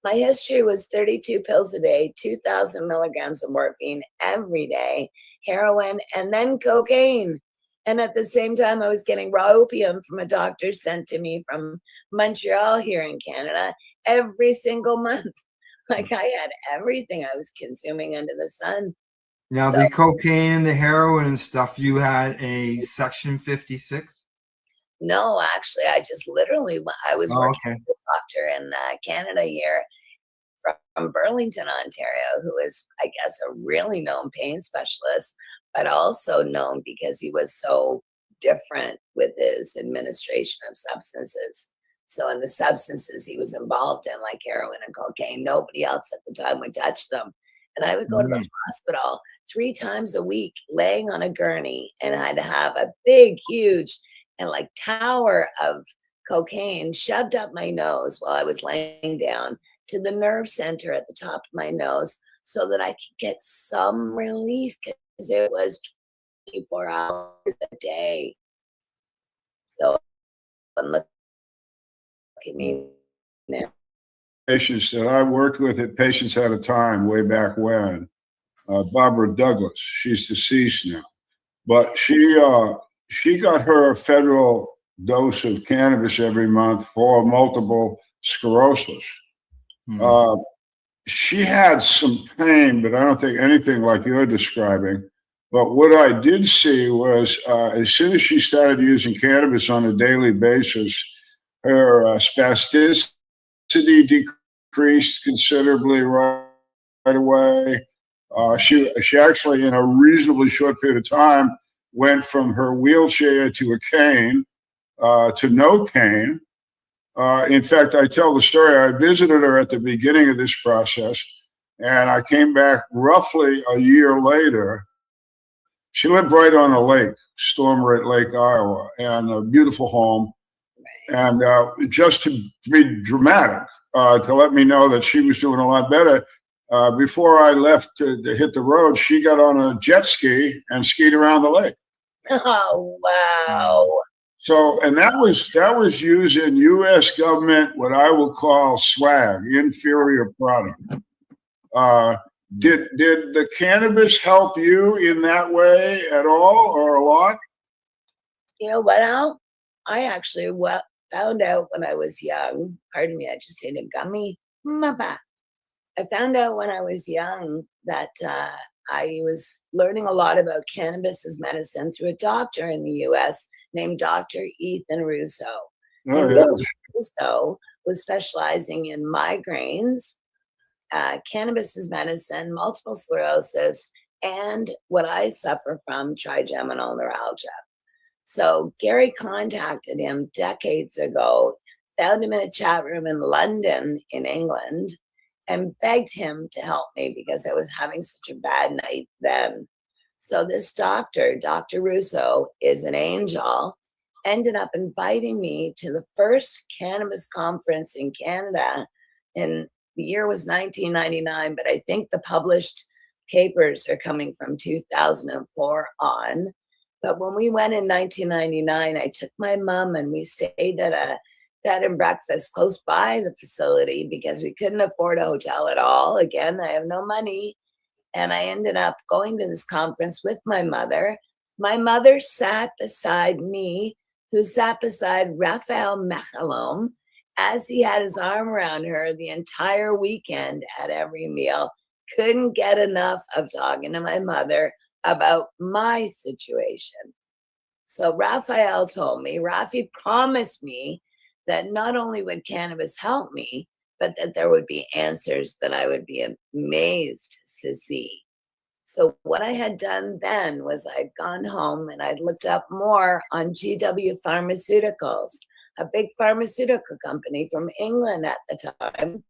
My history was 32 pills a day, 2,000 milligrams of morphine every day, heroin, and then cocaine. And at the same time, I was getting raw opium from a doctor sent to me from Montreal here in Canada every single month. Like, I had everything I was consuming under the sun. Now, the cocaine and the heroin and stuff, you had a Section 56? No, actually, I just literally, I was working with a doctor in Canada here from Burlington, Ontario, who is, I guess, a really known pain specialist, but also known because he was so different with his administration of substances. So in the substances he was involved in, like heroin and cocaine, nobody else at the time would touch them. And I would go to the hospital 3 times a week, laying on a gurney, and I'd have a big, huge, and like tower of cocaine shoved up my nose while I was laying down to the nerve center at the top of my nose so that I could get some relief, because it was 24 hours a day. So look at me now. Patients that I worked with at Patients at a Time way back when, Barbara Douglas, she's deceased now, but she got her federal dose of cannabis every month for multiple sclerosis. She had some pain, but I don't think anything like you're describing. But what I did see was, as soon as she started using cannabis on a daily basis, her spasticity decreased considerably right away. She actually, in a reasonably short period of time, went from her wheelchair to a cane, to no cane. In fact, I tell the story, I visited her at the beginning of this process, and I came back roughly a year later. She lived right on a lake, Storm Lake, Iowa, and a beautiful home. And just to be dramatic, to let me know that she was doing a lot better, before I left to hit the road, she got on a jet ski and skied around the lake. Oh, wow. So, and that was using U.S. government, what I will call swag, inferior product. Did the cannabis help you in that way at all, or a lot? You know what, Al? I actually found out when I was young. Pardon me, I just ate a gummy. I found out when I was young that I was learning a lot about cannabis as medicine through a doctor in the U.S. named Dr. Ethan Russo. And Dr. Russo was specializing in migraines, cannabis as medicine, multiple sclerosis, and what I suffer from, trigeminal neuralgia. So Gary contacted him decades ago, found him in a chat room in London, in England, and begged him to help me because I was having such a bad night then. So this doctor, Dr. Russo, is an angel, ended up inviting me to the first cannabis conference in Canada. And the year was 1999, but I think the published papers are coming from 2004 on. But when we went in 1999, I took my mom and we stayed at a bed and breakfast close by the facility because we couldn't afford a hotel at all. Again, I have no money. And I ended up going to this conference with my mother. My mother sat beside me, who sat beside Raphael Mechalom, as he had his arm around her the entire weekend at every meal. Couldn't get enough of talking to my mother about my situation. So Raphael told me, Rafi promised me that not only would cannabis help me, but that there would be answers that I would be amazed to see. So what I had done then was I'd gone home and I'd looked up more on GW Pharmaceuticals, a big pharmaceutical company from England at the time.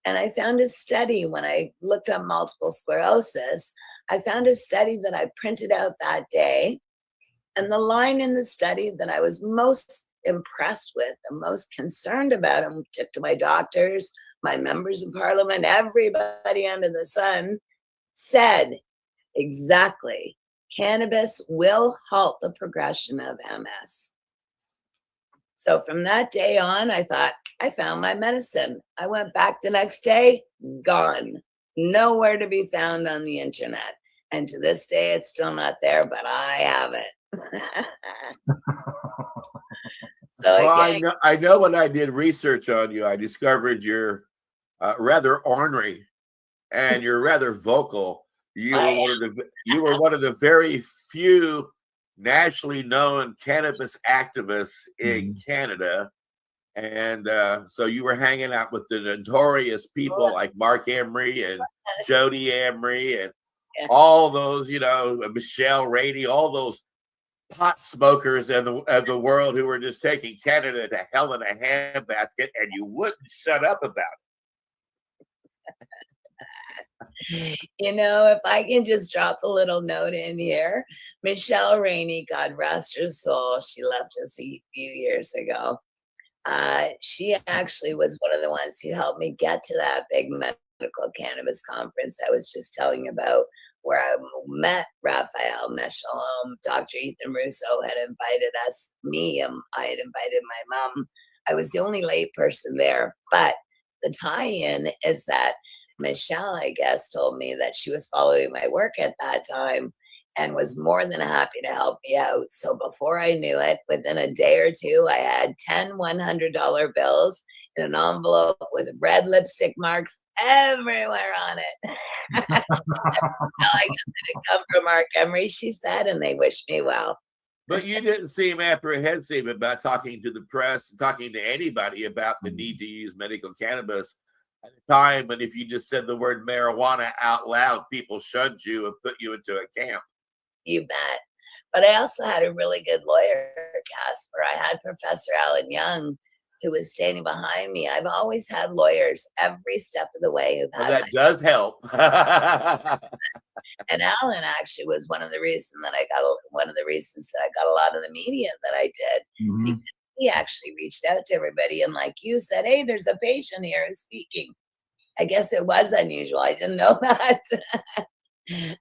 And I found a study when I looked up multiple sclerosis. I found a study that I printed out that day. And the line in the study that I was most impressed with and most concerned about, and took to my doctors, my members of parliament, everybody under the sun, said exactly, cannabis will halt the progression of MS. So from that day on, I thought, I found my medicine. I went back the next day, gone. Nowhere to be found on the internet. And to this day, it's still not there, but I have it. So Well, again, I know when I did research on you, I discovered you're rather ornery and you're rather vocal. You were one of the very few nationally known cannabis activists in Canada. And so you were hanging out with the notorious people like Mark Emery and Jody Emery and all those, Michelle Rainey, all those pot smokers of the world who were just taking Canada to hell in a handbasket, and you wouldn't shut up about it. If I can just drop a little note in here, Michelle Rainey, God rest her soul, she left us a few years ago. She actually was one of the ones who helped me get to that big medical cannabis conference I was just telling you about, where I met Raphael Mechalom. Dr. Ethan Russo had invited I had invited my mom. I was the only lay person there, but the tie-in is that Michelle, I guess, told me that she was following my work at that time and was more than happy to help me out. So before I knew it, within a day or two, I had 10 $100 bills in an envelope with red lipstick marks everywhere on it. I guess it had come from Mark Emery, she said, and they wished me well. But you didn't seem apprehensive about talking to the press, talking to anybody about the need to use medical cannabis at a time when if you just said the word marijuana out loud, people shunned you and put you into a camp. You bet. But I also had a really good lawyer, Casper. I had Professor Alan Young, who was standing behind me. I've always had lawyers every step of the way. That does help. And Alan actually was one of the reasons that I got a lot of the media that I did. Mm-hmm. Because he actually reached out to everybody and, like you said, hey, there's a patient here who's speaking. I guess it was unusual. I didn't know that.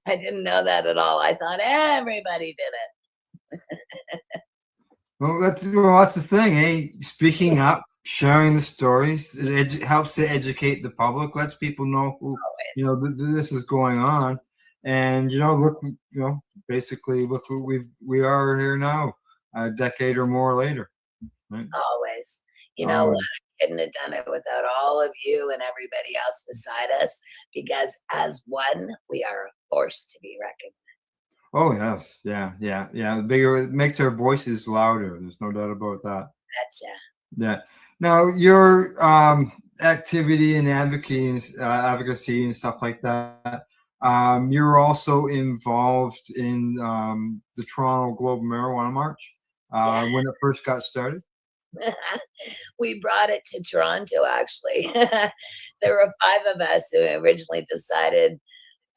I didn't know that at all. I thought everybody did it. Well, that's the thing, eh? Speaking up, sharing the stories, it helps to educate the public, lets people know who, this is going on. And, look, basically look who we are here now, a decade or more later. Right? Always. What? I couldn't have done it without all of you and everybody else beside us, because as one, we are a force to be reckoned with. Oh, yes. Yeah. The bigger it makes our voices louder. There's no doubt about that. Gotcha. Yeah. Now, your activity and advocacy and stuff like that, you're also involved in the Toronto Global Marijuana March when it first got started. We brought it to Toronto, actually. There were 5 of us who originally decided,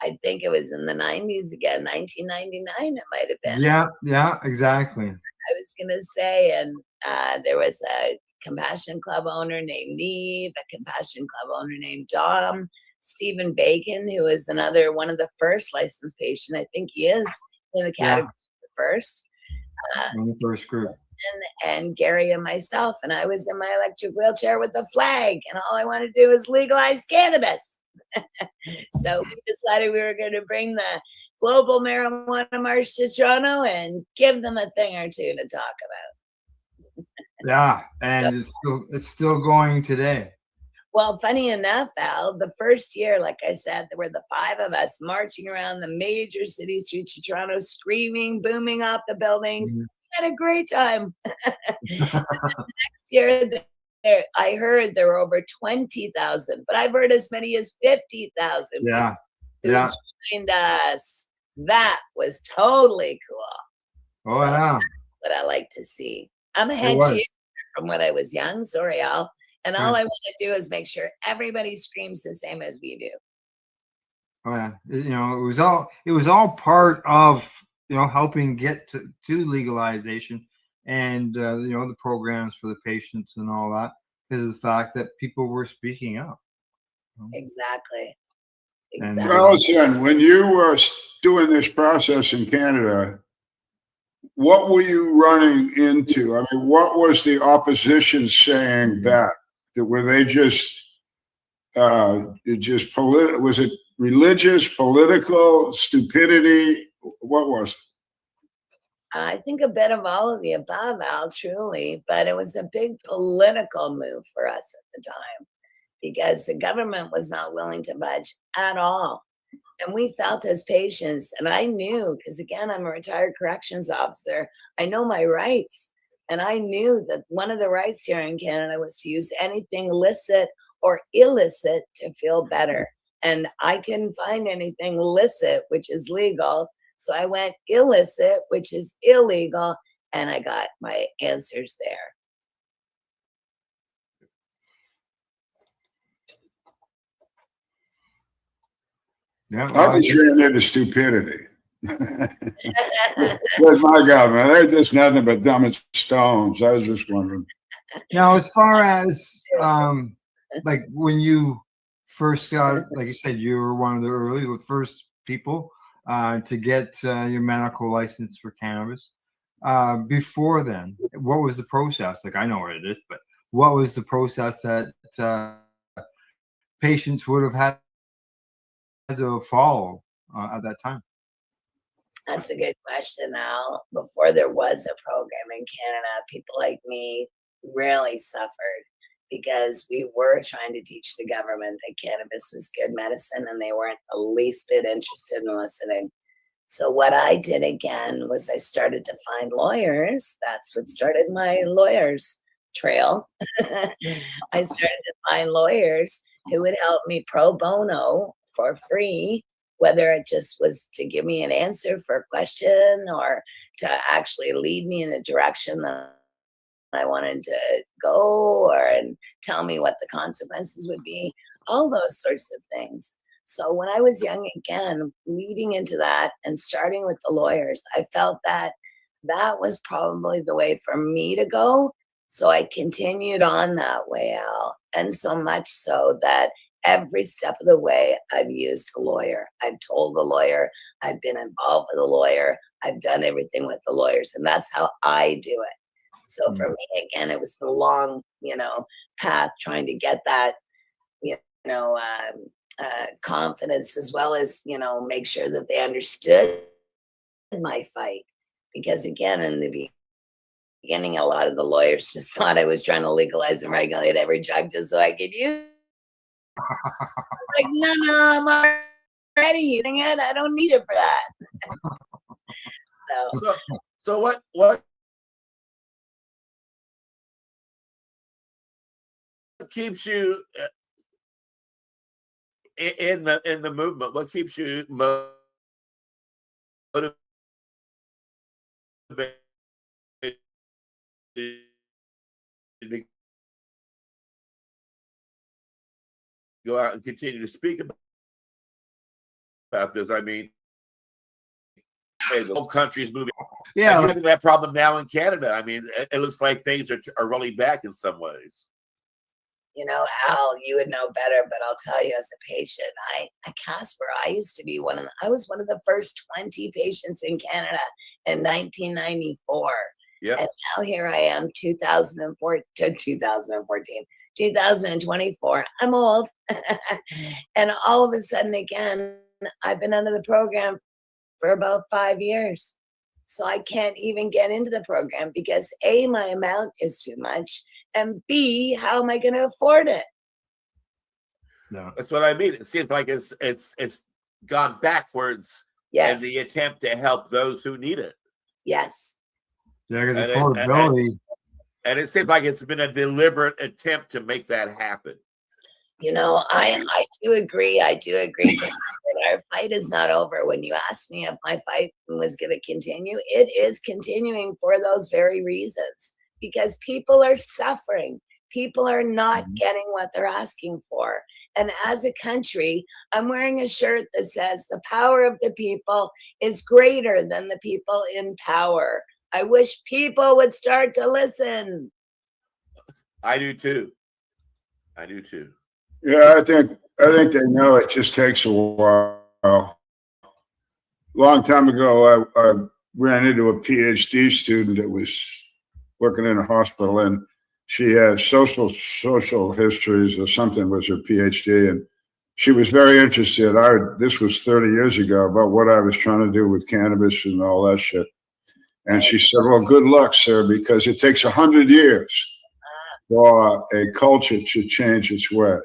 I think it was in the 90s again, 1999 it might have been. Yeah, exactly. I was going to say, and there was a Compassion Club owner named Neve, a Compassion Club owner named Dom, Stephen Bacon, who is one of the first licensed patient. I think he is in the category of the first. In the first group. and Gary and myself, and I was in my electric wheelchair with a flag, and all I wanted to do was legalize cannabis. So we decided we were going to bring the Global Marijuana March to Toronto and give them a thing or two to talk about. Yeah, and it's still going today. Well, funny enough, Al, the first year, like I said, there were the 5 of us marching around the major city streets of Toronto, screaming, booming off the buildings. We had a great time. Next year, I heard there were over 20,000, but I've heard as many as 50,000 Yeah, who yeah. joined us. That was totally cool. Oh, yeah. That's what I like to see. I'm a It head was. cheerleader from when I was young. Sorry, Al. And all Yeah. I want to do is make sure everybody screams the same as we do. Oh yeah, it was all part of helping get to legalization, and the programs for the patients and all that, because of the fact that people were speaking up. Exactly. And Allison, when you were doing this process in Canada, what were you running into? I mean, what was the opposition saying that? Were they just was it religious, political, stupidity? What was it? I think a bit of all of the above, Al, truly, but it was a big political move for us at the time because the government was not willing to budge at all. And we felt as patients, and I knew, because again, I'm a retired corrections officer, I know my rights. And I knew that one of the rights here in Canada was to use anything licit or illicit to feel better. And I couldn't find anything licit, which is legal. So I went illicit, which is illegal, and I got my answers there. Yeah, I just ran into stupidity. That's my government. They're just nothing but dumb as stones. I was just wondering. Now, as far as like when you first got, like you said, you were one of the first people to get your medical license for cannabis. Before then, what was the process? Like, I know what it is, but what was the process that patients would have had to follow at that time? That's a good question, Al. Before there was a program in Canada, people like me really suffered because we were trying to teach the government that cannabis was good medicine and they weren't the least bit interested in listening. So what I did again was I started to find lawyers. That's what started my lawyers trail. I started to find lawyers who would help me pro bono for free, whether it just was to give me an answer for a question or to actually lead me in a direction that I wanted to go, or and tell me what the consequences would be, all those sorts of things. So when I was young, again, leading into that and starting with the lawyers, I felt that that was probably the way for me to go. So I continued on that way, Al. And so much so that every step of the way, I've used a lawyer. I've told a lawyer. I've been involved with a lawyer. I've done everything with the lawyers. And that's how I do it. So for me, again, it was the long, path trying to get that, confidence, as well as, make sure that they understood my fight. Because again, in the beginning, a lot of the lawyers just thought I was trying to legalize and regulate every drug just so I could use. Like, no, I'm already using it. I don't need you for that. So what keeps you in the movement? What keeps you motivated to go out and continue to speak about this? I mean, hey, the whole country's moving. Yeah, having that problem now in Canada. I mean, it looks like things are really back in some ways. Al, you would know better, but I'll tell you as a patient, Casper, I used to be I was one of the first 20 patients in Canada in 1994. Yeah. And now here I am, 2024. I'm old. And all of a sudden, again, I've been under the program for about 5 years. So I can't even get into the program because A, my amount is too much, and B, how am I going to afford it? No. That's what I mean. It seems like it's gone backwards Yes. in the attempt to help those who need it. Yes. Yeah, because And affordability. And it seems like it's been a deliberate attempt to make that happen. You know, I do agree. I do agree. But our fight is not over. When you asked me if my fight was going to continue, it is continuing for those very reasons. Because people are suffering. People are not getting what they're asking for. And as a country, I'm wearing a shirt that says the power of the people is greater than the people in power. I wish people would start to listen. I do too. I do too. Yeah, I think they know it just takes a while. A long time ago, I ran into a PhD student that was working in a hospital, and she had social histories or something was her PhD, and she was very interested. This was 30 years ago, about what I was trying to do with cannabis and all that shit. And she said, "Well, good luck, sir, because it takes 100 years for a culture to change its ways."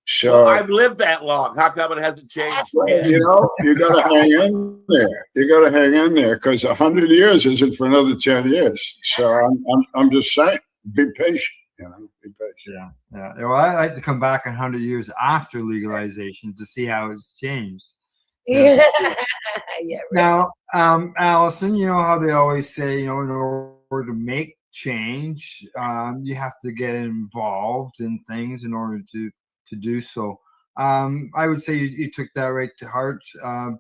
So well, I've lived that long. How come it hasn't changed? you know, you got to hang in there. You got to hang in there because 100 years isn't for another 10 years. So I'm just saying, be patient. You know, be patient. Yeah. Well, I like to come back 100 years after legalization to see how it's changed. Yeah. Yeah. Right. Now, Allison, you know how they always say, you know, in order to make change, you have to get involved in things in order to do so. I would say you took that right to heart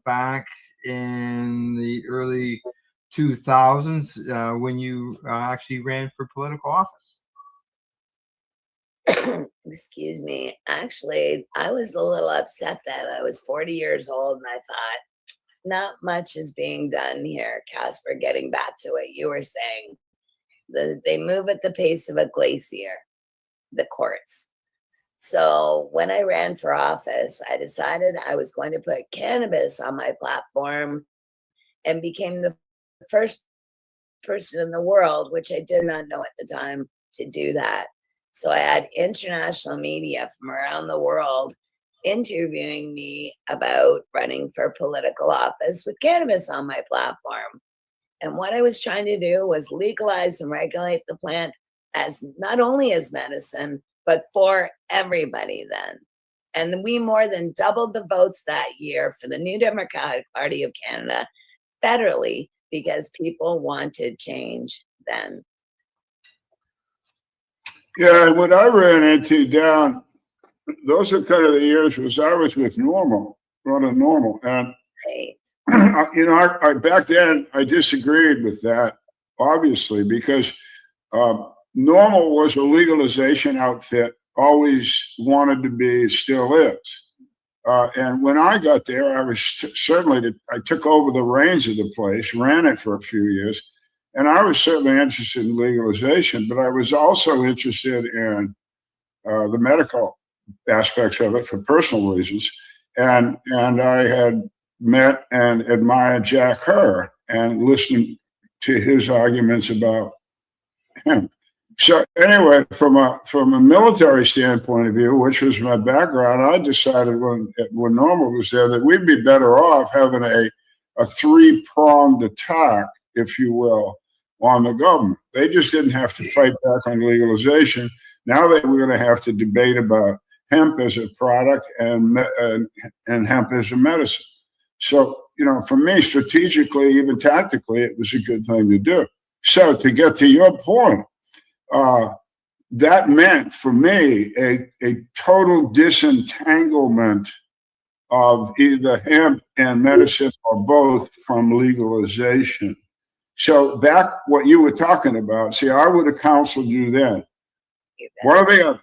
back in the early 2000s when you actually ran for political office. Excuse me. Actually, I was a little upset that I was 40 years old and I thought, not much is being done here, Casper. Getting back to what you were saying, they move at the pace of a glacier, the courts. So when I ran for office, I decided I was going to put cannabis on my platform and became the first person in the world, which I did not know at the time, to do that. So I had international media from around the world interviewing me about running for political office with cannabis on my platform. And what I was trying to do was legalize and regulate the plant as not only as medicine, but for everybody then. And we more than doubled the votes that year for the New Democratic Party of Canada federally because people wanted change then. Yeah, and what I ran into down, those are kind of the years was I was with running Normal. And, you know, I back then, I disagreed with that, obviously, because Normal was a legalization outfit, always wanted to be, still is. And when I got there, I was I took over the reins of the place, ran it for a few years, and I was certainly interested in legalization, but I was also interested in the medical aspects of it for personal reasons. And I had met and admired Jack Herr and listened to his arguments about him. So anyway, from a military standpoint of view, which was my background, I decided when Normal was there that we'd be better off having a three-pronged attack, if you will, on the government. They just didn't have to fight back on legalization. Now they were going to have to debate about hemp as a product and hemp as a medicine. So, you know, for me, strategically, even tactically, it was a good thing to do. So to get to your point, that meant for me a total disentanglement of either hemp and medicine or both from legalization. So back what you were talking about, see, I would have counseled you then. One or the other.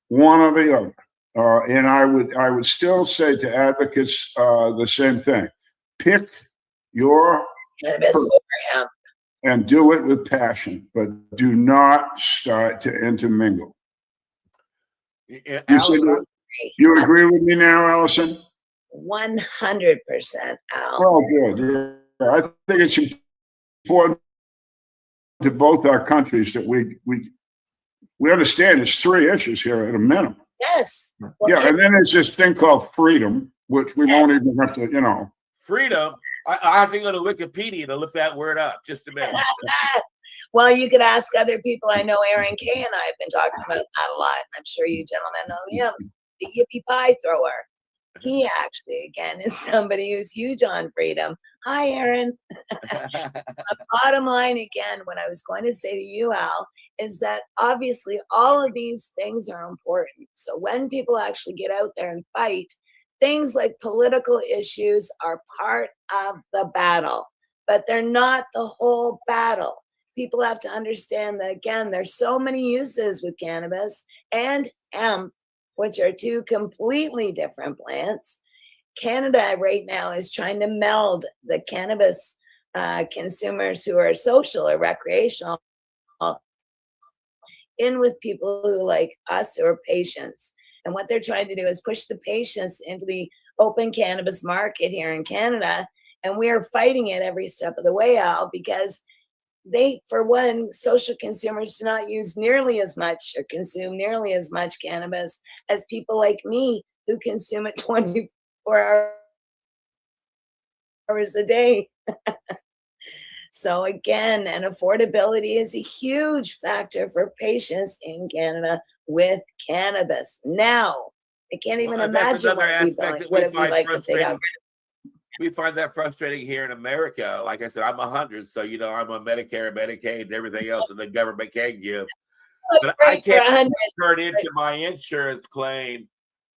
One or the other. And I would still say to advocates the same thing. Pick your cannabis over hemp. and do it with passion, but do not start to intermingle. Yeah, You said Allison, you agree with me now, Allison? 100%, Al. Well, good. Yeah, I think it's important to both our countries that we understand there's three issues here at a minimum. Yes. Well, Yeah, and then there's this thing called freedom, which we won't even have to, you know. freedom. I have to go to Wikipedia to look that word up. Just a minute. Well, you could ask other people. I know Aaron Kay and I have been talking about that a lot. I'm sure you gentlemen know him, the yippee pie thrower. He actually, again, is somebody who's huge on freedom. Hi, Aaron. The bottom line, again, what I was going to say to you, Al, is that obviously all of these things are important. So when people actually get out there and fight, things like political issues are part of the battle, but they're not the whole battle. People have to understand that, again, there's so many uses with cannabis and hemp, which are two completely different plants. Canada right now is trying to meld the cannabis consumers who are social or recreational in with people who like us who are patients. And what they're trying to do is push the patients into the open cannabis market here in Canada. And we are fighting it every step of the way, Al, because they, for one, social consumers do not use nearly as much or consume nearly as much cannabis as people like me who consume it 24 hours a day. So again, and affordability is a huge factor for patients in Canada with cannabis. Now, I can't even imagine what it'd be like if they got rid of. We find that frustrating here in America. Like I said, I'm 100, so you know I'm on Medicare, Medicaid, and everything else, and the government can give. But I can't turn into my insurance claim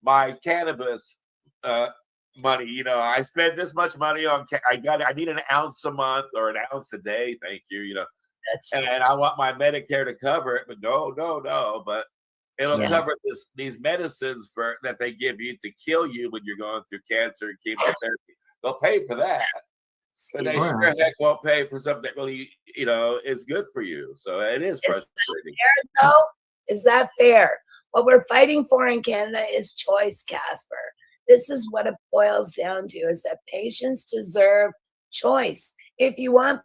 my cannabis money. You know, I spend this much money on. I need an ounce a month or an ounce a day. Thank you. You know, and I want my Medicare to cover it, but no. But it'll cover these medicines that they give you to kill you when you're going through cancer and chemotherapy. They'll pay for that, but they sure heck won't pay for something that really, you know, is good for you. So it is frustrating. Fair, though? Is that fair? What we're fighting for in Canada is choice, Casper. This is what it boils down to: is that patients deserve choice. If you want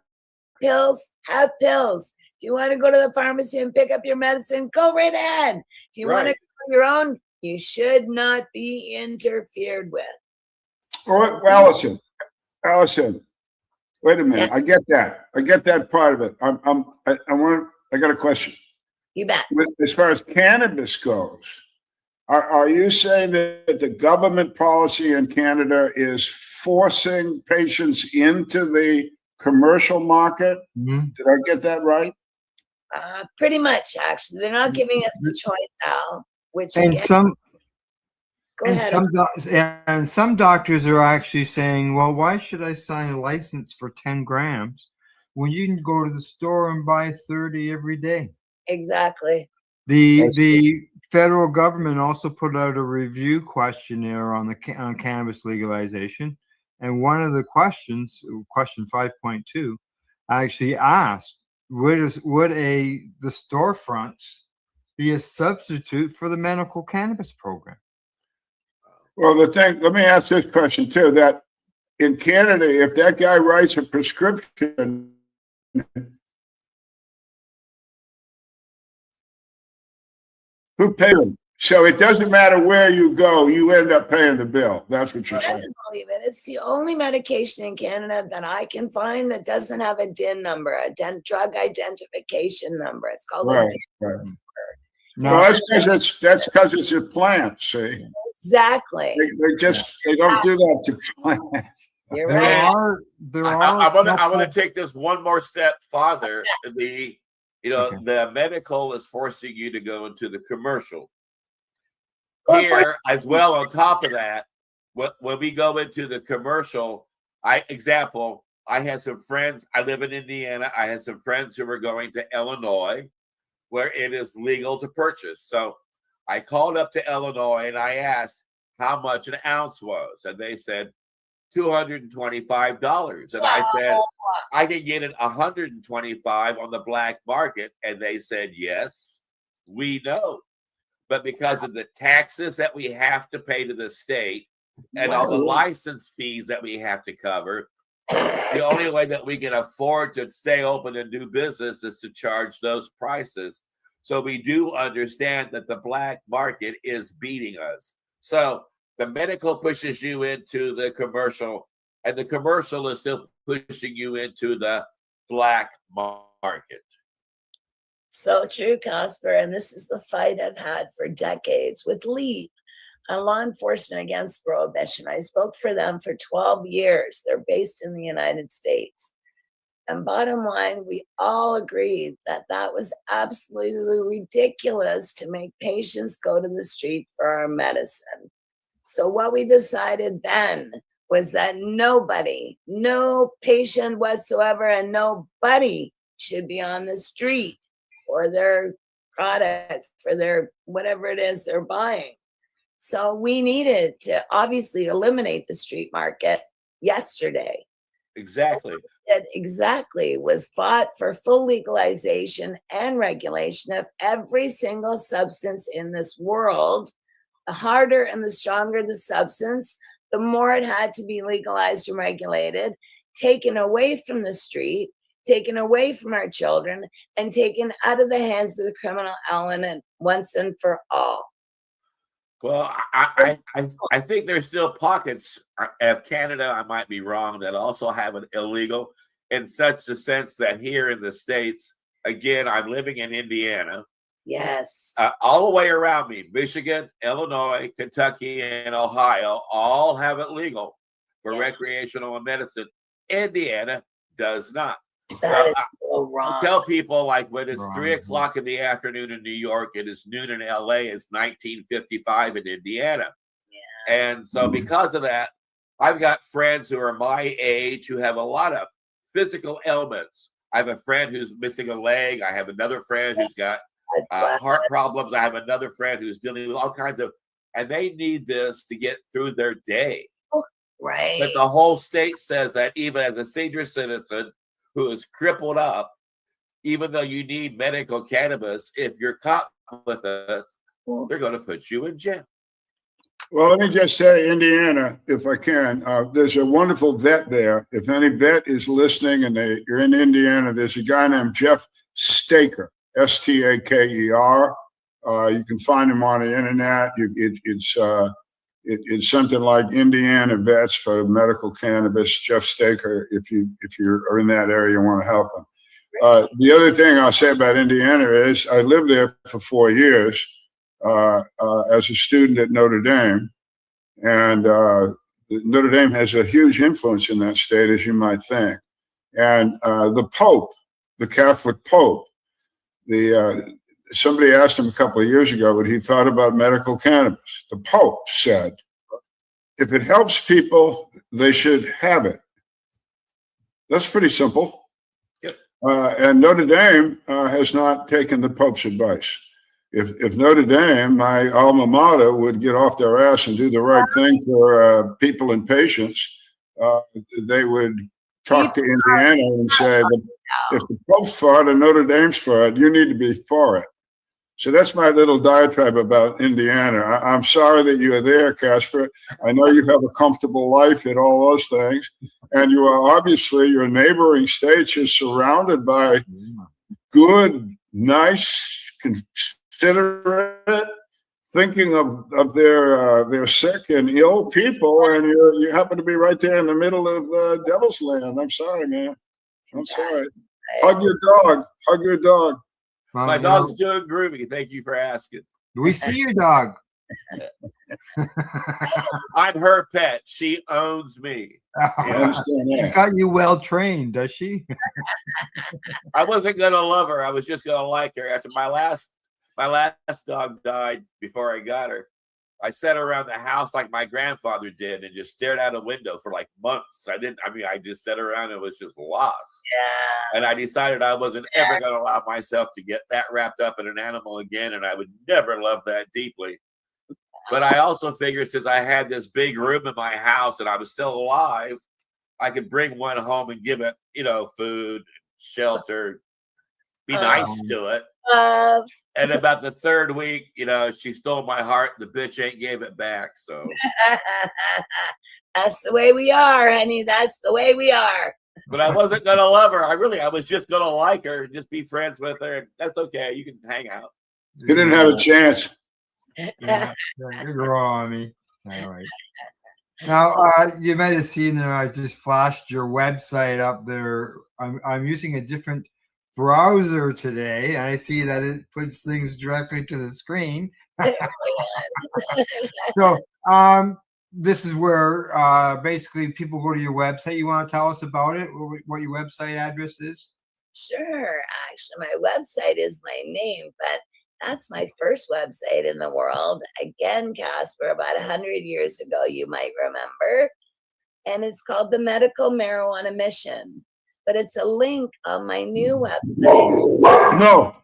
pills, have pills. If you want to go to the pharmacy and pick up your medicine, go right ahead. If you want to go your own, you should not be interfered with. Well, Allison, wait a minute. Yes. I get that part of it. I got a question. You bet. As far as cannabis goes, are you saying that the government policy in Canada is forcing patients into the commercial market? Did I get that right? Pretty much, actually. They're not giving us the choice, Al. Which And again, some doctors are actually saying, well, why should I sign a license for 10 grams when you can go to the store and buy 30 every day? Exactly. The federal government also put out a review questionnaire on cannabis legalization. And one of the questions, question 5.2, actually asked, would the storefronts be a substitute for the medical cannabis program? Well, let me ask this question too, that in Canada, if that guy writes a prescription, who pays him? So it doesn't matter where you go, you end up paying the bill. That's what you're saying. It's the only medication in Canada that I can find that doesn't have a DIN number, a drug identification number. It's called a DIN number. No, that's because it's a plant, see? Exactly. They don't do that to plants. You're right. I want to take this one more step farther. The medical is forcing you to go into the commercial. Here, as well, on top of that, when we go into the commercial, I had some friends. I live in Indiana. I had some friends who were going to Illinois, where it is legal to purchase. So I called up to Illinois and I asked how much an ounce was, and they said $225. And I said, I can get it $125 on the black market. And they said, yes, we know. But because of the taxes that we have to pay to the state and all the license fees that we have to cover, the only way that we can afford to stay open and do business is to charge those prices. So we do understand that the black market is beating us. So the medical pushes you into the commercial, and the commercial is still pushing you into the black market. So true, Casper. And this is the fight I've had for decades with LEAP on Law Enforcement Against Prohibition. I spoke for them for 12 years. They're based in the United States. And bottom line, we all agreed that that was absolutely ridiculous to make patients go to the street for our medicine. So what we decided then was that nobody, no patient whatsoever, and nobody should be on the street for their product, for their whatever it is they're buying. So we needed to obviously eliminate the street market yesterday. Exactly. It exactly was fought for full legalization and regulation of every single substance in this world. The harder and the stronger the substance, the more it had to be legalized and regulated, taken away from the street, taken away from our children, and taken out of the hands of the criminal element once and for all. Well, I think there's still pockets of Canada, I might be wrong, that also have it illegal in such a sense that here in the States, again, I'm living in Indiana. Yes. All the way around me, Michigan, Illinois, Kentucky, and Ohio all have it legal for recreational and medicine. Indiana does not. That is so wrong. I tell people, like, when it's 3 o'clock in the afternoon in New York, it is noon in LA, it's 1955 in Indiana. Yeah. And so because of that, I've got friends who are my age who have a lot of physical ailments. I have a friend who's missing a leg. I have another friend who's got heart problems. I have another friend who's dealing with all kinds of, and they need this to get through their day. Right. But the whole state says that even as a senior citizen who is crippled up, even though you need medical cannabis, if you're caught with us, they're going to put you in jail. Well, let me just say, Indiana, if I can, there's a wonderful vet there. If any vet is listening and you're in Indiana, there's a guy named Jeff Staker, Staker. You can find him on the internet. It's something like Indiana Vets for Medical Cannabis. Jeff Staker, if you are in that area, you want to help him. The other thing I'll say about Indiana is I lived there for 4 years as a student at Notre Dame, and Notre Dame has a huge influence in that state, as you might think. And the Pope, the Catholic Pope, somebody asked him a couple of years ago what he thought about medical cannabis. The Pope said, if it helps people, they should have it. That's pretty simple. Yep. And Notre Dame has not taken the Pope's advice. If Notre Dame, my alma mater, would get off their ass and do the right thing for people and patients, they would talk to Indiana and say, if the Pope's for it and Notre Dame's for it, you need to be for it. So that's my little diatribe about Indiana. I'm sorry that you are there, Casper. I know you have a comfortable life and all those things. And you are obviously, your neighboring states is surrounded by good, nice, considerate, thinking of their sick and ill people. And you happen to be right there in the middle of Devil's Land. I'm sorry, man. I'm sorry. Hug your dog. Hug your dog. My dog's doing groovy. Thank you for asking. We see your dog. I'm her pet. She owns me. She's got you well trained, does she? I wasn't gonna love her. I was just gonna like her. After my last dog died before I got her, I sat around the house like my grandfather did and just stared out a window for like months. I just sat around and was just lost. Yeah. And I decided I wasn't ever going to allow myself to get that wrapped up in an animal again. And I would never love that deeply. But I also figured since I had this big room in my house and I was still alive, I could bring one home and give it, food, shelter, be nice to it. And about the third week, she stole my heart. The bitch ain't gave it back. So that's the way we are, honey. That's the way we are. But I wasn't gonna love her. I was just gonna like her, just be friends with her. That's okay. You can hang out. You didn't have a chance. Yeah, you're wrong, me. All right. Now, you might have seen there. I just flashed your website up there. I'm using a different browser today, and I see that it puts things directly to the screen. So, this is where basically people go to your website. You want to tell us about it? What your website address is? Sure. Actually, my website is my name, but that's my first website in the world. Again, Casper, about 100 years ago, you might remember. And it's called the Medical Marijuana Mission. But it's a link on my new website. No.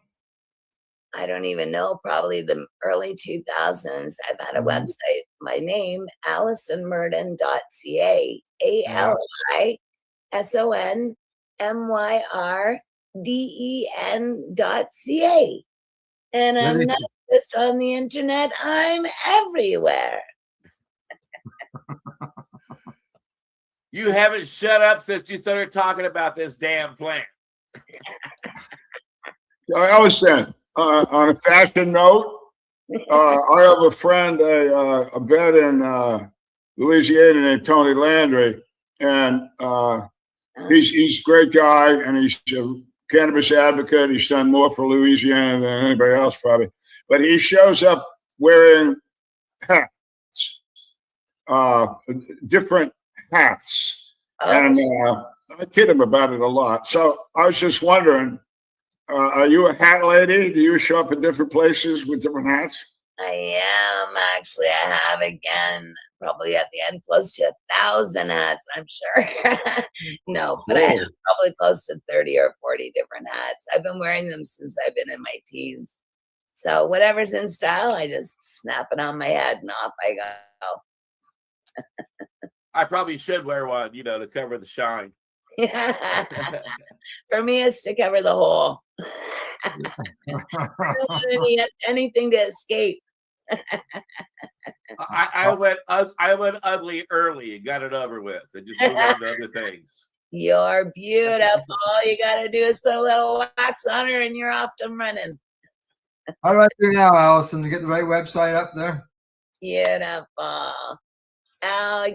I don't even know, probably the early 2000s. I've had a website, my name, AlisonMurden.ca, AlisonMyrden.ca. And I'm not just on the internet, I'm everywhere. You haven't shut up since you started talking about this damn plant. Allison, on a fashion note, I have a friend, a vet in Louisiana named Tony Landry, and he's a great guy, and he's a cannabis advocate. He's done more for Louisiana than anybody else probably. But he shows up wearing hats, different hats. And I kid him about it a lot. So I was just wondering, are you a hat lady? Do you show up in different places with different hats? I am. Actually, I have again, probably at the end, close to 1,000 hats, I'm sure. No, but I have probably close to 30 or 40 different hats. I've been wearing them since I've been in my teens. So whatever's in style, I just snap it on my head and off I go. I probably should wear one, to cover the shine. For me, it's to cover the hole. I don't want anything to escape. I went ugly early and got it over with and just moved on to other things. You're beautiful. All you got to do is put a little wax on her and you're off and running. How do I do now, Allison, to get the right website up there? Beautiful. Al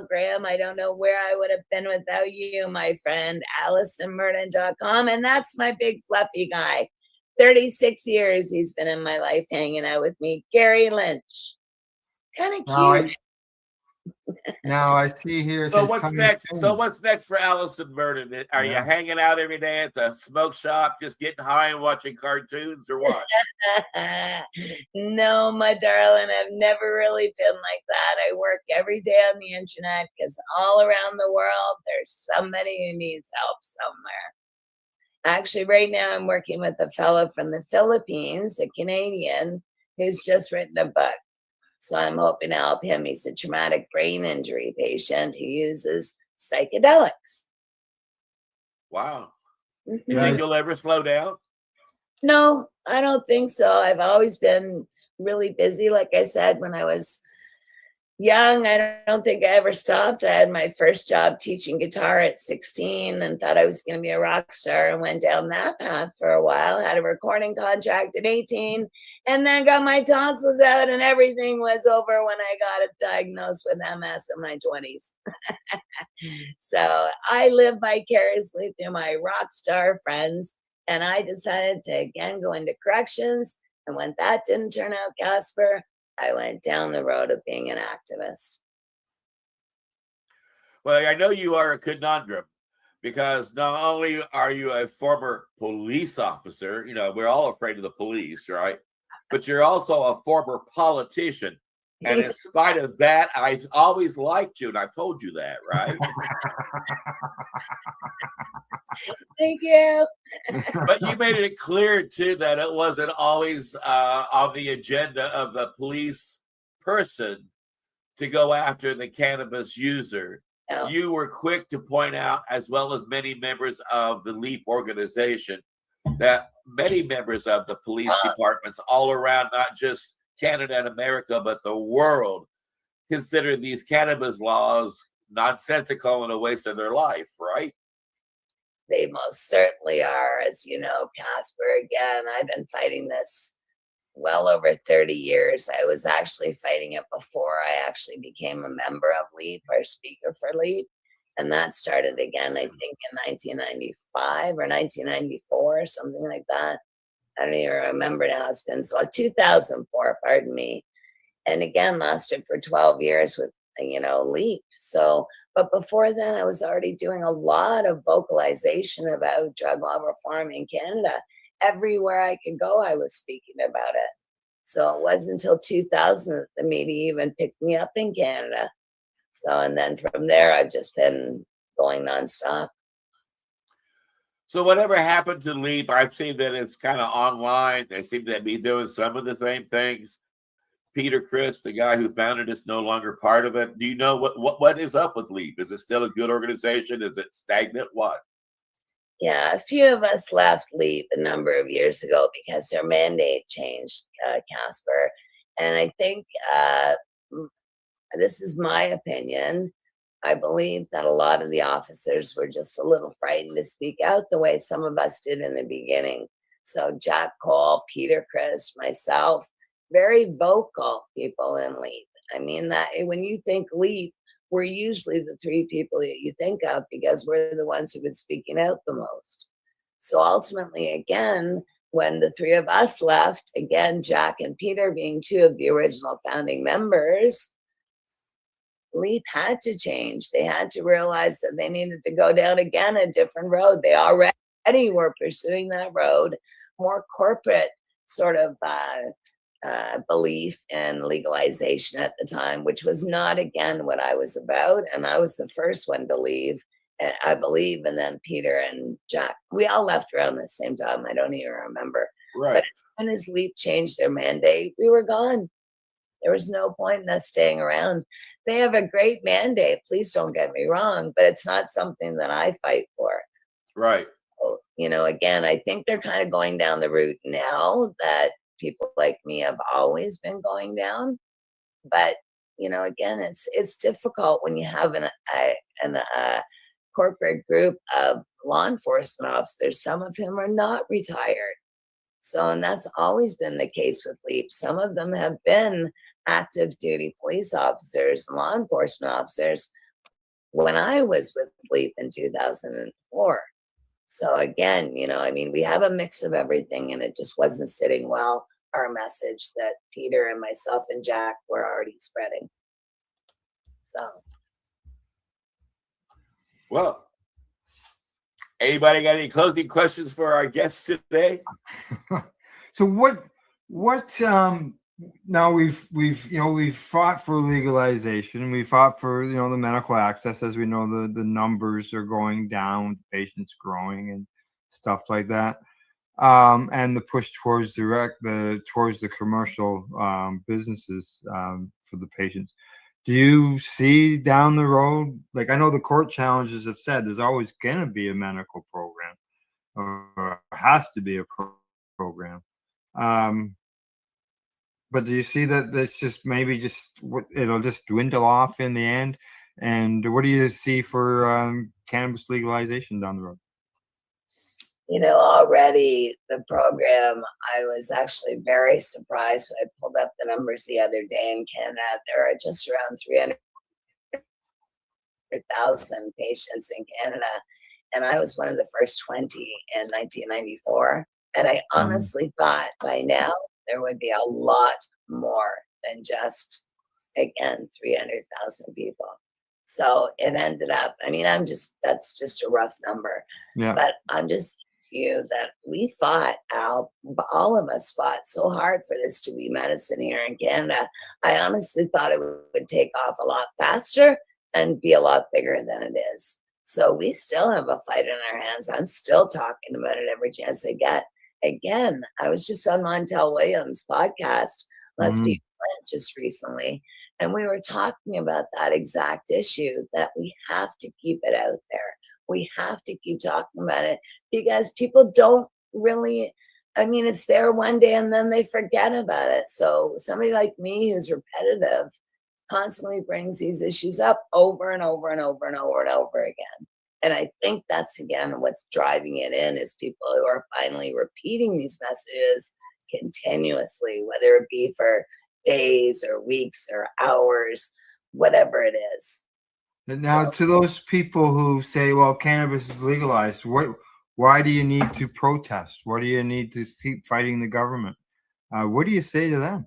Graham, I don't know where I would have been without you, my friend. AlisonMurden.com. And that's my big fluffy guy. 36 years he's been in my life hanging out with me. Gary Lynch. Kind of cute. Now I see here. So what's next? So what's next for Alison Murden? Are you hanging out every day at the smoke shop, just getting high and watching cartoons, or what? No, my darling, I've never really been like that. I work every day on the internet because all around the world there's somebody who needs help somewhere. Actually, right now I'm working with a fellow from the Philippines, a Canadian, who's just written a book. So I'm hoping to help him. He's a traumatic brain injury patient who uses psychedelics. Wow. You think you'll ever slow down? No, I don't think so. I've always been really busy. Like I said, when I was young, I don't think I ever stopped. I had my first job teaching guitar at 16 and thought I was going to be a rock star and went down that path for a while. Had a recording contract at 18 and then got my tonsils out and everything was over when I got diagnosed with MS in my 20s. So I live vicariously through my rock star friends, and I decided to again go into corrections. And when that didn't turn out, Casper, I went down the road of being an activist. Well, I know you are a conundrum because not only are you a former police officer, we're all afraid of the police, right? But you're also a former politician. And in spite of that, I've always liked you, and I've told you that, right? Thank you. But you made it clear, too, that it wasn't always on the agenda of the police person to go after the cannabis user. No. You were quick to point out, as well as many members of the LEAP organization, that many members of the police departments all around, not just Canada and America, but the world, consider these cannabis laws nonsensical and a waste of their life, right? They most certainly are. As you know, Casper, again, I've been fighting this well over 30 years. I was actually fighting it before I actually became a member of LEAP or speaker for LEAP. And that started again, I think, in 1995 or 1994, something like that. I don't even remember now. It's been so 2004, pardon me. And again, lasted for 12 years with, LEAP. So, but before then, I was already doing a lot of vocalization about drug law reform in Canada. Everywhere I could go, I was speaking about it. So it wasn't until 2000 that the media even picked me up in Canada. So, and then from there, I've just been going nonstop. So whatever happened to LEAP, I've seen that it's kind of online. They seem to be doing some of the same things. Peter Chris, the guy who founded it, is no longer part of it. Do you know what is up with LEAP? Is it still a good organization? Is it stagnant? What? Yeah, a few of us left LEAP a number of years ago because their mandate changed, Casper. And I think this is my opinion. I believe that a lot of the officers were just a little frightened to speak out the way some of us did in the beginning. So Jack Cole, Peter Chris, myself, very vocal people in LEAP. I mean that when you think LEAP, we're usually the three people that you think of because we're the ones who've been speaking out the most. So ultimately, again, when the three of us left, again, Jack and Peter being two of the original founding members, LEAP had to change. They had to realize that they needed to go down again a different road. They already were pursuing that road, more corporate sort of belief in legalization at the time, which was not, again, what I was about. And I was the first one to leave, I believe. And then Peter and Jack, we all left around the same time. I don't even remember. Right. But as soon as LEAP changed their mandate, we were gone. There was no point in us staying around. They have a great mandate. Please don't get me wrong, but it's not something that I fight for. Right. So, again, I think they're kind of going down the route now that people like me have always been going down. But, again, it's difficult when you have a corporate group of law enforcement officers, some of whom are not retired. So, and that's always been the case with LEAP. Some of them have been active duty police officers and law enforcement officers when I was with LEAP in 2004. So again, we have a mix of everything, and it just wasn't sitting well, our message that Peter and myself and Jack were already spreading. So. Well, anybody got any closing questions for our guests today? So what now we've fought for legalization. We fought for, the medical access. As we know, the numbers are going down, patients growing and stuff like that. And the push towards the commercial businesses for the patients. Do you see down the road, like I know the court challenges have said there's always going to be a medical program, or has to be a program. But do you see that that's just maybe it'll just dwindle off in the end? And what do you see for cannabis legalization down the road? Already the program, I was actually very surprised when I pulled up the numbers the other day in Canada. There are just around 300,000 patients in Canada. And I was one of the first 20 in 1994. And I honestly thought by now there would be a lot more than just, again, 300,000 people. So it ended up, that's just a rough number. Yeah. But I'm just you that we fought, Al, all of us fought so hard for this to be medicine here in Canada. I honestly thought it would take off a lot faster and be a lot bigger than it is. So we still have a fight in our hands. I'm still talking about it every chance I get. Again, I was just on Montel Williams' podcast. Let's be Flint just recently, and we were talking about that exact issue, that we have to keep it out there. We have to keep talking about it because people don't really, I mean, it's there one day and then they forget about it. So somebody like me who's repetitive constantly brings these issues up over and over and over and over and over again. And I think that's, again, what's driving it in is people who are finally repeating these messages continuously, whether it be for days or weeks or hours, whatever it is. Now, to those people who say, well, cannabis is legalized, why do you need to protest? Why do you need to keep fighting the government? What do you say to them?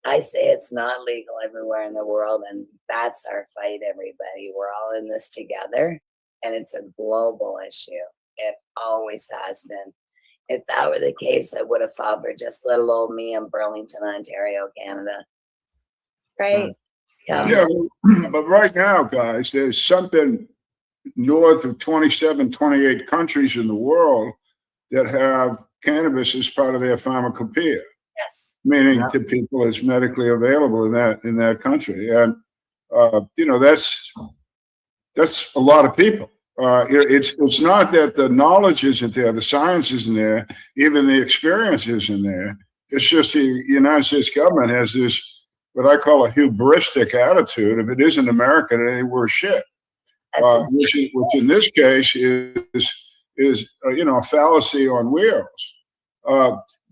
I say it's not legal everywhere in the world, and that's our fight, everybody. We're all in this together, and it's a global issue. It always has been. If that were the case, I would have fought for just little old me in Burlington, Ontario, Canada. Right? Yeah, but right now, guys, there's something north of 27, 28 countries in the world that have cannabis as part of their pharmacopoeia. Yes. Meaning to people it's medically available in that country. And you know, that's a lot of people. It's not that the knowledge isn't there, the science isn't there, even the experience isn't there. It's just the United States government has this, what I call a hubristic attitude. If it isn't American, it ain't worth shit. Which in this case is you know, a fallacy on wheels.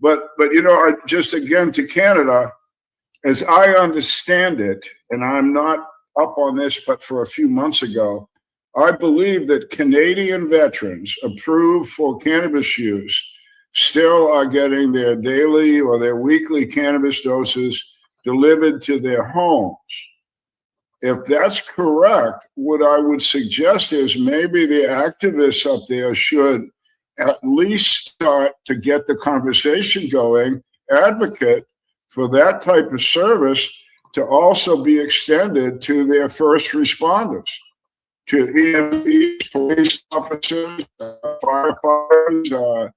But you know, just again to Canada, as I understand it, and I'm not up on this, but for a few months ago, I believe that Canadian veterans approved for cannabis use still are getting their daily or their weekly cannabis doses delivered to their homes. If that's correct, what I would suggest is maybe the activists up there should at least start to get the conversation going, advocate for that type of service to also be extended to their first responders, to EMTs, police officers, firefighters,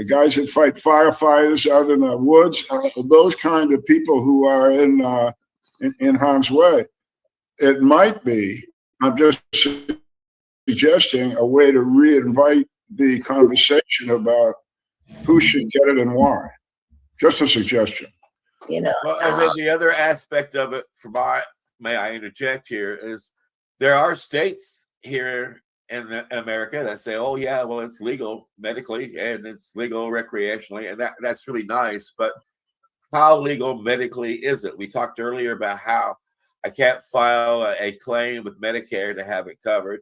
guys that fight firefighters out in the woods, those kind of people who are in harm's way. It might be, I'm just suggesting, a way to reinvite the conversation about who should get it and why. Just a suggestion. You know, well, and then the other aspect of it, may I interject here, is there are states here in America that say, oh yeah, well, it's legal medically and it's legal recreationally, and that's really nice, but how legal medically is it? We talked earlier about how I can't file a claim with Medicare to have it covered.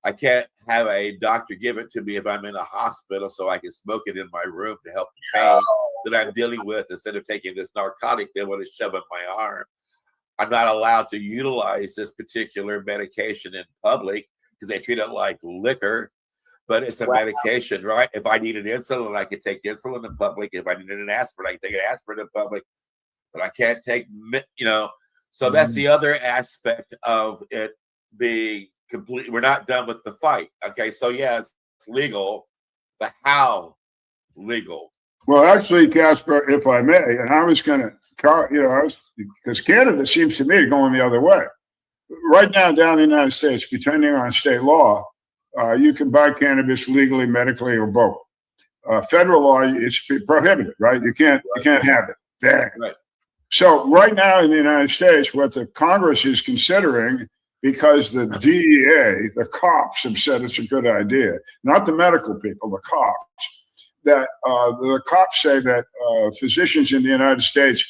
I can't have a doctor give it to me if I'm in a hospital so I can smoke it in my room to help the pain that I'm dealing with instead of taking this narcotic they want to shove in my arm. I'm not allowed to utilize this particular medication in public because they treat it like liquor, but it's a medication, right? If I need an insulin, I can take insulin in public. If I need an aspirin, I can take an aspirin in public, but I can't take, you know, so that's the other aspect of it being complete. We're not done with the fight. Okay, so yeah, it's legal, but how legal? Well, actually, Casper, if I may, and I was going to, you know, because Canada seems to me going the other way. Right now, down in the United States, depending on state law, you can buy cannabis legally, medically, or both. Federal law is prohibited, right? You can't have it. Dang. Right. So right now in the United States, what the Congress is considering, because the DEA, the cops have said it's a good idea, not the medical people, the cops, that the cops say that physicians in the United States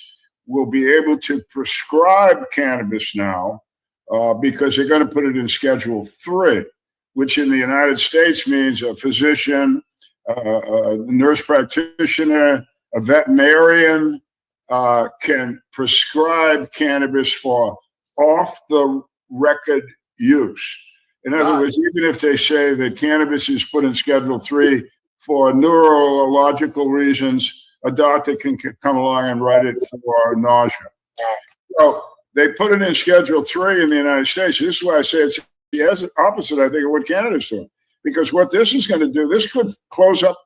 will be able to prescribe cannabis now because they're going to put it in Schedule 3, which in the United States means a physician, a nurse practitioner, a veterinarian can prescribe cannabis for off-the-record use. In other words, even if they say that cannabis is put in Schedule 3 for neurological reasons, a doctor can come along and write it for nausea. So they put it in Schedule 3 in the United States. This is why I say it's the opposite, I think, of what Canada's doing. Because what this is going to do, this could close up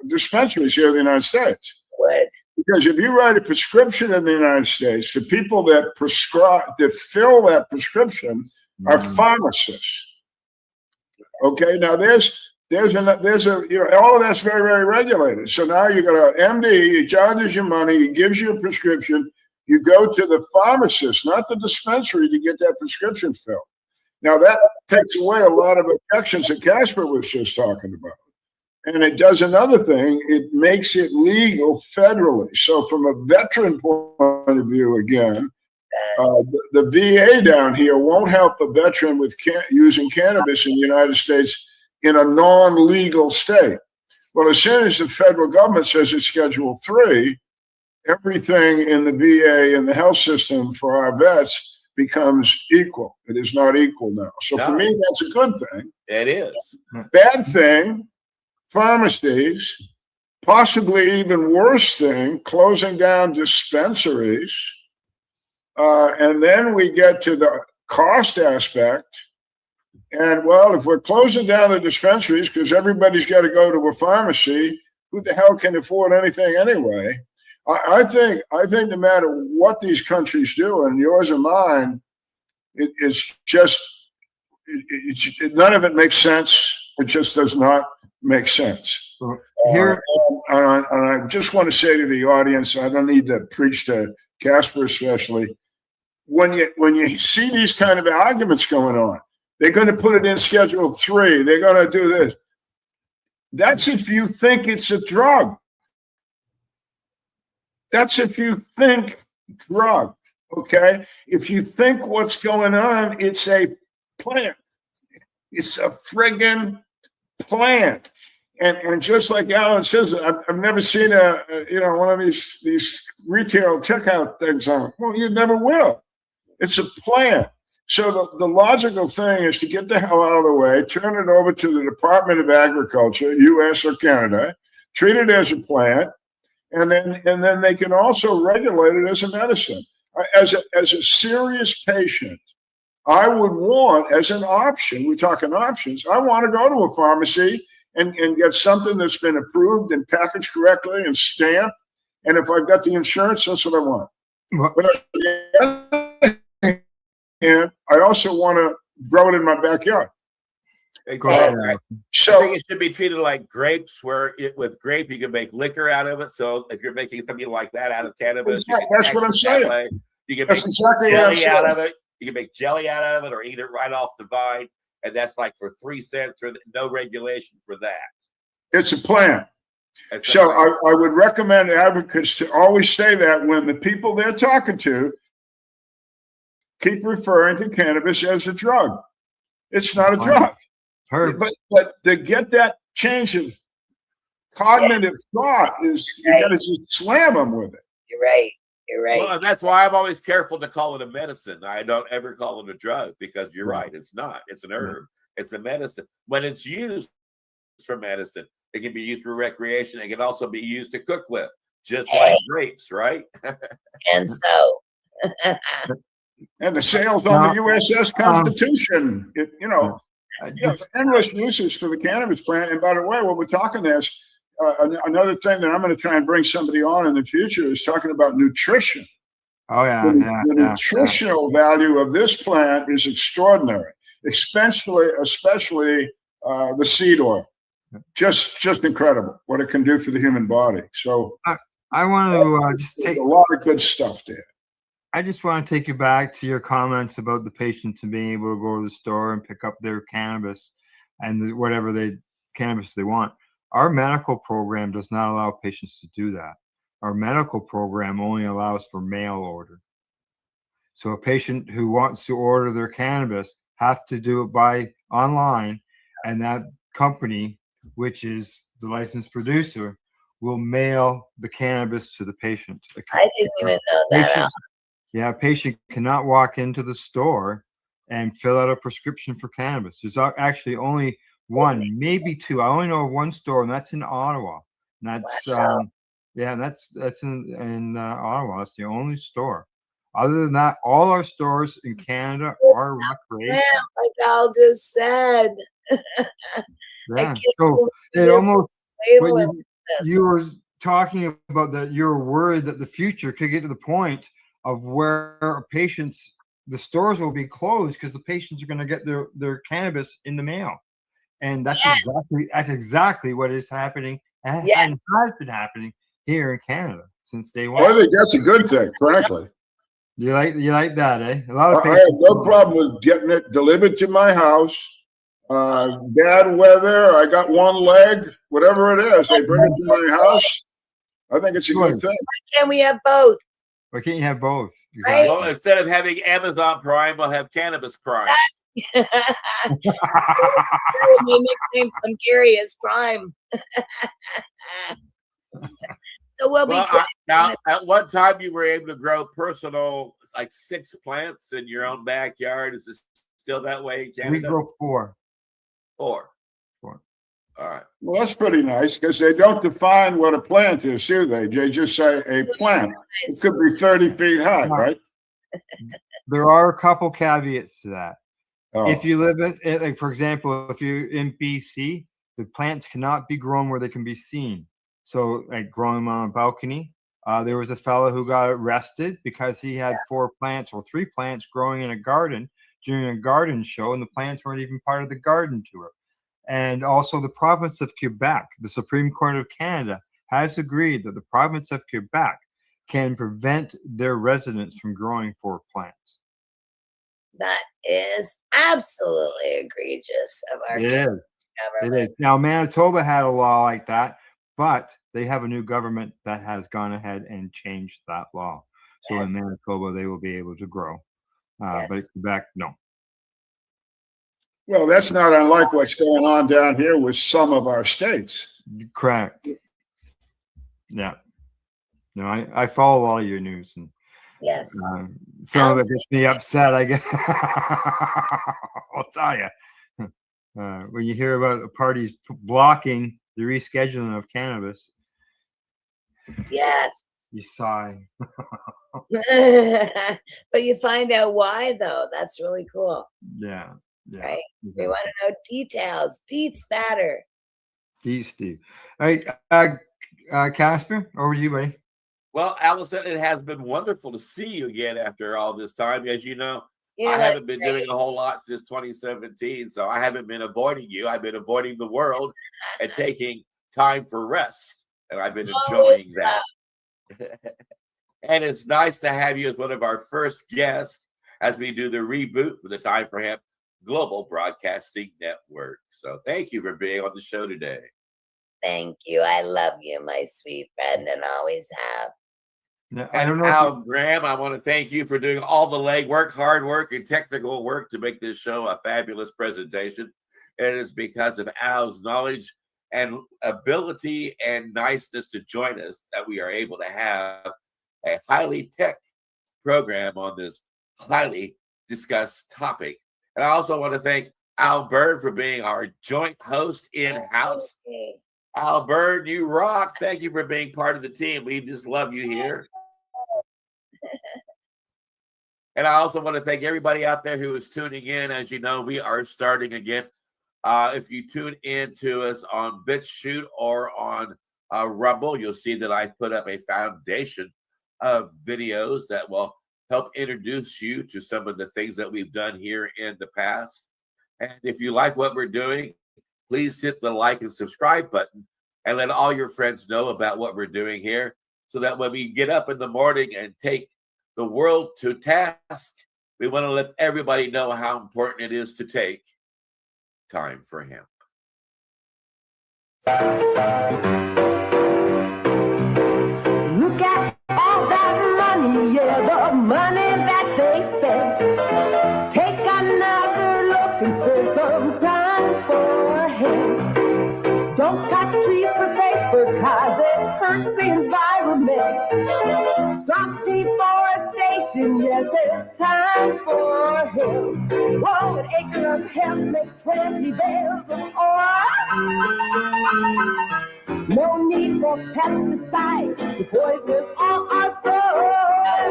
dispensaries here in the United States. What? because if you write a prescription in the United States, the people that fill that prescription are pharmacists. Okay, now there's a all of that's very, very regulated. So now you got an MD, he charges you money, he gives you a prescription, you go to the pharmacist, not the dispensary, to get that prescription filled. Now that takes away a lot of objections that Casper was just talking about. And it does another thing, it makes it legal federally. So from a veteran point of view, again, the VA down here won't help a veteran with using cannabis in the United States in a non-legal state. Well, as soon as the federal government says it's Schedule 3, everything in the VA and the health system for our vets becomes equal. It is not equal now. So for me, that's a good thing. It is. Bad thing, pharmacies, possibly even worse thing, closing down dispensaries. And then we get to the cost aspect. And well, if we're closing down the dispensaries because everybody's got to go to a pharmacy, who the hell can afford anything anyway? I think no matter what these countries do, and yours or mine, it's just none of it makes sense. It just does not make sense. Here, and I just want to say to the audience, I don't need to preach to Casper especially. When you see these kind of arguments going on, they're going to put it in Schedule 3. They're going to do this. That's if you think it's a drug. That's if you think drug, okay? If you think what's going on, it's a plant. It's a friggin' plant. And just like Alan says, I've never seen one of these retail checkout things on. Well, you never will. It's a plant. So the logical thing is to get the hell out of the way, turn it over to the Department of Agriculture, U.S. or Canada, treat it as a plant, and then they can also regulate it as a medicine. As a serious patient, I would want, as an option, we're talking options, I want to go to a pharmacy and get something that's been approved and packaged correctly and stamped. And if I've got the insurance, that's what I want. And I also want to grow it in my backyard. Exactly. So I think it should be treated like grapes, where with grape you can make liquor out of it. So if you're making something like that out of cannabis, that's what I'm saying. You can make jelly out of it. You can make jelly out of it, or eat it right off the vine, and that's like for 3 cents, or no regulation for that. It's a plant. So I would recommend advocates to always say that when the people they're talking to keep referring to cannabis as a drug. It's not a drug. But to get that change of cognitive thought is you got to just slam them with it. You're right. You're right. Well, and that's why I'm always careful to call it a medicine. I don't ever call it a drug, because you're right. It's not. It's an herb. It's a medicine. When it's used for medicine, it can be used for recreation. It can also be used to cook with, just like grapes, right? And so. And the sales on the USS Constitution, endless uses for the cannabis plant. And by the way, when we're talking this, another thing that I'm going to try and bring somebody on in the future is talking about nutrition. Oh, yeah. The nutritional value of this plant is extraordinary, especially the seed oil. Just incredible what it can do for the human body. So I want to just take a lot of good stuff there. I just want to take you back to your comments about the patients and being able to go to the store and pick up their cannabis and whatever cannabis they want. Our medical program does not allow patients to do that. Our medical program only allows for mail order. So a patient who wants to order their cannabis have to do it by online, and that company, which is the licensed producer, will mail the cannabis to the patient. I didn't even know that. Yeah, a patient cannot walk into the store and fill out a prescription for cannabis. There's actually only one, maybe two. I only know of one store, and that's in Ottawa. And that's that's in Ottawa. That's the only store. Other than that, all our stores in Canada are recreational. Like Al just said. Yeah. So it almost you were talking about that you're worried that the future could get to the point of where the stores will be closed because the patients are going to get their cannabis in the mail. And that's exactly what is happening and has been happening here in Canada since day one. I think that's a good thing, frankly. You like that, eh? A lot of I have patients. no problem with getting it delivered to my house. Bad weather, I got one leg, whatever it is, they bring it to my house. I think it's a good thing. Why can't we have both? Why can't you have both? Right? Well, instead of having Amazon Prime, we'll have Cannabis Prime. My nickname from Gary is Prime. So we'll be now, at one time, you were able to grow personal, like 6 plants in your own backyard. Is this still that way in Canada? We grow 4. 4. All right. Well, that's pretty nice because they don't define what a plant is, do they? They just say a plant. It could be 30 feet high, right? There are a couple caveats to that. Oh. If you live in, like for example, if you're in BC, the plants cannot be grown where they can be seen. So, like growing them on a balcony. There was a fellow who got arrested because he had 4 plants or 3 plants growing in a garden during a garden show, and the plants weren't even part of the garden tour. And also, the province of Quebec, the Supreme Court of Canada, has agreed that the province of Quebec can prevent their residents from growing 4 plants. That is absolutely egregious of our government. It is. Now, Manitoba had a law like that, but they have a new government that has gone ahead and changed that law. So in Manitoba, they will be able to grow. But in Quebec, no. Well, that's not unlike what's going on down here with some of our states. Correct. Yeah. No, I follow all your news, and yes, some of it gets me upset. I guess I'll tell you when you hear about the parties blocking the rescheduling of cannabis. Yes. You sigh. But you find out why, though. That's really cool. Yeah. Right. We want to know details. Deets matter. Steve. All right, Casper, over to you, buddy. Well, Allison, it has been wonderful to see you again after all this time. As you know, Yeah, I haven't been that's doing a whole lot since 2017, so I haven't been avoiding you. I've been avoiding the world and taking time for rest, and I've been enjoying that. And it's nice to have you as one of our first guests as we do the reboot for the Time for Hemp Global Broadcasting Network. So thank you for being on the show today. Thank you. I love you, my sweet friend, and always have. I don't know. Al Graham, I want to thank you for doing all the legwork, hard work, and technical work to make this show a fabulous presentation. It is because of Al's knowledge and ability and niceness to join us that we are able to have a highly tech program on this highly discussed topic. And I also want to thank Al Bird for being our joint host in-house. Al Bird, you rock. Thank you for being part of the team. We just love you here. And I also want to thank everybody out there who is tuning in. As you know, we are starting again. If you tune in to us on BitChute or on Rumble, you'll see that I put up a foundation of videos that will help introduce you to some of the things that we've done here in the past. And if you like what we're doing, please hit the like and subscribe button and let all your friends know about what we're doing here so that when we get up in the morning and take the world to task, we want to let everybody know how important it is to take time for hemp. Look at all that money, yeah, the money that they spend. Take another look and spend some time for him. Don't cut trees for paper, cause it hurts the environment. Stop deforestation, yes, it's time for him. Whoa, an acre of hemp makes 20 bales of oil. No need for pesticides to poison all our soil.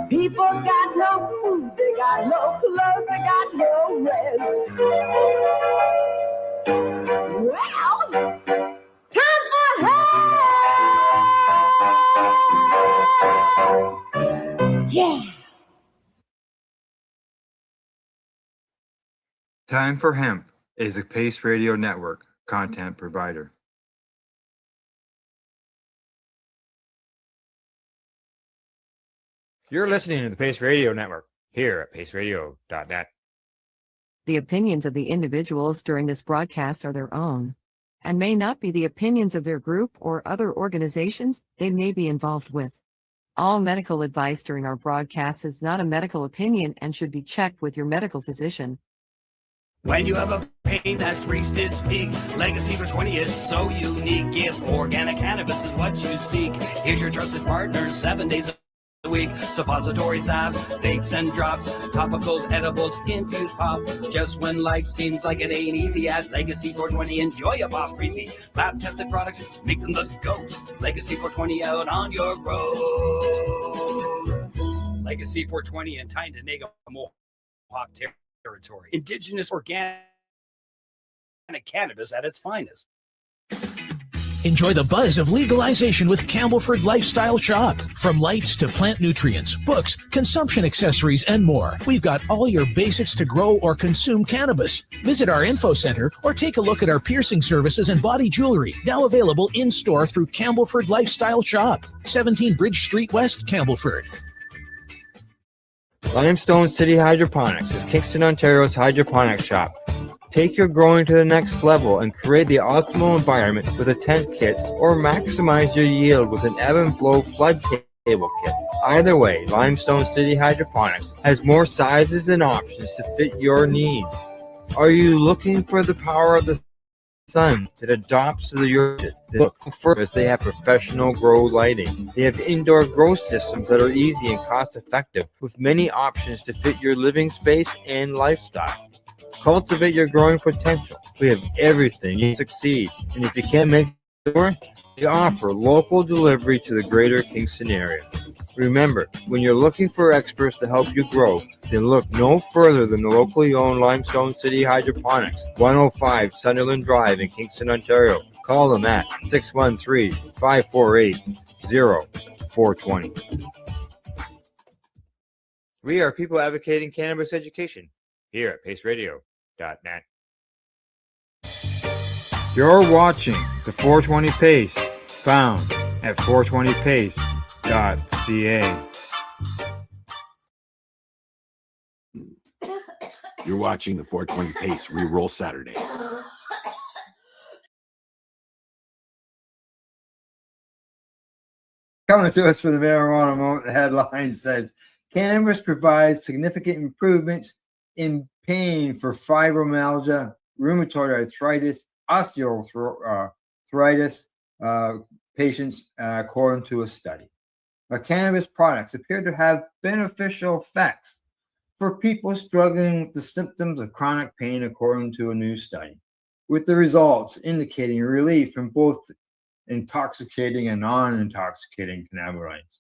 People got no food, they got no clothes, they got no rest. Well, Yeah. Time for Hemp is a Pace Radio Network content provider. You're listening to the Pace Radio Network here at paceradio.net. The opinions of the individuals during this broadcast are their own and may not be the opinions of their group or other organizations they may be involved with. All medical advice during our broadcast is not a medical opinion and should be checked with your medical physician. When you have a pain that's reached its peak, Legacy for 20, it's so unique. If organic cannabis is what you seek, here's your trusted partner 7 days a week. Suppository salves, vapes and drops, topicals, edibles, infused pop. Just when life seems like it ain't easy, at Legacy 420, enjoy a pop freezy. Lab tested products, make them the GOAT. Legacy 420 out on your road. Legacy 420 in Tyndonega, Mohawk territory. Indigenous organic cannabis at its finest. Enjoy the buzz of legalization with Campbellford Lifestyle Shop. From lights to plant nutrients, books, consumption accessories, and more, we've got all your basics to grow or consume cannabis. Visit our info center or take a look at our piercing services and body jewelry, now available in-store through Campbellford Lifestyle Shop, 17 Bridge Street West, Campbellford. Limestone City Hydroponics is Kingston, Ontario's hydroponics shop. Take your growing to the next level and create the optimal environment with a tent kit, or maximize your yield with an ebb and flow flood table kit. Either way, Limestone City Hydroponics has more sizes and options to fit your needs. Are you looking for the power of the sun that adopts to your look first? They have professional grow lighting. They have indoor grow systems that are easy and cost effective, with many options to fit your living space and lifestyle. Cultivate your growing potential. We have everything you succeed. And if you can't make the door, they offer local delivery to the greater Kingston area. Remember, when you're looking for experts to help you grow, then look no further than the locally owned Limestone City Hydroponics, 105 Sunderland Drive in Kingston, Ontario. Call them at 613-548-0420. We are people advocating cannabis education here at paceradio.net. You're watching the 420 Pace, found at 420pace.ca. You're watching the 420 Pace Reroll Saturday. Coming to us for the marijuana moment, the headline says, cannabis provides significant improvements in pain for fibromyalgia, rheumatoid arthritis, osteoarthritis patients, according to a study. Cannabis products appear to have beneficial effects for people struggling with the symptoms of chronic pain, according to a new study, with the results indicating relief from both intoxicating and non-intoxicating cannabinoids.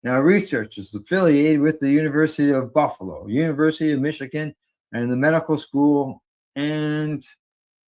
Now, researchers affiliated with the University of Buffalo, University of Michigan, and the medical school, and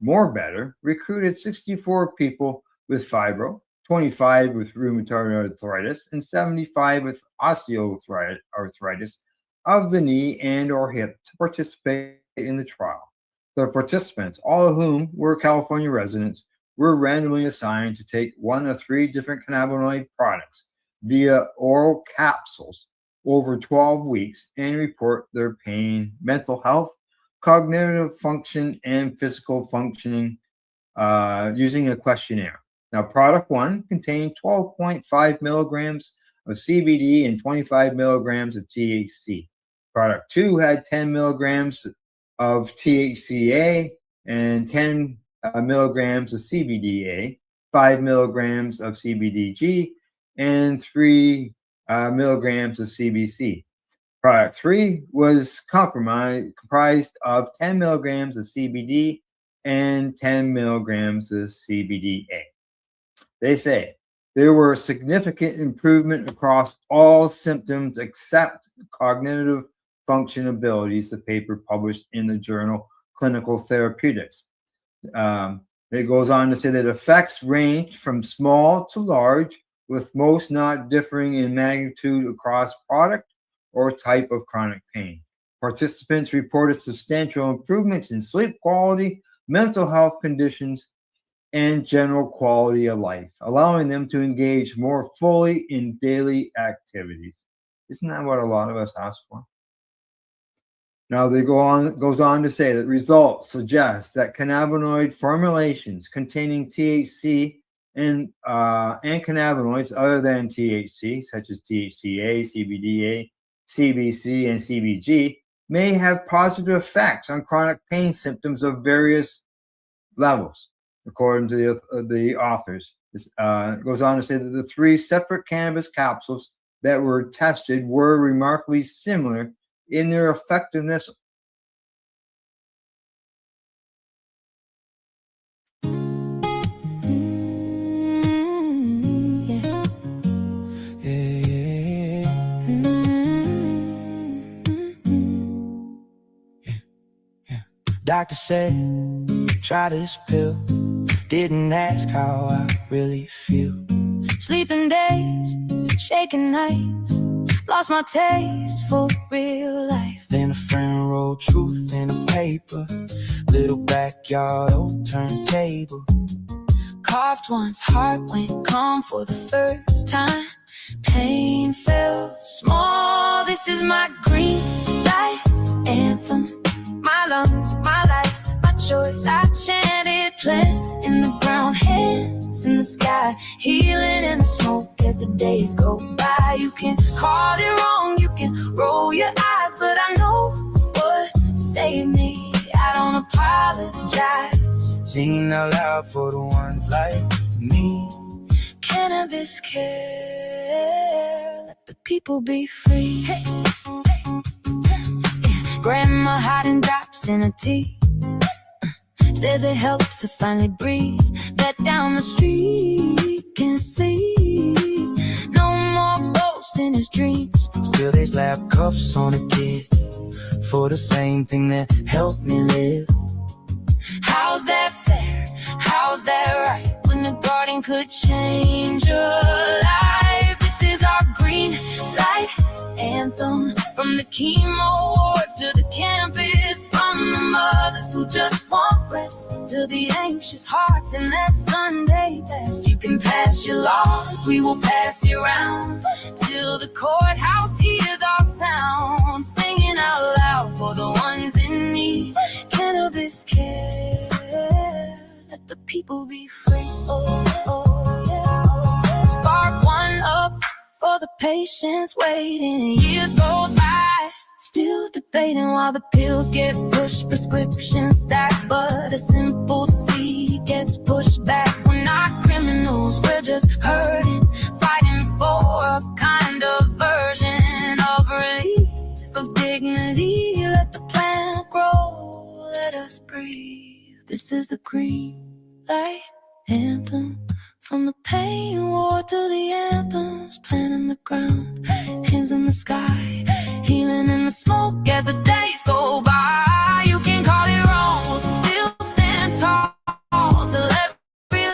more better, recruited 64 people with fibro, 25 with rheumatoid arthritis, and 75 with osteoarthritis of the knee and or hip to participate in the trial. The participants, all of whom were California residents, were randomly assigned to take one of 3 different cannabinoid products via oral capsules over 12 weeks and report their pain, mental health, cognitive function, and physical functioning using a questionnaire. Now, product 1 contained 12.5 milligrams of CBD and 25 milligrams of THC. Product 2 had 10 milligrams of THCA and 10 milligrams of CBDA, 5 milligrams of CBDG, and 3 milligrams of CBC. Product 3 was comprised of 10 milligrams of CBD and 10 milligrams of CBDA. They say there were significant improvement across all symptoms except cognitive function abilities, the paper published in the journal Clinical Therapeutics. It goes on to say that effects range from small to large, with most not differing in magnitude across product or type of chronic pain. Participants reported substantial improvements in sleep quality, mental health conditions, and general quality of life, allowing them to engage more fully in daily activities. Isn't that what a lot of us ask for? Now they goes on to say that results suggest that cannabinoid formulations containing THC and cannabinoids other than THC, such as THCA, CBDA, CBC, and CBG, may have positive effects on chronic pain symptoms of various levels, according to the authors. This goes on to say that the 3 separate cannabis capsules that were tested were remarkably similar in their effectiveness. Doctor said, try this pill. Didn't ask how I really feel. Sleeping days, shaking nights, lost my taste for real life. Then a friend wrote truth in a paper. Little backyard old turntable. Coughed once, heart went calm for the first time. Pain felt small. This is my green light anthem. My lungs, my life, my choice. I chanted, plant in the ground, hands in the sky, healing in the smoke as the days go by. You can call it wrong, you can roll your eyes, but I know what saved me. I don't apologize. Singing out loud for the ones like me. Cannabis care, let the people be free. Hey. Grandma hiding drops in her tea. Says it helps her finally breathe. Vet down the street can sleep. No more boasting his dreams. Still they slap cuffs on a kid for the same thing that helped me live. How's that fair? How's that right? When the garden could change your life. This is our green light anthem. From the chemo wards to the campus, from the mothers who just want rest to the anxious hearts in that Sunday best. You can pass your laws, we will pass it around till the courthouse hears our sound. Singing out loud for the ones in need. Cannabis care, let the people be free. Oh, oh, yeah. Spark one up for the patients waiting. Years go by, still debating while the pills get pushed, prescriptions stacked, but a simple seed gets pushed back. We're not criminals, we're just hurting, fighting for a kind of version of relief, of dignity. Let the plant grow, let us breathe. This is the green light anthem. From the pain ward to the anthems, plant in the ground, hands in the sky, healing in the smoke as the days go by. You can call it wrong, we'll still stand tall till every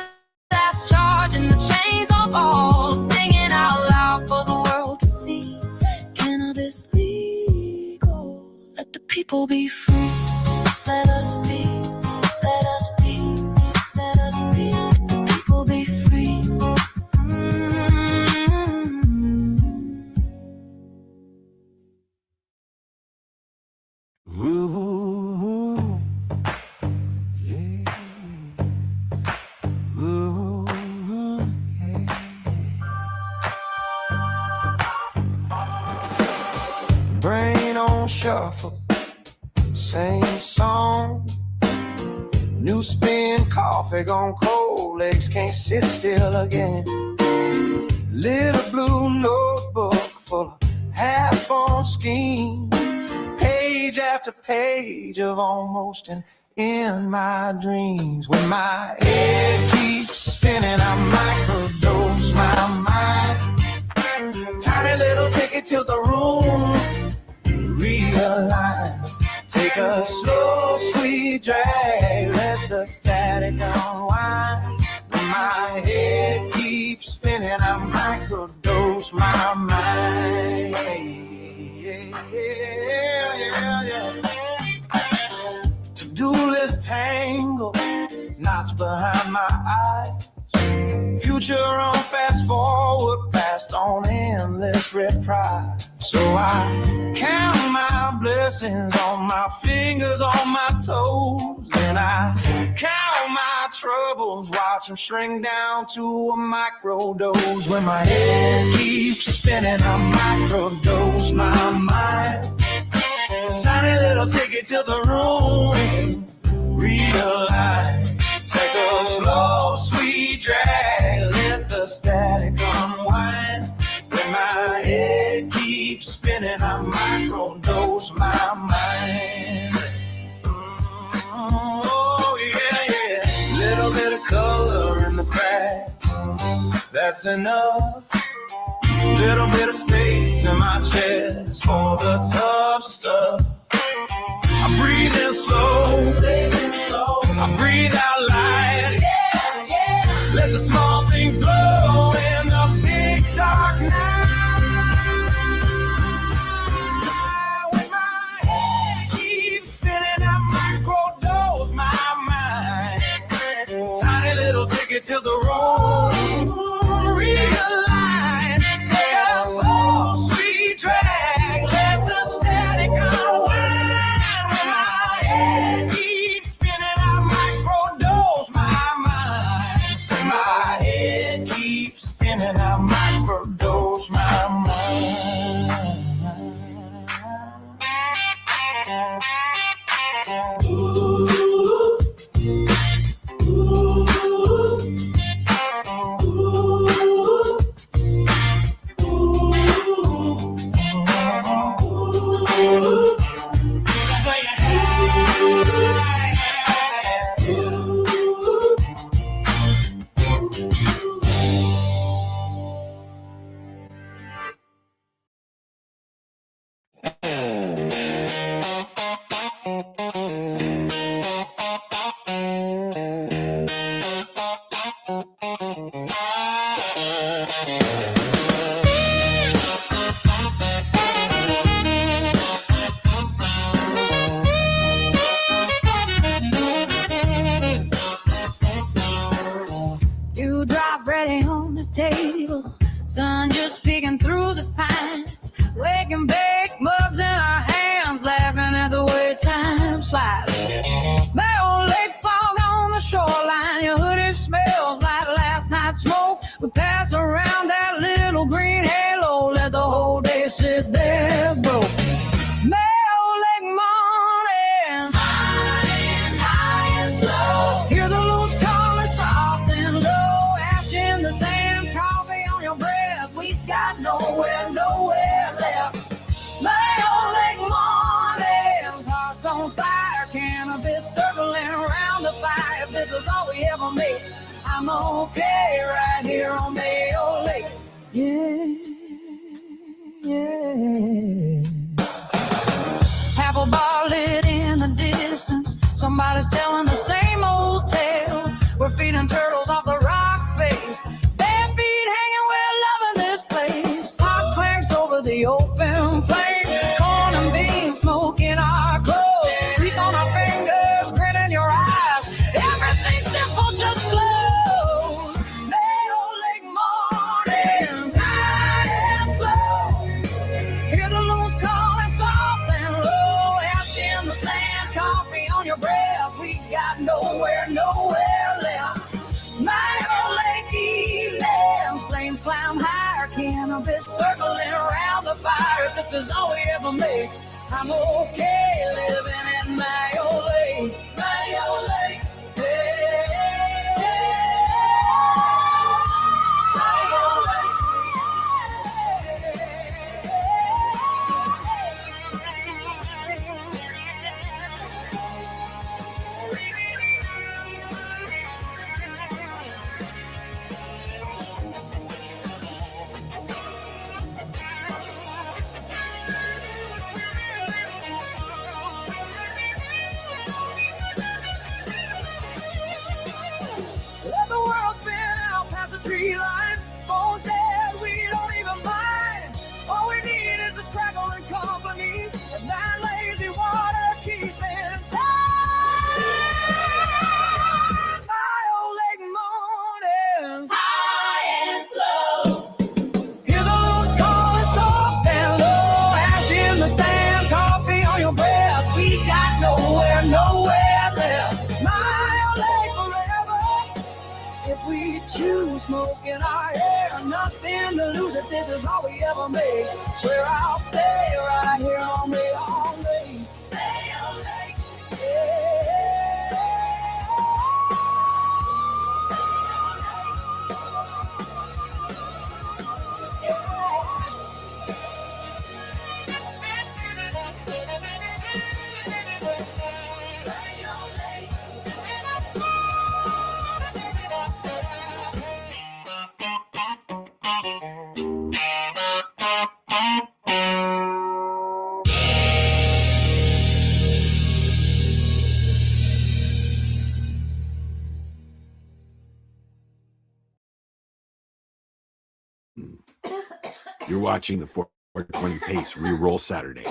last charge and the chains all fall. Singing out loud for the world to see. Cannabis legal, let the people be free. Let us be, let us be, let us be. Let the people be free. Ooh, yeah. Ooh, yeah. Brain on shuffle, same song. New spin, coffee gone cold, legs can't sit still again. Little blue notebook full of half-born schemes. Page after page of almost and in my dreams. When my head keeps spinning, I microdose my mind. Tiny little ticket till the room realign. Take a slow, sweet drag, let the static unwind. When my head keeps spinning, I microdose my mind. To-do list tangle, knots behind my eyes. Future on fast forward, past on endless reprise. So I count my blessings on my fingers, on my toes. And I count my troubles, watch them shrink down to a micro dose. When my head keeps spinning, I microdose my mind. Tiny little ticket to the room, realize. Take a slow, sweet drag, let the static unwind. When my head keeps spinning, I microdose my mind. Oh, yeah. Little bit of color in the cracks, that's enough. Little bit of space in my chest for the tough stuff. I'm breathing slow, I breathe out light. Let the small things glow in the big dark night. When my head keeps spinning, I microdose my mind. Tiny little ticket to the room, realign. Take a slow, sweet drag, let the static unwind. When my head keeps spinning, I microdose my mind. When my head keeps spinning, I microdose my mind. Ooh. Dewdrop ready on the table, sun just peeking through the pines. Wake and bake, mugs in our hands, laughing at the way time slides. Bay old lake fog on the shoreline, your hoodie smells like last night's smoke. We pass around that little green halo, let the whole day sit there broke. Bay old lake mornings, high and slow. Hear the loons calling soft and low, ash in the sand, coffee on your breath. We've got nowhere left. Bay old lake mornings, hearts on fire, cannabis circling around the fire. If this is all we ever made, I'm okay right here on Mayo Lake. Yeah. Apple bar lit in the distance, somebody's telling the same old tale. We're feeding turtles off the rock face, bare feet hanging, we're loving this place. Pot clanks over the open flame, corn and beans smoke in our clothes, grease on our fingers, grin in your eyes. Everything simple just glows. Mayo Lake mornings, high and slow. Hear the loons calling soft and low, ash in the sand, coffee on your breath. We got nowhere left. Mayo Lake evenings, flames climb higher, cannabis circling around the fire. If this is all we ever made, I'm okay living in Mayo Lake. Mayo Lake. you, smoke in our hair, nothing to lose if this is all we ever made. Swear I'll stay right here on me all day. You're watching the 420 Pace Reroll Saturday.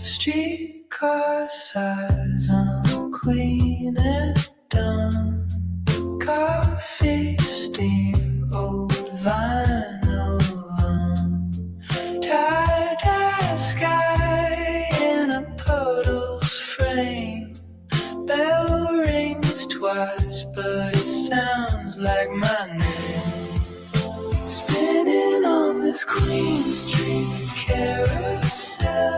Streetcar size on Queen at dawn. Coffee, steam, old vinyl on. Tie-dye sky in a puddle's frame. Bell rings twice, but it sounds like my name. Spinning on this Queen Street carousel.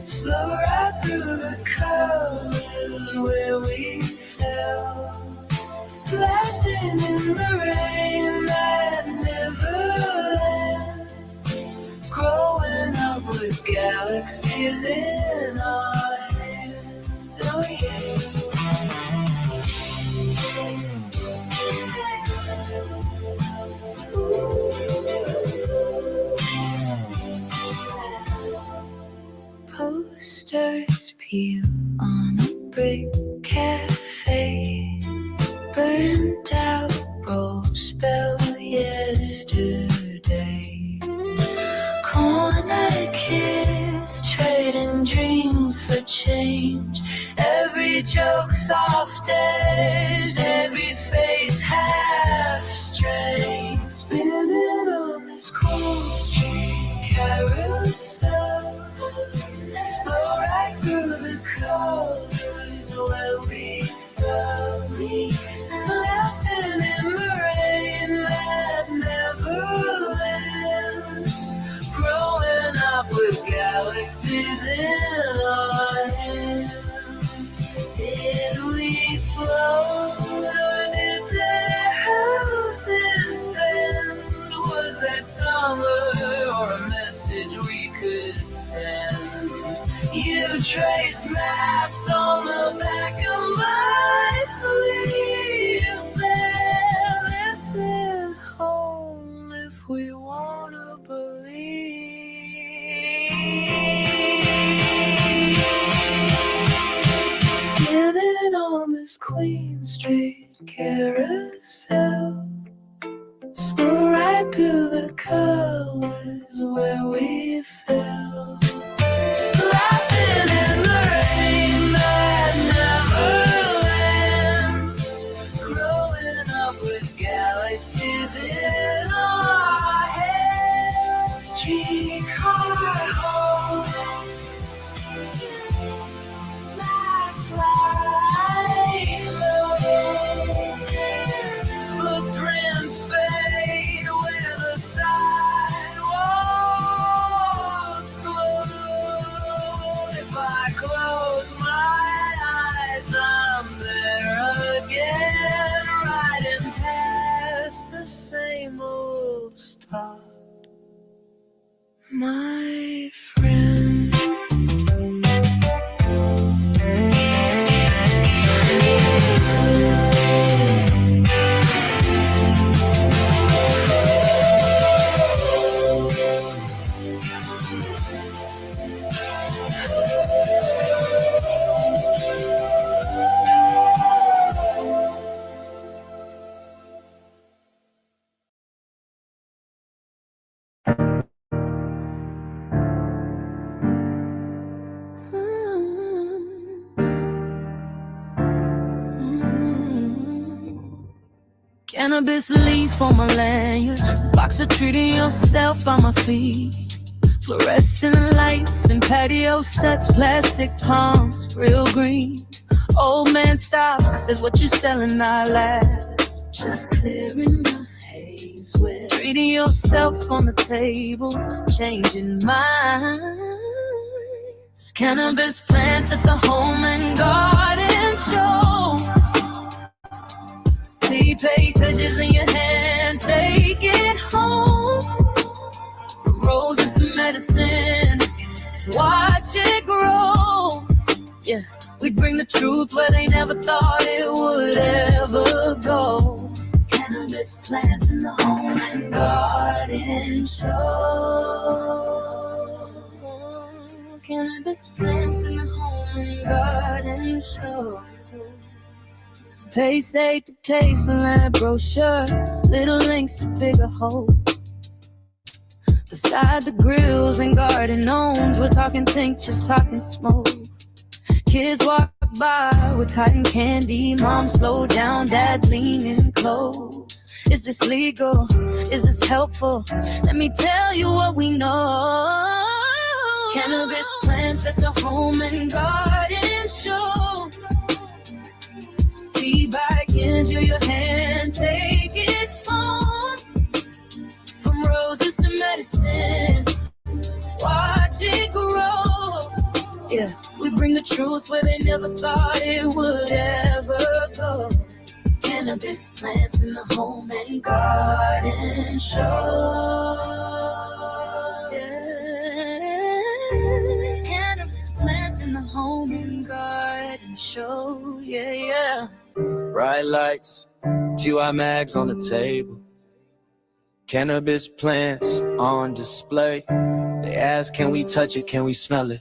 Slow right through the colors where we fell. Laughing in the rain that never ends. Growing up with galaxies in our hands. Oh yeah. Posters peel on a brick cafe. Burnt out roll spell yesterday. Corner kids trading dreams for change. Every joke soft edged, every face half strange. Spinning on this cold street carousel. Slow right through the colors where we fell. Laughing in the rain that never ends. Growing up with galaxies in our hands. Did we float or did their houses bend? Was that summer or a message we could send? You traced maps on the back of my sleeve. Said this is home if we wanna believe. Skinning on this Queen Street carousel. Slow right through the colors where we fell. Laughing in the rain that never ends. Growing up with galaxies in our heads. Streetcar home. Last light low. Footprints fade where the sidewalks glow. If I close my eyes, I'm there again, riding past the same old stop. My friend. Cannabis leaf on my lanyard, box of treating yourself by my feet. Fluorescent lights and patio sets, plastic palms, real green. Old man stops, says what you selling, I laugh. Just clearing my haze with treating yourself on the table, changing minds. Cannabis plants at the home and garden show. Tea pages in your hand, take it home. From roses to medicine, watch it grow. Yeah, we bring the truth where they never thought it would ever go. Cannabis plants in the home and garden show. Cannabis plants in the home and garden show. Pay safe to taste on that brochure, little links to bigger hope. Beside the grills and garden gnomes, we're talking tinctures, talking smoke. Kids walk by with cotton candy, mom slow down, dad's leaning close. Is this legal? Is this helpful? Let me tell you what we know. Cannabis plants at the home and garden show. Tea bag into your hand, take it home. From roses to medicine, watch it grow. Yeah, we bring the truth where they never thought it would ever go. Cannabis plants in the home and garden show. Yeah, cannabis plants in the home and garden show. Yeah, yeah. Bright lights, TY mags on the table. Cannabis plants on display. They ask, can we touch it, can we smell it?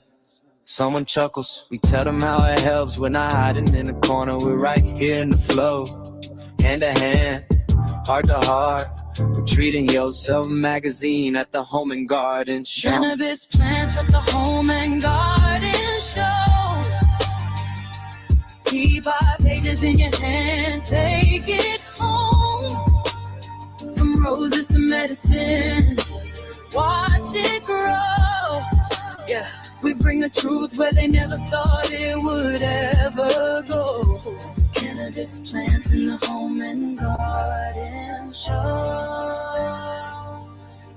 Someone chuckles, we tell them how it helps. We're not hiding in the corner, we're right here in the flow. Hand to hand, heart to heart. We're treating yourself magazine at the home and garden show. Cannabis plants at the home and garden show. Keep 5 pages in your hand, take it home. From roses to medicine, watch it grow. Yeah, we bring the truth where they never thought it would ever go. Cannabis plants in the home and garden show.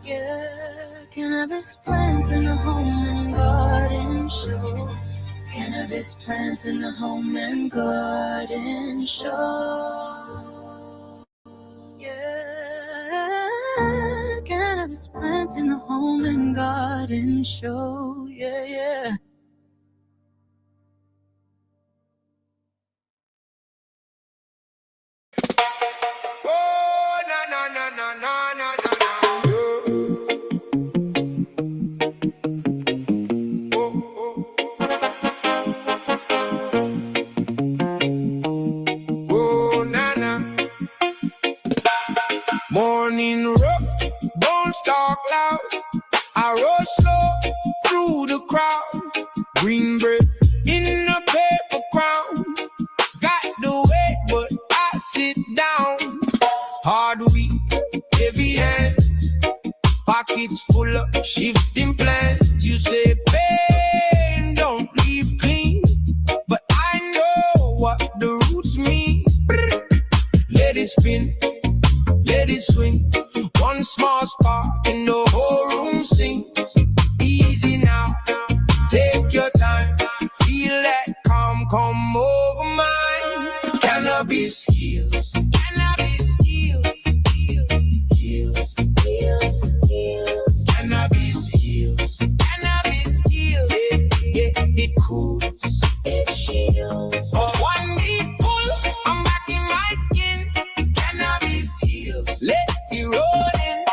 Yeah, cannabis plants in the home and garden show. Cannabis plants in the home and garden show. Yeah, cannabis plants in the home and garden show. Yeah, yeah. Oh, na na na na na na na na. Oh, na na. Morning rough, bones talk loud. I rose slow through the crowd. Green breath in a paper crown. Got the weight, but I sit down. Hard week, heavy hands, pockets full of shifting plans. You say pain don't leave clean, but I know what the roots mean. Let it spin, let it swing. One small spark and the whole room sings. Easy now, take your time. Feel that calm come over mine. Cannabis heals. Cannabis heals. Heals. Heals. Heals. Cannabis heals. Cannabis heals. Yeah, it cools. It shields. One deep pull, I'm back in my skin. Cannabis heals. Let it roll in.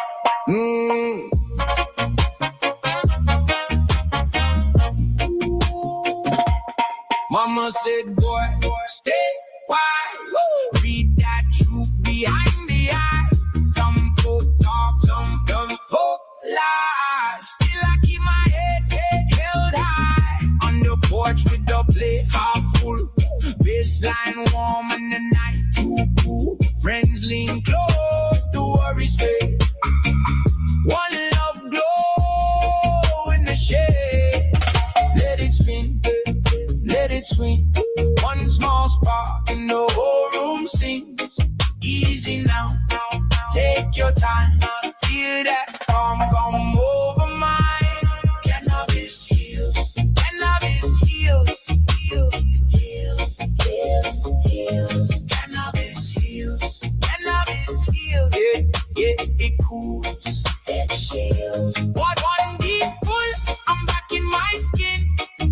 take your time. Feel that calm come over mine. Cannabis heals. Cannabis heals. Heals. Heals. Heals. Heals. Cannabis heals. Cannabis heals. Yeah, yeah, it cools. It shields. One deep pull, I'm back in my skin.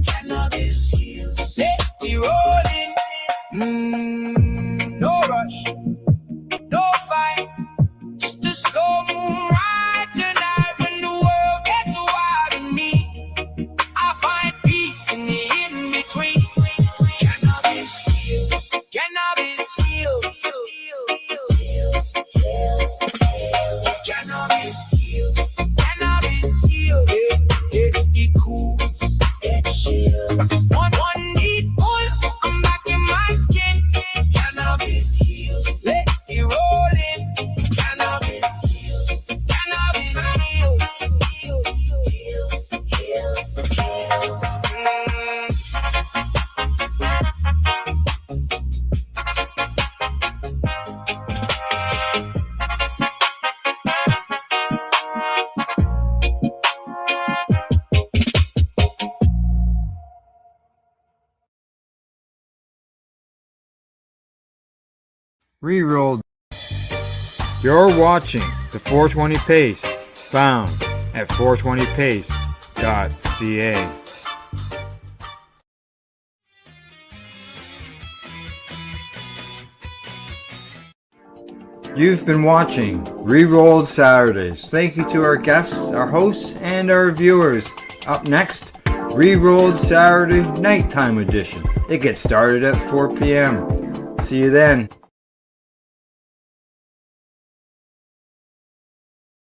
Cannabis heals. Let it roll in. No rush, no fight. Just a slow moon ride tonight when the world gets wild in me. I find peace in the in-between. Cannabis heals. Cannabis heals. Heals. Heals. Heals. Cannabis heals. Cannabis heals. It cools. It shields. One deep pull, I'm back in my skin. Cannabis heals. Let it roll in. Cannabis heals. Cannabis heals. Heals. Heals. Heals. Heals. Rerolled. You're watching the 420 Pace, found at 420pace.ca. You've been watching Rerolled Saturdays. Thank you to our guests, our hosts, and our viewers. Up next, Rerolled Saturday Nighttime Edition. It gets started at 4 p.m. See you then.